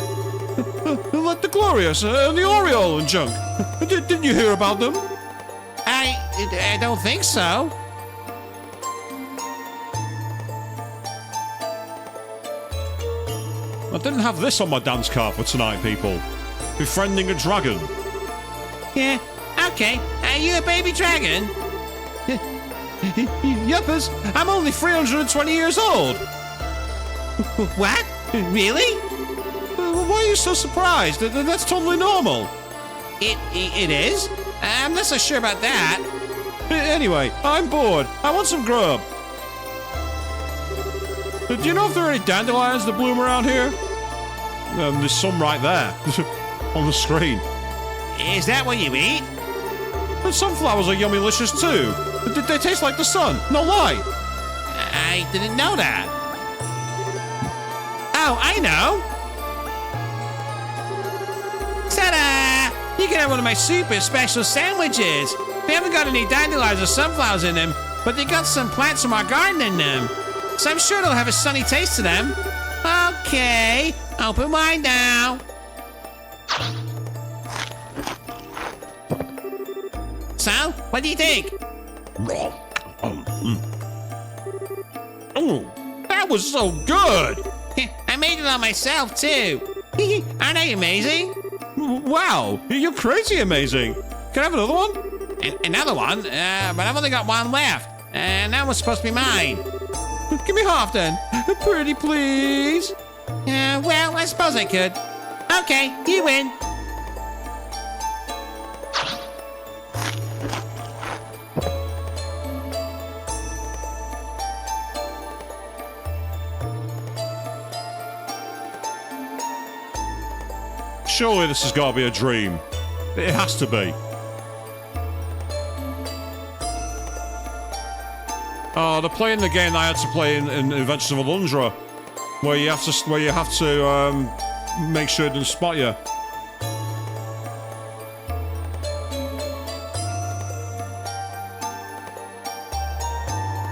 Like the Glorious and the Oriole and junk. Didn't you hear about them? I don't think so. I didn't have this on my dance card for tonight, people. Befriending a dragon. Yeah, okay. Are you a baby dragon? Yuppers, I'm only 320 years old. What? Really? Why are you so surprised? That's totally normal. It is? I'm not so sure about that. Anyway, I'm bored. I want some grub. Do you know if there are any dandelions that bloom around here? There's some right there. On the screen. Is that what you eat? And sunflowers are yummy-licious too. They taste like the sun. No lie. I didn't know that. Oh, I know. Ta-da! You can have one of my super special sandwiches. They haven't got any dandelions or sunflowers in them, but they got some plants from our garden in them. So I'm sure they'll have a sunny taste to them. Okay, open wide now. So, what do you think? Oh, that was so good. I made it all myself, too. Aren't I amazing? Wow, you're crazy amazing. Can I have another one? Another one? But I've only got one left. And that one's supposed to be mine. Give me half then. Pretty please. Well, I suppose I could. Okay, you win. Surely this has got to be a dream. It has to be. Oh, they're playing the game I had to play in Adventures of Alundra, where you have to make sure it doesn't spot you.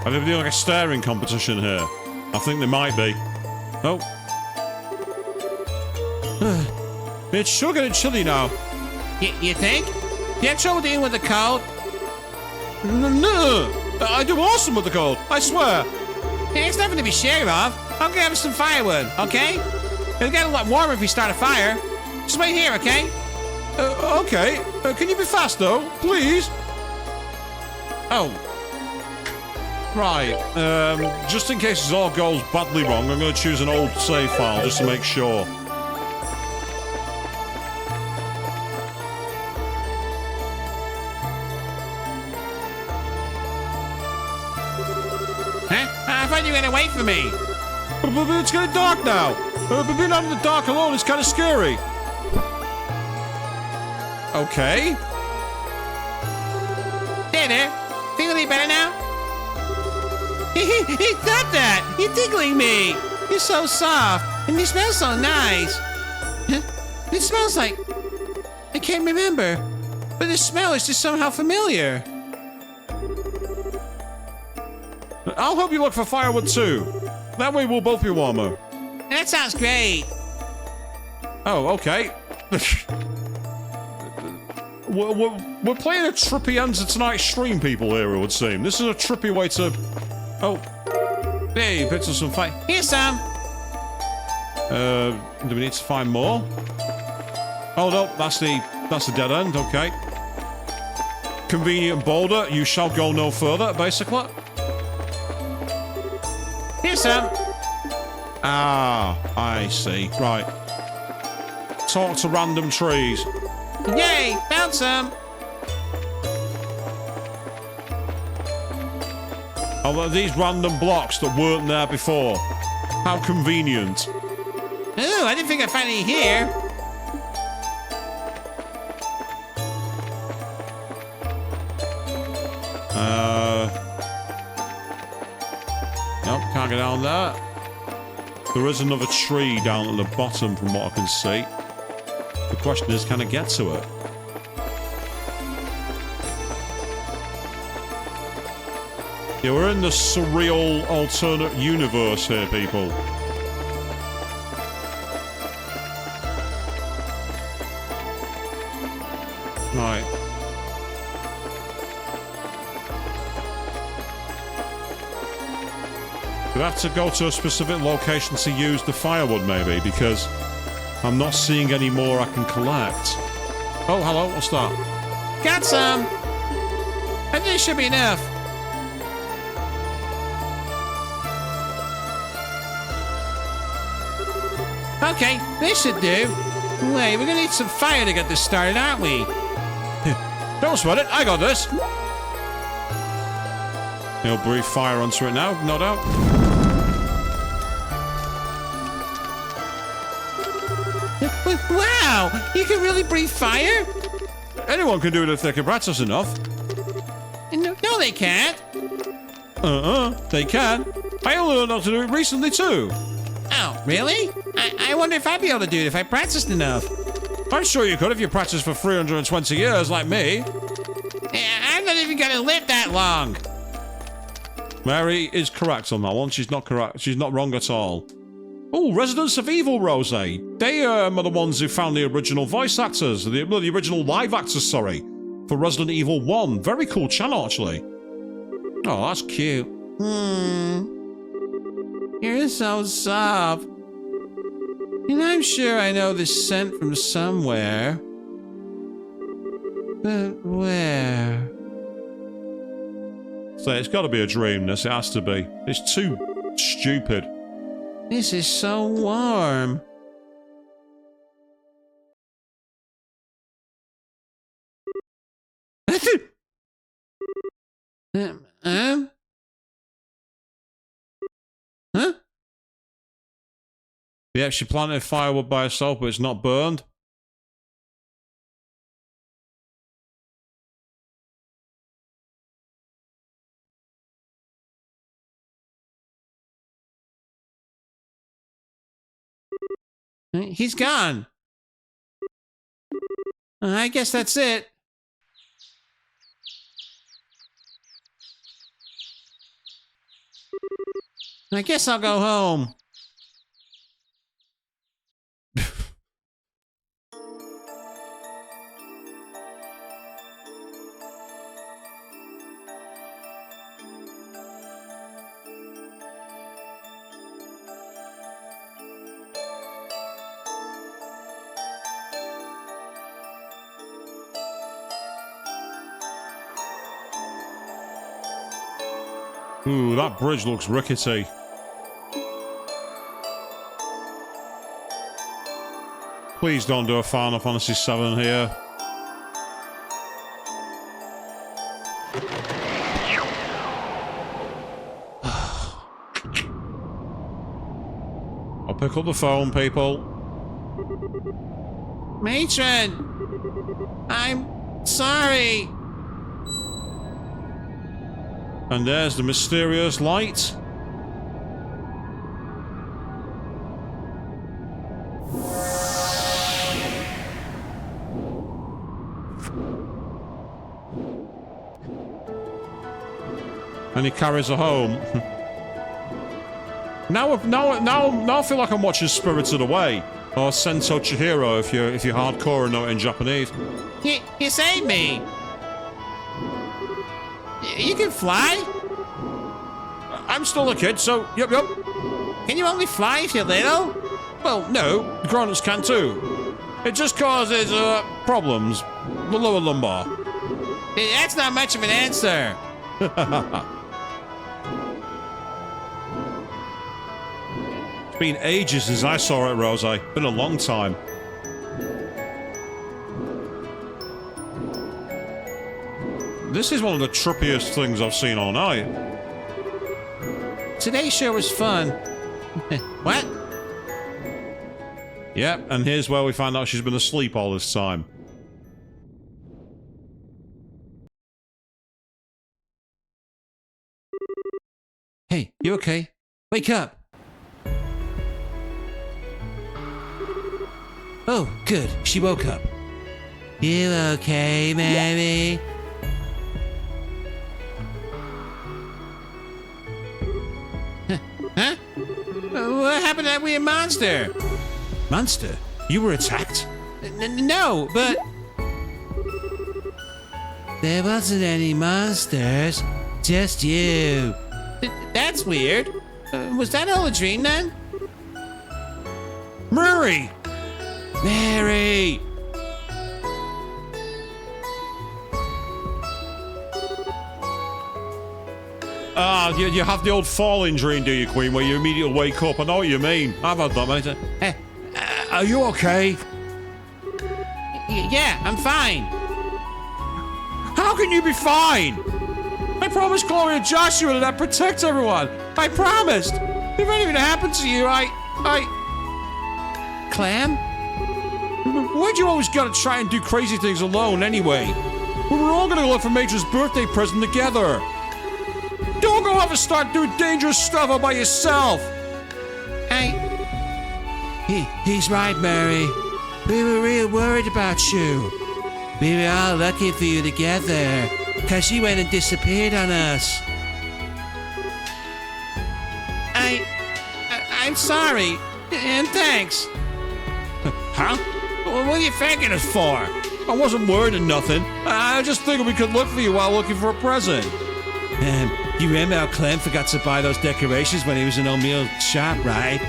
Are they doing like a staring competition here? I think they might be. Oh. It's sure getting chilly now. You think? You have trouble dealing with the cold? No, I do awesome with the cold, I swear. Yeah, it's nothing to be scared of. I'll grab some firewood, okay? It'll get a lot warmer if we start a fire. Just wait here, okay? Okay. Can you be fast though, please? Oh. Right. Just in case this all goes badly wrong, I'm going to choose an old save file just to make sure. Huh? I thought you were gonna wait for me. But it's getting dark now. But being out in the dark alone is kind of scary. Okay. There. Feel any better now? Stop that! You're tickling me! You're so soft, and you smell so nice. Huh? It smells like... I can't remember. But the smell is just somehow familiar. I'll help you look for firewood too. That way we'll both be warmer. That sounds great. Oh, okay. we're playing a trippy end to tonight's stream, people, here, it would seem. This is a trippy way to... Oh. Hey, bits of some fight. Here's some. Do we need to find more? Oh, no, that's the dead end, okay. Convenient boulder, you shall go no further, basically. Here's some. Ah, I see. Right. Talk to random trees. Yay, found some. Oh, these random blocks that weren't there before. How convenient. Ooh, I didn't think I'd find any here. Nope, can't get down there. There is another tree down at the bottom from what I can see. The question is, can I get to it? Yeah, we're in the surreal alternate universe here, people. Right. We have to go to a specific location to use the firewood, maybe, because I'm not seeing any more I can collect. Oh, hello, what's that? Got some. I think it should be enough. Okay, this should do. Wait, we're gonna need some fire to get this started, aren't we? Don't sweat it, I got this. He'll breathe fire onto it now, no doubt. Wow, you can really breathe fire? Anyone can do it if they can practice enough. No, they can't. They can. I only learned how to do it recently too. Oh, really? I wonder if I'd be able to do it if I practiced enough. I'm sure you could if you practiced for 320 years like me. I'm not even gonna live that long. Mary is correct on that one. She's not correct. She's not wrong at all. Oh, Residents of Evil, Rose. They are the ones who found the original voice actors, the original live actors, sorry, for Resident Evil 1. Very cool channel, actually. Oh, that's cute. You're so soft. And I'm sure I know this scent from somewhere. But where? So it's got to be a dream, this. It has to be. It's too stupid. This is so warm. Huh? Yeah, she planted firewood by herself, but it's not burned. He's gone. I guess that's it. I guess I'll go home. Ooh, that bridge looks rickety. Please don't do a Final Fantasy VII here. I'll pick up the phone, people. Matron! I'm sorry. And there's the mysterious light. And he carries her home. now I feel like I'm watching Spirited Away or Sento Chihiro if you're hardcore and know it in Japanese. You saved me. You can fly? I'm still a kid, so yup. Can you only fly if you're little? Well, no, grown-ups can too. It just causes problems. The lower lumbar. That's not much of an answer. It's been ages since I saw it, Rosie. Been a long time. This is one of the trippiest things I've seen all night. Today's show was fun. What? Yep, and here's where we find out she's been asleep all this time. Hey, you okay? Wake up! Oh, good. She woke up. You okay, Mary? Huh? What happened to that weird monster? Monster? You were attacked? No, but... There wasn't any monsters. Just you. That's weird. Was that all a dream then? Mary! Mary! Ah, you have the old falling dream, do you, Queen, where you immediately wake up. I know what you mean. I've had that, mate. Are you okay? Yeah, I'm fine. How can you be fine? I promised Chloe and Joshua that I'd protect everyone. I promised. If anything happened to you, Clam? Why'd you always gotta try and do crazy things alone anyway? We were all gonna look for Major's birthday present together. Don't go off and start doing dangerous stuff all by yourself. He's right, Mary. We were real worried about you. We were all looking for you together, because you went and disappeared on us. I'm sorry. And thanks. Huh? What are you thanking us for? I wasn't worried or nothing. I just figured we could look for you while looking for a present. You remember how Clem forgot to buy those decorations when he was in O'Meal's shop, right?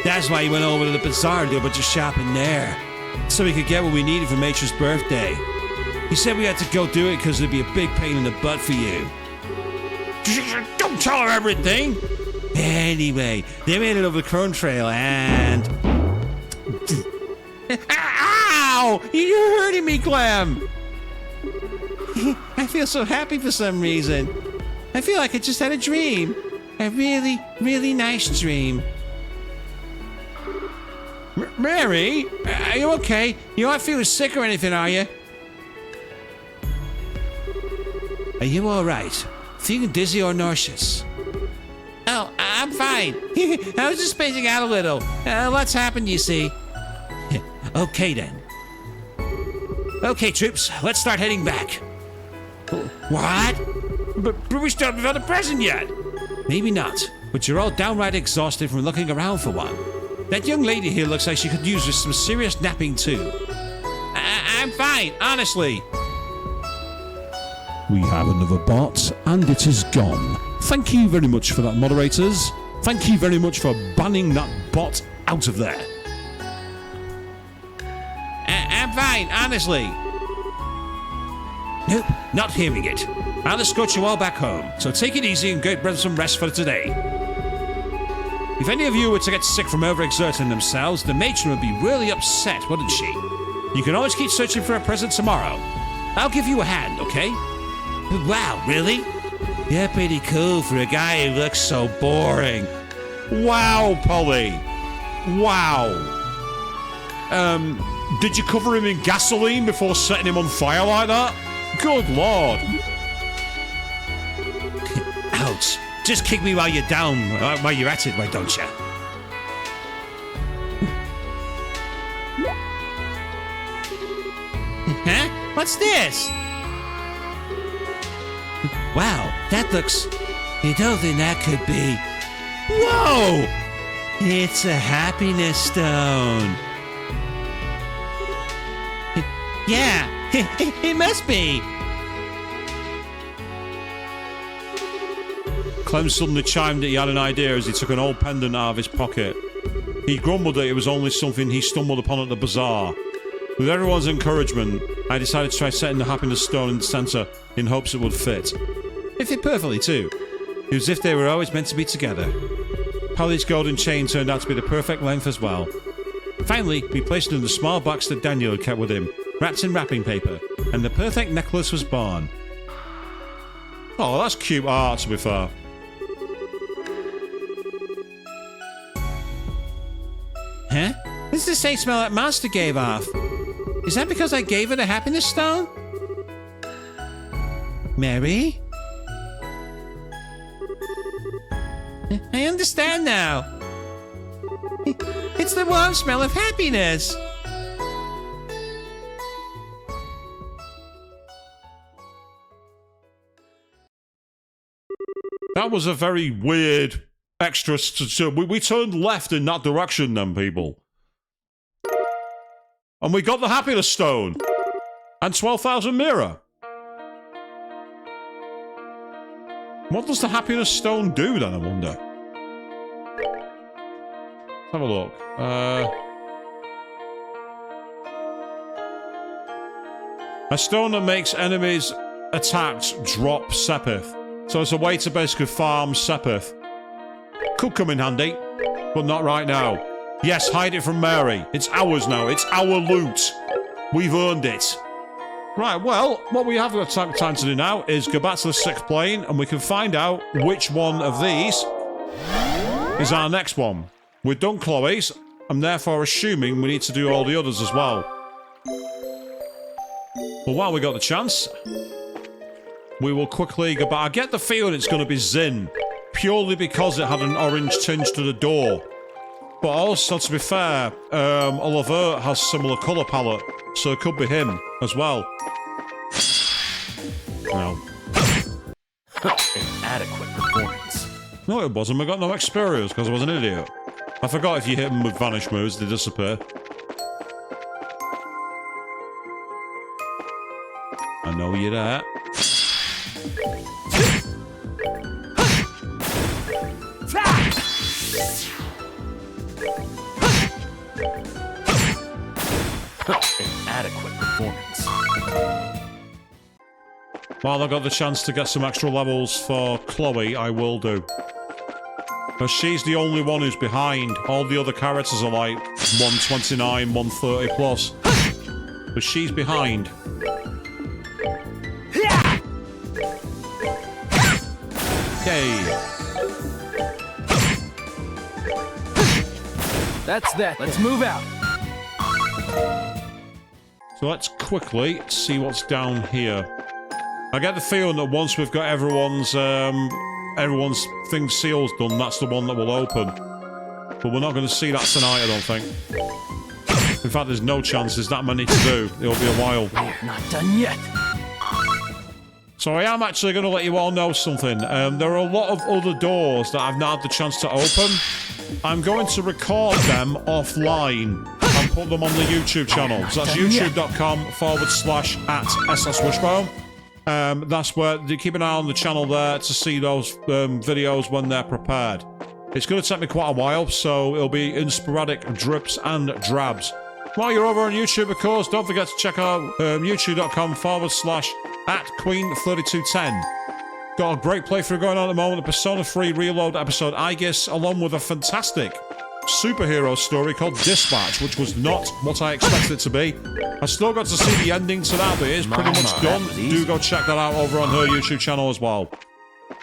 That's why he went over to the bazaar and did a bunch of shopping there. So we could get what we needed for Matri's birthday. He said we had to go do it because it'd be a big pain in the butt for you. Don't tell her everything. Anyway, they made it over the Crone Trail and... Ow! You're hurting me, Clem! I feel so happy for some reason. I feel like I just had a dream. A really, really nice dream. Mary? Are you okay? You're not feeling sick or anything, are you? Are you alright? Feeling dizzy or nauseous? Oh, I'm fine. I was just spacing out a little. Lots happened, you see. Okay then. Okay, troops, let's start heading back. What? But we still haven't found a present yet. Maybe not, but you're all downright exhausted from looking around for one. That young lady here looks like she could use some serious napping too. I'm fine, honestly. We have another bot, and it is gone. Thank you very much for that, moderators. Thank you very much for banning that bot out of there. I'm fine, honestly. Nope, not hearing it. I'll escort you all back home, so take it easy and get some rest for today. If any of you were to get sick from overexerting themselves, the matron would be really upset, wouldn't she? You can always keep searching for a present tomorrow. I'll give you a hand, okay? Wow, really? Yeah, pretty cool for a guy who looks so boring. Wow, Polly. Wow. Did you cover him in gasoline before setting him on fire like that? Good lord. Ouch. Just kick me while you're down, while you're at it, why don't you? Huh? What's this? Wow, that looks... You don't think that could be... Whoa! It's a happiness stone. Yeah, it must be. Clem suddenly chimed that he had an idea as he took an old pendant out of his pocket. He grumbled that it was only something he stumbled upon at the bazaar. With everyone's encouragement, I decided to try setting the happiness stone in the centre in hopes it would fit. It fit perfectly too. It was as if they were always meant to be together. Polly's golden chain turned out to be the perfect length as well. Finally, we placed it in the small box that Daniel had kept with him, wrapped in wrapping paper, and the perfect necklace was born. Oh, that's cute art, to be fair. Huh? This is the same smell that Master gave off. Is that because I gave her the happiness stone? Mary? I understand now. It's the warm smell of happiness. That was a very weird extra... We turned left in that direction then, people. And we got the happiness stone. And 12,000 mirror. What does the happiness stone do then, I wonder? Let's have a look. A stone that makes enemies attacked drop Sepith. So it's a way to basically farm Sepith. Could come in handy, but not right now. Yes, hide it from Mary. It's ours now. It's our loot. We've earned it. Right, well, what we have got time to do now is go back to the 6th plane and we can find out which one of these is our next one. We've done Chloe's. I'm therefore assuming we need to do all the others as well. Well, while we got the chance, we will quickly go back. I get the feeling it's going to be Zin, purely because it had an orange tinge to the door. But also, to be fair, Oliver has similar colour palette, so it could be him as well. No. Inadequate performance. No, it wasn't. I got no experience because I was an idiot. I forgot if you hit them with vanish moves, they disappear. I know you're there. Inadequate performance. While I got the chance to get some extra levels for Chloe, I will do. Because she's the only one who's behind. All the other characters are like 129, 130 plus. But she's behind. Yay. That's that. Let's move out. So let's quickly see what's down here. I get the feeling that once we've got everyone's thing seals done, that's the one that will open. But we're not going to see that tonight, I don't think. In fact, there's no chance there's that many to do. It'll be a while. We're not done yet. So I am actually going to let you all know something. There are a lot of other doors that I've not had the chance to open. I'm going to record them offline and put them on the YouTube channel. So that's youtube.com/@SSWishbone. That's where you keep an eye on the channel there to see those videos when they're prepared. It's going to take me quite a while, so it'll be in sporadic drips and drabs. While you're over on YouTube, of course, don't forget to check out youtube.com/@Queen3210. Got a great playthrough going on at the moment, the Persona 3 Reload episode Aegis, along with a fantastic superhero story called Dispatch, which was not what I expected it to be. I still got to see the ending to that, but it is pretty much done. Do go check that out over on her YouTube channel as well.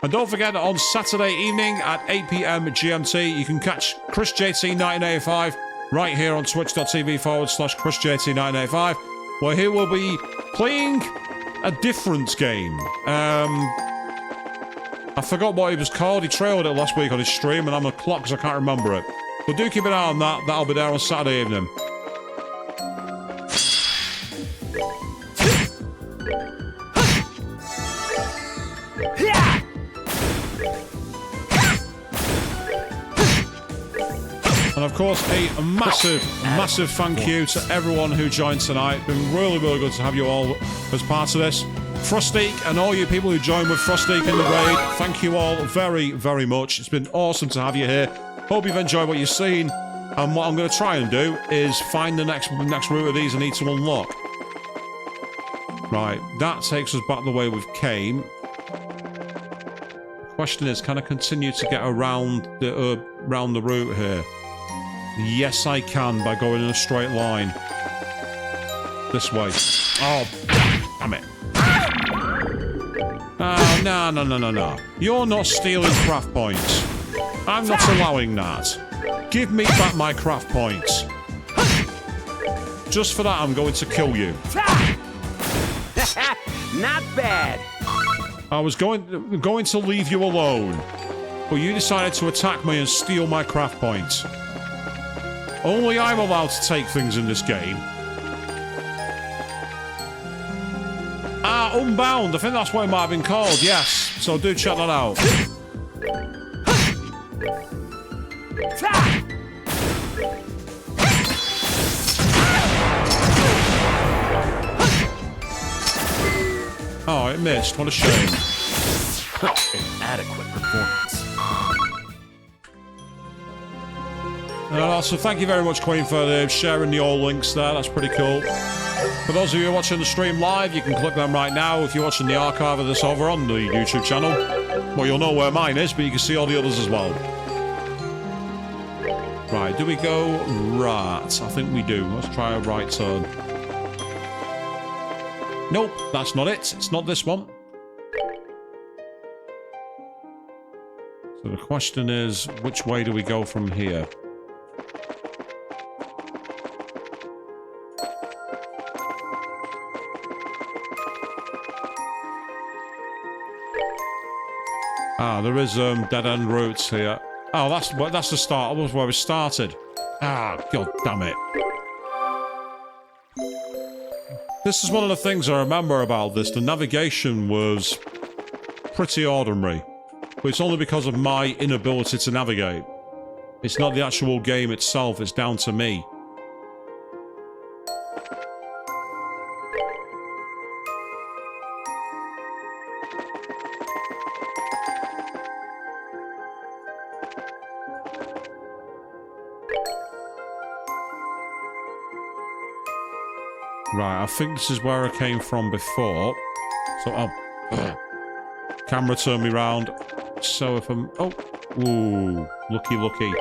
And don't forget that on Saturday evening at 8 PM GMT, you can catch ChrisJT1985 right here on twitch.tv/ChrisJT1985, where he will be playing a different game. I forgot what it was called. He trailed it last week on his stream, and I'm a clock because I can't remember it. But do keep an eye on that. That'll be there on Saturday evening. And of course, a massive, massive thank you to everyone who joined tonight. It's been really, really good to have you all as part of this. Frostique and all you people who joined with Frostique in the raid, thank you all very, very much. It's been awesome to have you here. Hope you've enjoyed what you've seen. And what I'm going to try and do is find the next route of these I need to unlock. Right, that takes us back the way we've came. The question is, can I continue to get around the route here? Yes, I can, by going in a straight line. This way. Oh, damn it. Oh, no. You're not stealing craft points. I'm not allowing that. Give me back my craft points. Just for that, I'm going to kill you. Not bad. I was going to leave you alone, but you decided to attack me and steal my craft points. Only I'm allowed to take things in this game. Unbound. I think that's what it might have been called, yes. So do check that out. Oh, it missed. What a shame. Inadequate performance. So thank you very much, Queen, for sharing the old links there. That's pretty cool. For those of you watching the stream live, you can click them right now. If you're watching the archive of this over on the YouTube channel, well, you'll know where mine is, but you can see all the others as well. Right, do we go right? I think we do. Let's try a right turn. Nope, that's not it. It's not this one. So the question is, which way do we go from here? There is dead-end routes here. Oh, that's the start. That was where we started. God damn it. This is one of the things I remember about this. The navigation was pretty ordinary. But it's only because of my inability to navigate. It's not the actual game itself, it's down to me. Right, I think this is where I came from before. So, camera turned me round. So if I'm... Ooh, lucky.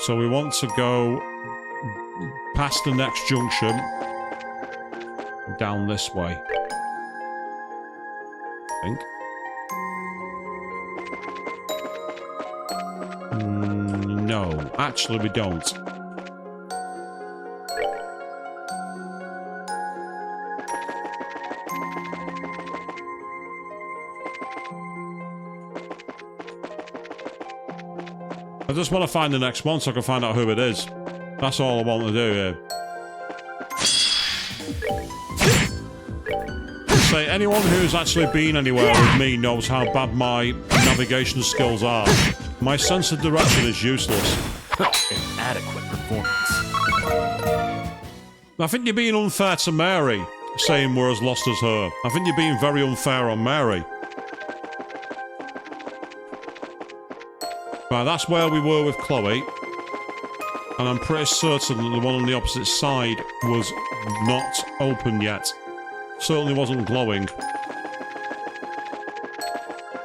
So we want to go past the next junction. Down this way. I think. No, actually we don't. I just want to find the next one so I can find out who it is. That's all I want to do here. Say, anyone who's actually been anywhere with me knows how bad my navigation skills are. My sense of direction is useless. Inadequate performance. I think you're being unfair to Mary, saying we're as lost as her. I think you're being very unfair on Mary. Right, that's where we were with Chloe. And I'm pretty certain that the one on the opposite side was not open yet. Certainly wasn't glowing.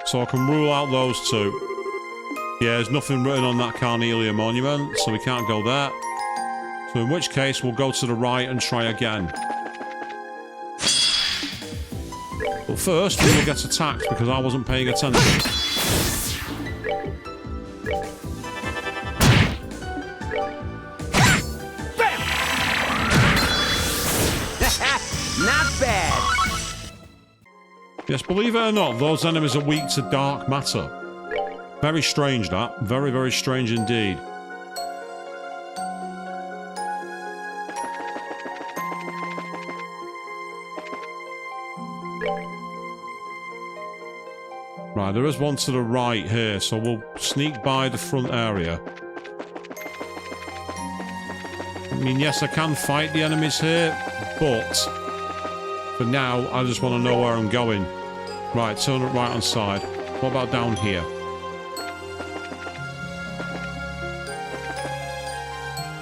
So I can rule out those two. Yeah, there's nothing written on that Carnelia monument, so we can't go there. So in which case, we'll go to the right and try again. But first, we will get attacked because I wasn't paying attention. Not bad. Yes, believe it or not, those enemies are weak to dark matter. Very strange, that. Very, very strange indeed. Right, there is one to the right here, so we'll sneak by the front area. I mean, yes, I can fight the enemies here, but for now, I just want to know where I'm going. Right, turn it right hand side. What about down here?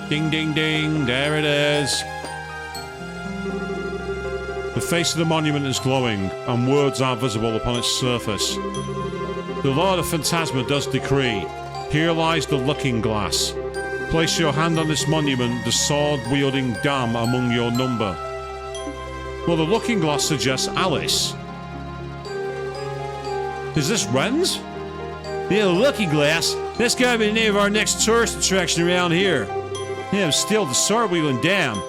Ding, ding, ding. There it is. The face of the monument is glowing, and words are visible upon its surface. The Lord of Phantasma does decree, here lies the looking glass. Place your hand on this monument, the sword-wielding dam among your number. Well, the looking glass suggests Alice. Is this Ren's? Yeah, the looking glass. That's gotta be the name of our next tourist attraction around here. Yeah, still the sword-wielding dam.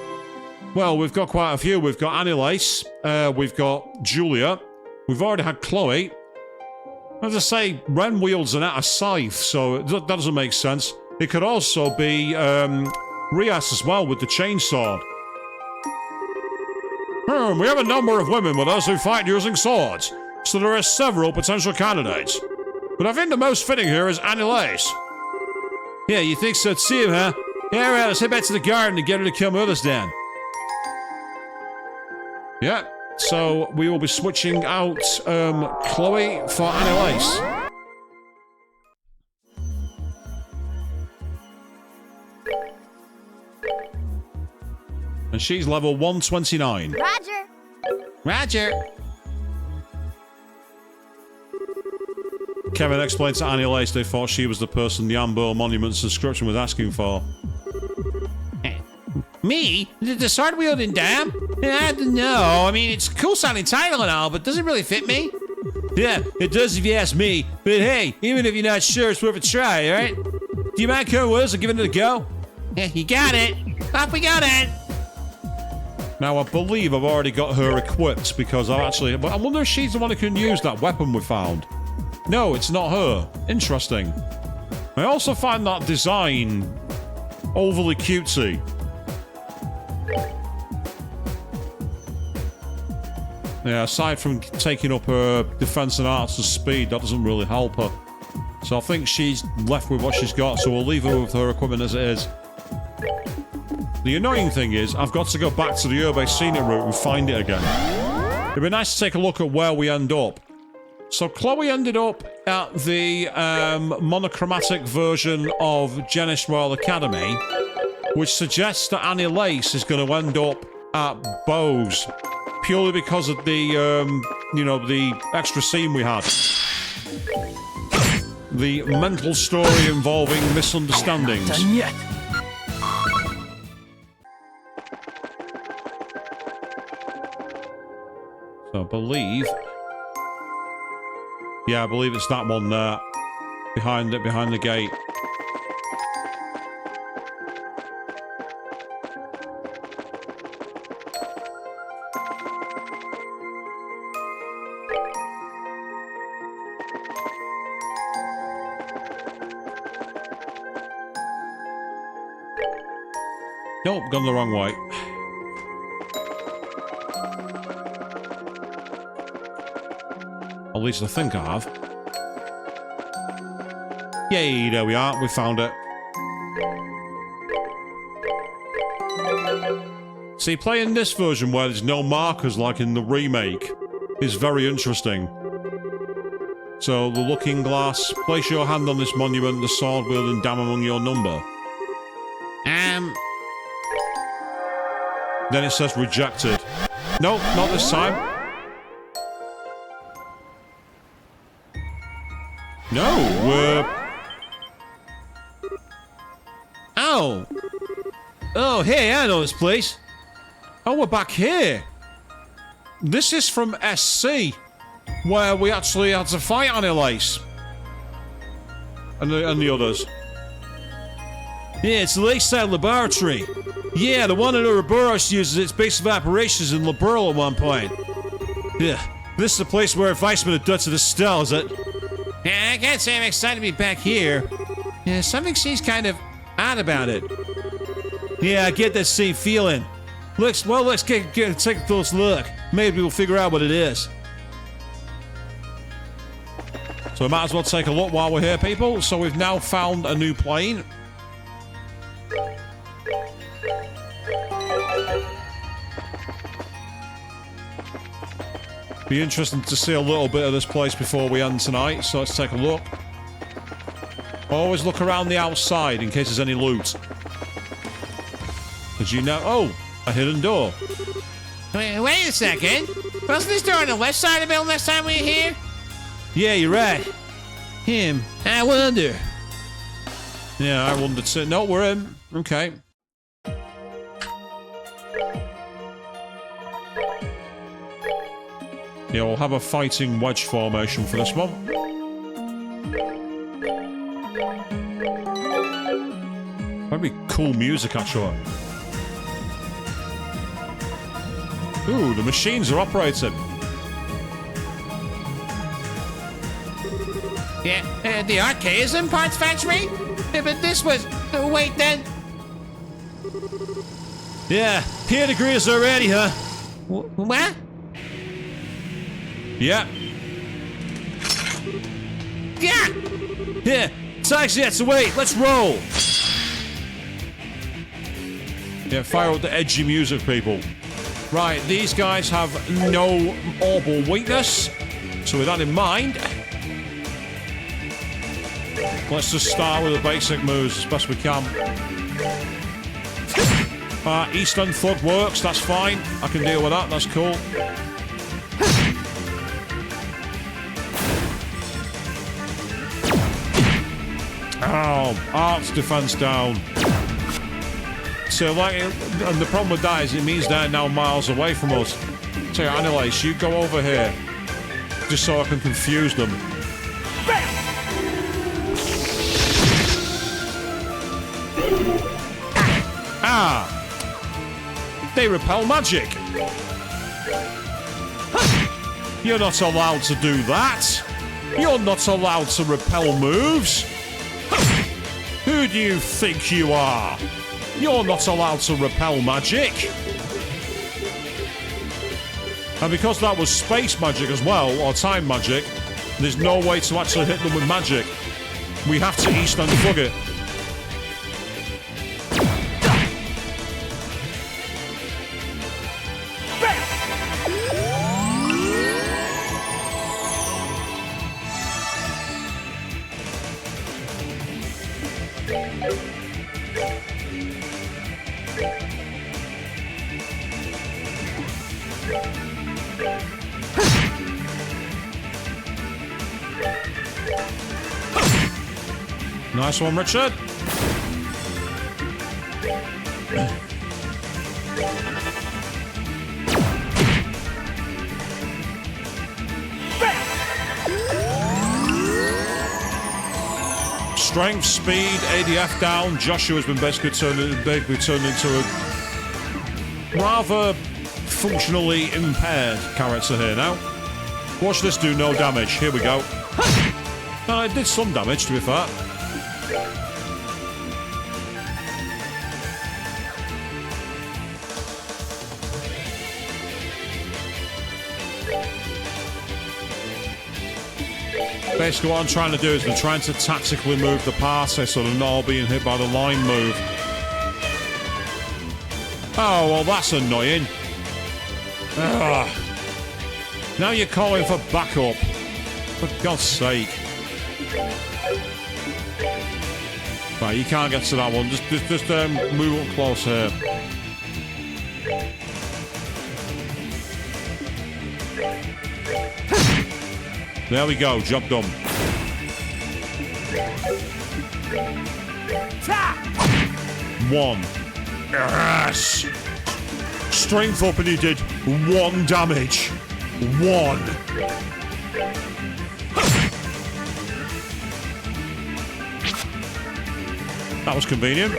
Well, we've got quite a few. We've got Annie Lace. We've got Julia. We've already had Chloe. As I say, Ren wields a scythe, so that doesn't make sense. It could also be Rias as well with the chainsaw. We have a number of women with us who fight using swords, so there are several potential candidates. But I think the most fitting here is Annie Lace. Yeah, you think so too, huh? Yeah, right, let's head back to the garden and get her to come with us then. Yeah, so we will be switching out Chloe for Annie Lace. And she's level 129. Roger. Roger. Kevin explained to Annie Lace they thought she was the person the Amber Monument's inscription was asking for. Me? The sword-wielding dam? I don't know. I mean, it's a cool-sounding title and all, but does it really fit me? Yeah, it does if you ask me. But hey, even if you're not sure, it's worth a try, alright? Do you mind coming with us and giving it a go? Yeah, you got it. Off we go then. Now, I believe I've already got her equipped because I've actually... But I wonder if she's the one who can use that weapon we found. No, it's not her. Interesting. I also find that design overly cutesy. Yeah, aside from taking up her defense and arts and speed, that doesn't really help her. So I think she's left with what she's got, so we'll leave her with her equipment as it is. The annoying thing is, I've got to go back to the Urbe Scenic route and find it again. It'd be nice to take a look at where we end up. So Chloe ended up at the monochromatic version of Genis Royal Academy, which suggests that Annie Lace is going to end up at Bose, purely because of the, you know, the extra scene we had. The mental story involving misunderstandings. Done yet. So I believe... Yeah, I believe it's that one there. Behind the gate. Nope, gone the wrong way. At least I think I have. Yay, there we are. We found it. See, playing this version where there's no markers like in the remake is very interesting. So, the looking glass. Place your hand on this monument, the sword wielding damn among your number. Then it says rejected. Nope, not this time. No, we're... Oh! Oh, hey, I know this place. Oh, we're back here. This is from SC, where we actually had to fight Annihilus. And the others. Yeah, it's the Lakeside Laboratory. Yeah, the one that Ouroboros uses its base of operations in Liberl at one point. Yeah, this is the place where Weissman had done to the Stell, is it? Yeah, I can't say I'm excited to be back here. Yeah, something seems kind of odd about it. Yeah, I get that same feeling. Let's take a close look. Maybe we'll figure out what it is. So we might as well take a look while we're here, people. So we've now found a new plane. Be interesting to see a little bit of this place before we end tonight, so let's take a look. Always look around the outside in case there's any loot. Did you know? Oh, a hidden door. Wait a second. Wasn't this door on the left side of the building last time we were here? Yeah, you're right. Him. I wonder. Yeah, I wondered too. No, we're in. Okay. Yeah, we'll have a fighting wedge formation for this one. That'd be cool music, actually. Ooh, the machines are operating. Yeah, the archaism parts factory? Yeah, but this was... wait, then... Yeah, peer degrees already, huh? What? Yeah. Yeah! Yeah, taxi that's away. Let's roll. Yeah, fire up the edgy music, people. Right, these guys have no orbital weakness. So with that in mind, let's just start with the basic moves as best we can. Eastern Thug works, that's fine. I can deal with that, that's cool. Oh, arts defense down. So, like, and the problem with that is it means they're now miles away from us. So, Annihilus, you go over here. Just so I can confuse them. Ah! They repel magic. You're not allowed to do that. You're not allowed to repel moves. Who do you think you are? You're not allowed to repel magic. And because that was space magic as well, or time magic, there's no way to actually hit them with magic. We have to East and Thug it. Nice one, Richard. Strength, speed, ADF down. Joshua's been basically turned into a rather functionally impaired character here now. Watch this do no damage. Here we go. It did some damage, to be fair. Basically, what I'm trying to do is I'm trying to tactically move the party so they're not all being hit by the line move. Oh, well, that's annoying. Ugh. Now you're calling for backup. For God's sake. Right, you can't get to that one. Just move up close here. There we go, job done. One. Yes! Strength up and he did 1 damage. 1. That was convenient.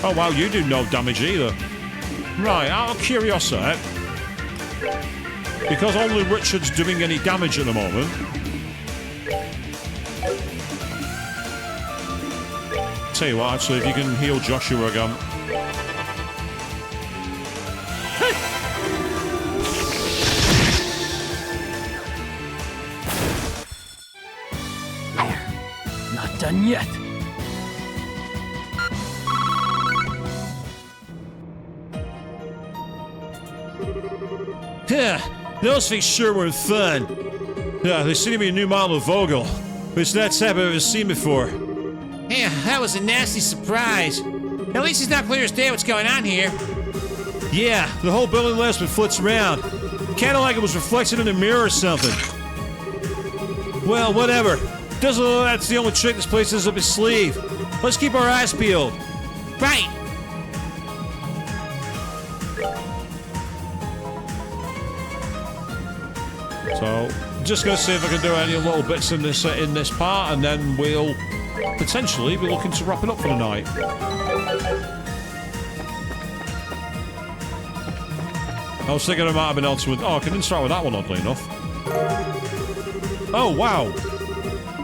Oh wow, you do no damage either. Right, out of curiosity, because only Richard's doing any damage at the moment, tell you what, actually, if you can heal Joshua again. Not done yet. Yeah, those things sure were fun. Yeah, they seem to be a new model of Vogel. It's that type I've ever seen before. Yeah, that was a nasty surprise. At least it's not clear as day what's going on here. Yeah, the whole building last been flipped around. Kinda like it was reflected in a mirror or something. Well, whatever. Doesn't look like that's the only trick this place has up its sleeve. Let's keep our eyes peeled. Right. So, just gonna see if I can do any little bits in this part, and then we'll potentially be looking to wrap it up for the night. I was thinking I might have been able to... Oh, I can start with that one, oddly enough. Oh, wow.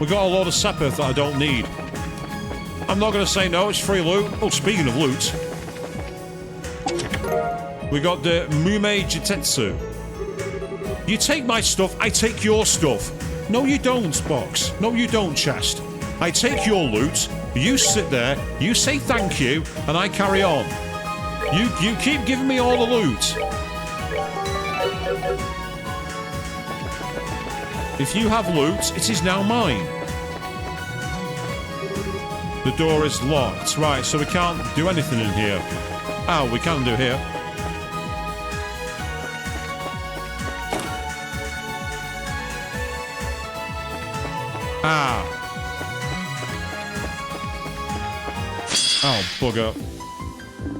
We got a load of Sepith that I don't need. I'm not going to say no, it's free loot. Oh, speaking of loot. We got the Mume Jitetsu. You take my stuff, I take your stuff. No, you don't, Box. No, you don't, Chest. I take your loot, you sit there, you say thank you, and I carry on. You keep giving me all the loot. If you have loot, it is now mine. The door is locked. Right, so we can't do anything in here. Oh, we can do here. Ah. Oh, bugger.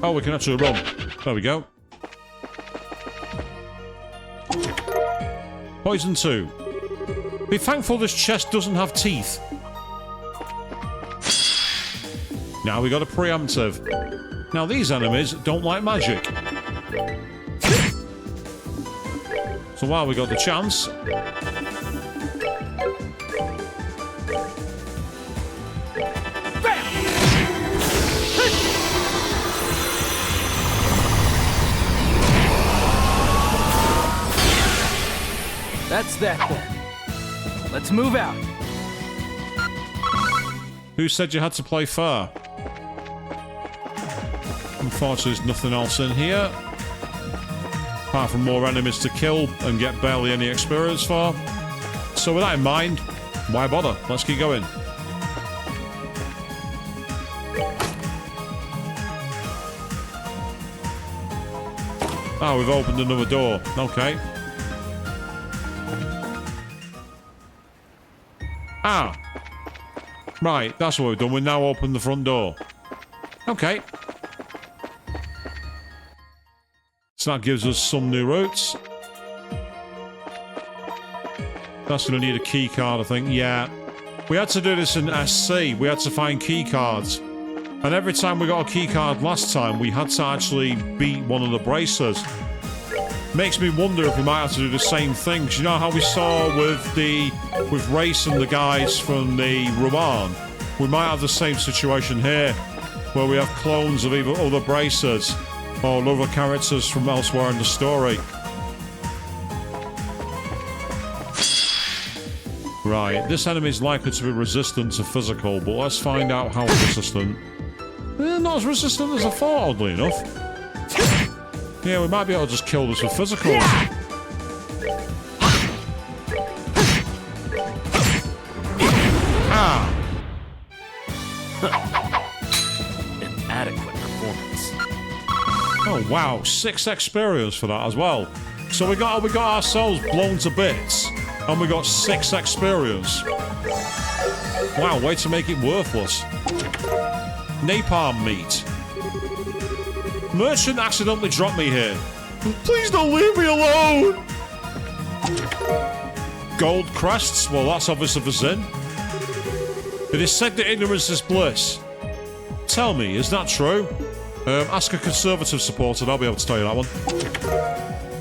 Oh, we can actually run. There we go. Poison 2. Be thankful this chest doesn't have teeth. Now we got a preemptive. Now these enemies don't like magic. So while we got the chance... That's that then. Let's move out. Who said you had to play fair? Unfortunately, there's nothing else in here. Apart from more enemies to kill and get barely any experience for. So with that in mind, why bother? Let's keep going. Oh, we've opened another door. Okay. Ah. Right, that's what we've done. We've now opened the front door. Okay. So that gives us some new routes. That's going to need a key card, I think. Yeah. We had to do this in SC. We had to find key cards. And every time we got a key card last time, we had to actually beat one of the bracers. Makes me wonder if we might have to do the same thing. 'Cause you know how we saw with Race and the guys from the Rouen? We might have the same situation here, where we have clones of either other bracers or other characters from elsewhere in the story. Right, this enemy is likely to be resistant to physical, but let's find out how resistant. Not as resistant as I thought, oddly enough. Yeah, we might be able to just kill this with physical. Ah! Inadequate performance. Oh wow, 6 experience for that as well. So we got ourselves blown to bits, and we got 6 experience. Wow, way to make it worthless. Napalm meat. Merchant accidentally dropped me here. Please don't leave me alone! Gold crests? Well, that's obviously for Zin. It is said that ignorance is bliss. Tell me, is that true? Ask a Conservative supporter, I'll be able to tell you that one.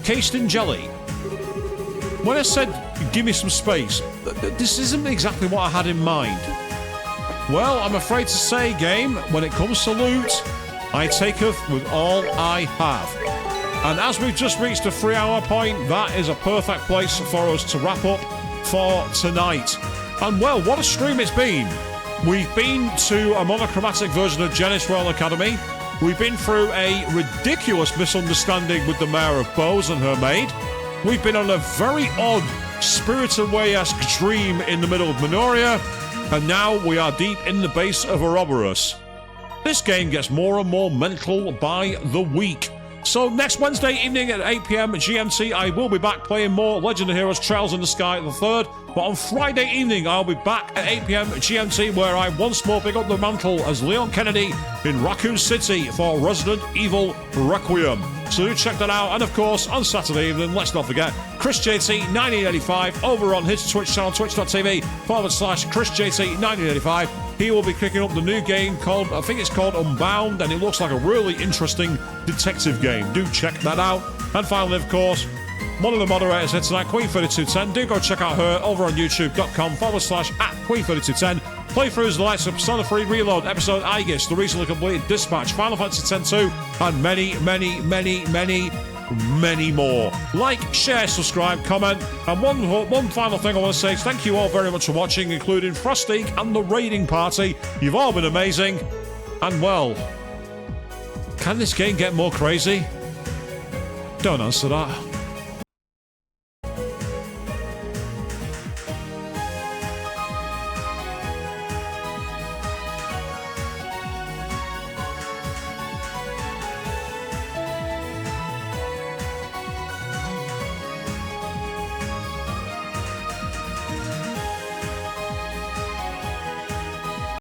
Cased in jelly. When I said, give me some space, this isn't exactly what I had in mind. Well, I'm afraid to say, game, when it comes to loot, I taketh with all I have. And as we've just reached the 3-hour point, that is a perfect place for us to wrap up for tonight. And well, what a stream it's been. We've been to a monochromatic version of Genis Royal Academy. We've been through a ridiculous misunderstanding with the Mayor of Bose and her maid. We've been on a very odd Spirited Away-esque dream in the middle of Minoria. And now we are deep in the base of Ouroboros. This game gets more and more mental by the week. So next Wednesday evening at 8 PM GMT, I will be back playing more Legend of Heroes Trails in the Sky the 3rd. But on Friday evening, I'll be back at 8 PM GMT, where I once more pick up the mantle as Leon Kennedy in Raccoon City for Resident Evil Requiem. So do check that out. And of course, on Saturday evening, let's not forget, ChrisJT1985 over on his Twitch channel, twitch.tv/ChrisJT1985. He will be kicking up the new game called, I think it's called Unbound, and it looks like a really interesting detective game. Do check that out. And finally, of course, one of the moderators here tonight, Queen3210. Do go check out her over on youtube.com/@Queen3210. Playthroughs the likes of Persona 3 Reload, Episode Aegis, the recently completed Dispatch, Final Fantasy X-2, and many, many, many, many, many more. Like, share, subscribe, comment, and one final thing I want to say is thank you all very much for watching, including Frosty and the raiding party. You've all been amazing. And well, can this game get more crazy? Don't answer that.